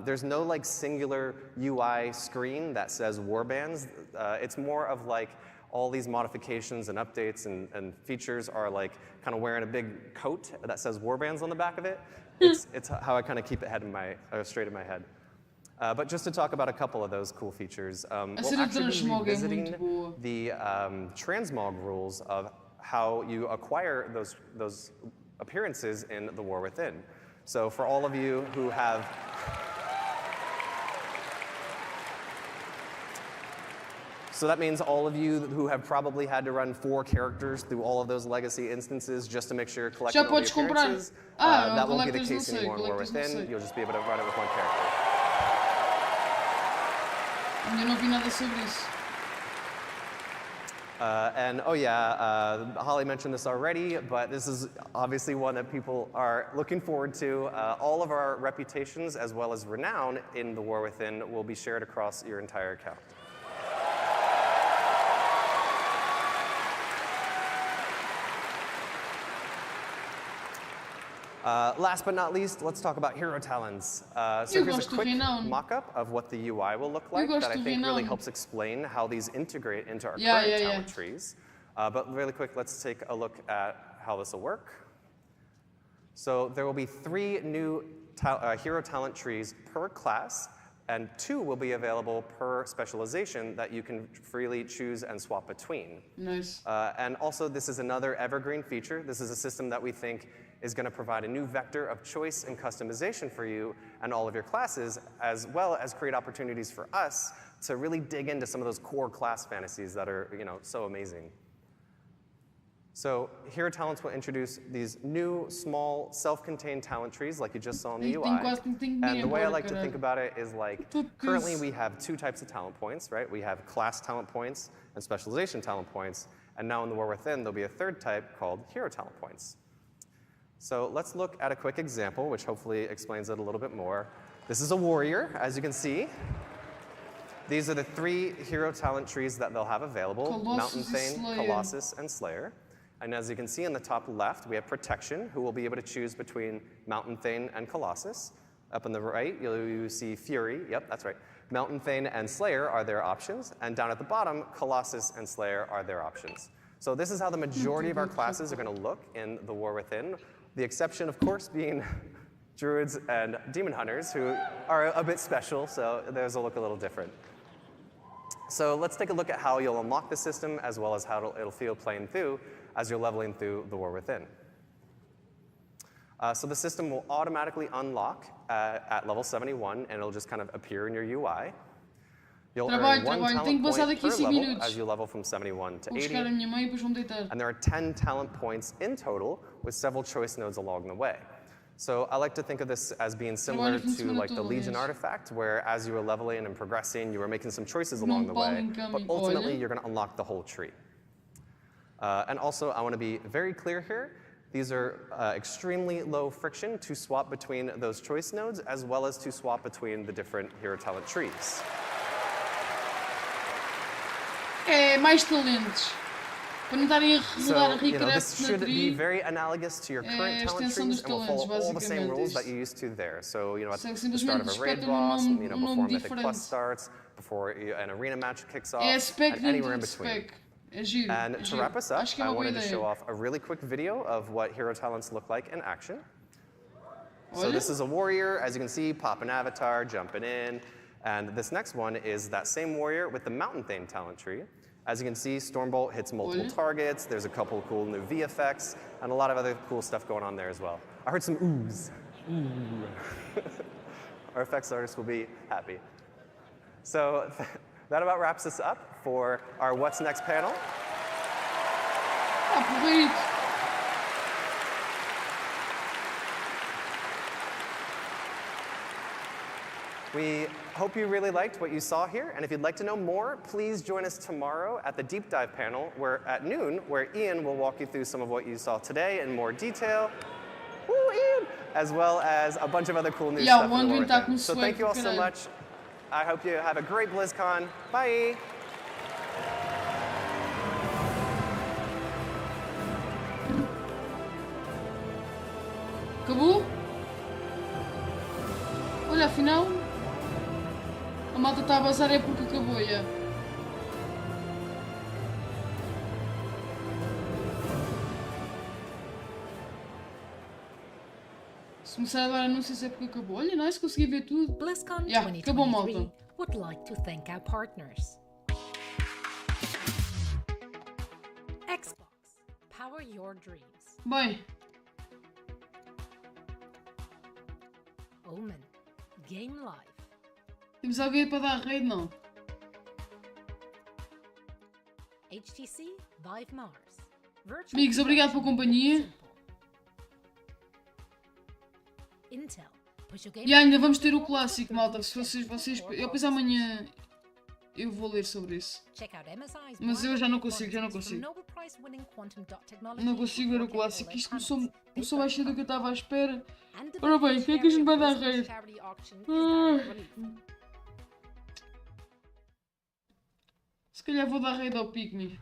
There's no singular UI screen that says warbands. It's more of all these modifications and updates and features are kind of wearing a big coat that says warbands on the back of it. It's how I kind of keep it straight in my head. But just to talk about a couple of those cool features, we'll actually be revisiting the transmog rules of how you acquire those appearances in The War Within. So for all of you who have So that means all of you who have probably had to run 4 characters through all of those legacy instances just to make sure you're collecting all the appearances, that won't be the case anymore in War Within. You'll just be able to run it with 1 character. Ainda não vi nada sobre isso. Holly mentioned this already, but this is obviously one that people are looking forward to. All of our reputations as well as renown in The War Within will be shared across your entire account. Last but not least, let's talk about hero talents. So here's a quick mock-up of what the UI will look like that I think really helps explain how these integrate into our current talent trees. But really quick, let's take a look at how this will work. So there will be 3 new hero talent trees per class, and 2 will be available per specialization that you can freely choose and swap between. Nice. And also, this is another evergreen feature. This is a system that we think is going to provide a new vector of choice and customization for you and all of your classes, as well as create opportunities for us to really dig into some of those core class fantasies that are, so amazing. So hero talents will introduce these new, small, self-contained talent trees like you just saw in the UI. And the way I like to think about it is currently we have 2 types of talent points, right? We have class talent points and specialization talent points. And now in The War Within, there'll be a 3rd type called hero talent points. So let's look at a quick example, which hopefully explains it a little bit more. This is a warrior, as you can see. These are the 3 hero talent trees that they'll have available, Mountain Thane, Colossus, and Slayer. And as you can see in the top left, we have Protection, who will be able to choose between Mountain Thane and Colossus. Up on the right, you see Fury. Yep, that's right. Mountain Thane and Slayer are their options. And down at the bottom, Colossus and Slayer are their options. So this is how the majority of our classes are going to look in The War Within. The exception, of course, being Druids and Demon Hunters, who are a bit special, so theirs will look a little different. So let's take a look at how you'll unlock the system, as well as how it'll feel playing through as you're leveling through The War Within. So the system will automatically unlock at level 71, and it'll just kind of appear in your UI. You'll earn 1 talent point per level as you level from 71 to 80. And there are 10 talent points in total, with several choice nodes along the way. So I like to think of this as being similar to the Legion artifact, where as you were leveling and progressing, you were making some choices along the way, but ultimately you're going to unlock the whole tree. And also, I want to be very clear here. These are extremely low friction to swap between those choice nodes, as well as to swap between the different hero talent trees. É mais talentos. Para não estarem a revelar a So, you know, this recraft na should be tri. very analogous to your current a talent extensão trees dos and will talentos, follow all the same basicamente, rules that isto. you used to there. So, you know, at Só que the start of simplesmente a raid espetam boss, nome, you know, nome before Mythic diferente. Plus starts, before an arena match kicks off, É spec and anywhere in dentro de between. spec. É giro. And É to giro. wrap us up, Acho que é I uma boa wanted to ideia. show off a really quick video of what hero talents look like in action. So Olha. this is a warrior, as you can see, pop an avatar, jumping in. And this next one is that same warrior with the Mountain Thane talent tree. As you can see, Stormbolt hits multiple targets. There's a couple of cool new V effects, and a lot of other cool stuff going on there as well. I heard some oohs. Ooh. Our effects artist will be happy. So that about wraps us up for our What's Next panel. Ah, porrito. We hope you really liked what you saw here, and if you'd like to know more, please join us tomorrow at the Deep Dive panel at noon, where Ian will walk you through some of what you saw today in more detail. Woo, Ian! As well as a bunch of other cool new stuff in the lore within. So thank you all so much. I hope you have a great BlizzCon. Bye! Acabou? Olha, afinal, a malta está a bazar é porque acabou, já. Se começar a dar anúncios é porque acabou. Olha, nice, consegui ver tudo. BlizzCon Yeah, acabou, 2023 malta. would like to thank our partners. Xbox, power your dreams. Bem, Omen, game life. temos alguém para dar raid, não? HTC, Vive Mars. Virtual Amigos, obrigado pela companhia. Intel, push your game. E ainda vamos ter o clássico, malta. Se vocês... Eu depois amanhã eu vou ler sobre isso. Mas eu já não consigo, já não consigo. Não consigo ver o clássico. Isto começou mais cedo do que eu estava à espera. Ora bem, o que é que a gente vai dar raid? Se calhar vou dar raid ao Pikmin.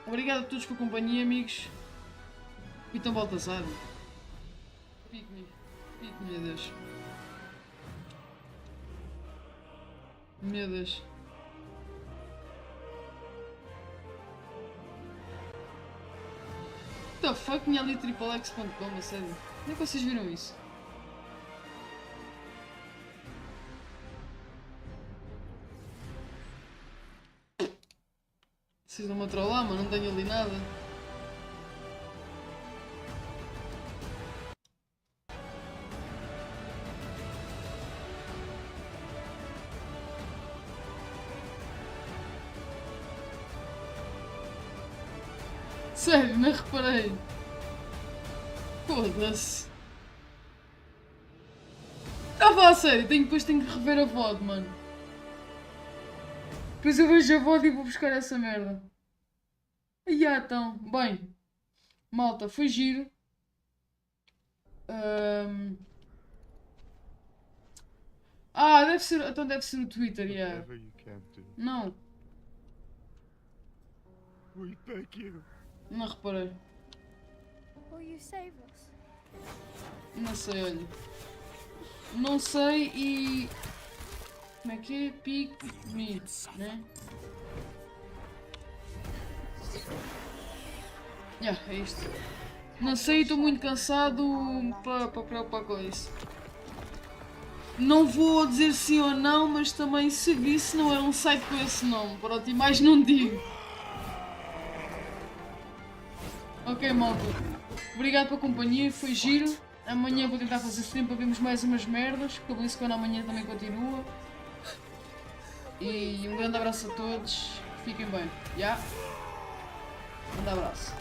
Obrigado a todos pela companhia, amigos. E então Baltazar. Pikmin, meu Deus. Meu Deus. What the fuck, tinha ali triplex.com, a sério. Como é que vocês viram isso? Vocês não me trollar, mas não tenho ali nada. Sério, nem reparei. Foda-se. Estava a sério, depois tenho que rever a VOD, mano. Depois eu vejo a VOD e vou buscar essa merda. E então, bem. Malta, foi giro. Deve ser, então deve ser o Twitter, yeah. Não. We thank you. Não reparei. Will you save us? Não sei, olha. Não sei e... Como é que é? Pick me, né? É isto. Não sei e estou muito cansado para preocupar com isso. Não vou dizer sim ou não, mas também se disse não é um site com esse nome. Pronto, e mais não digo. Ok, malta. Obrigado pela companhia, foi giro. Amanhã vou tentar fazer stream para vermos mais umas merdas, porque a BlizzCon amanhã também continua. E um grande abraço a todos. Fiquem bem. Um grande abraço.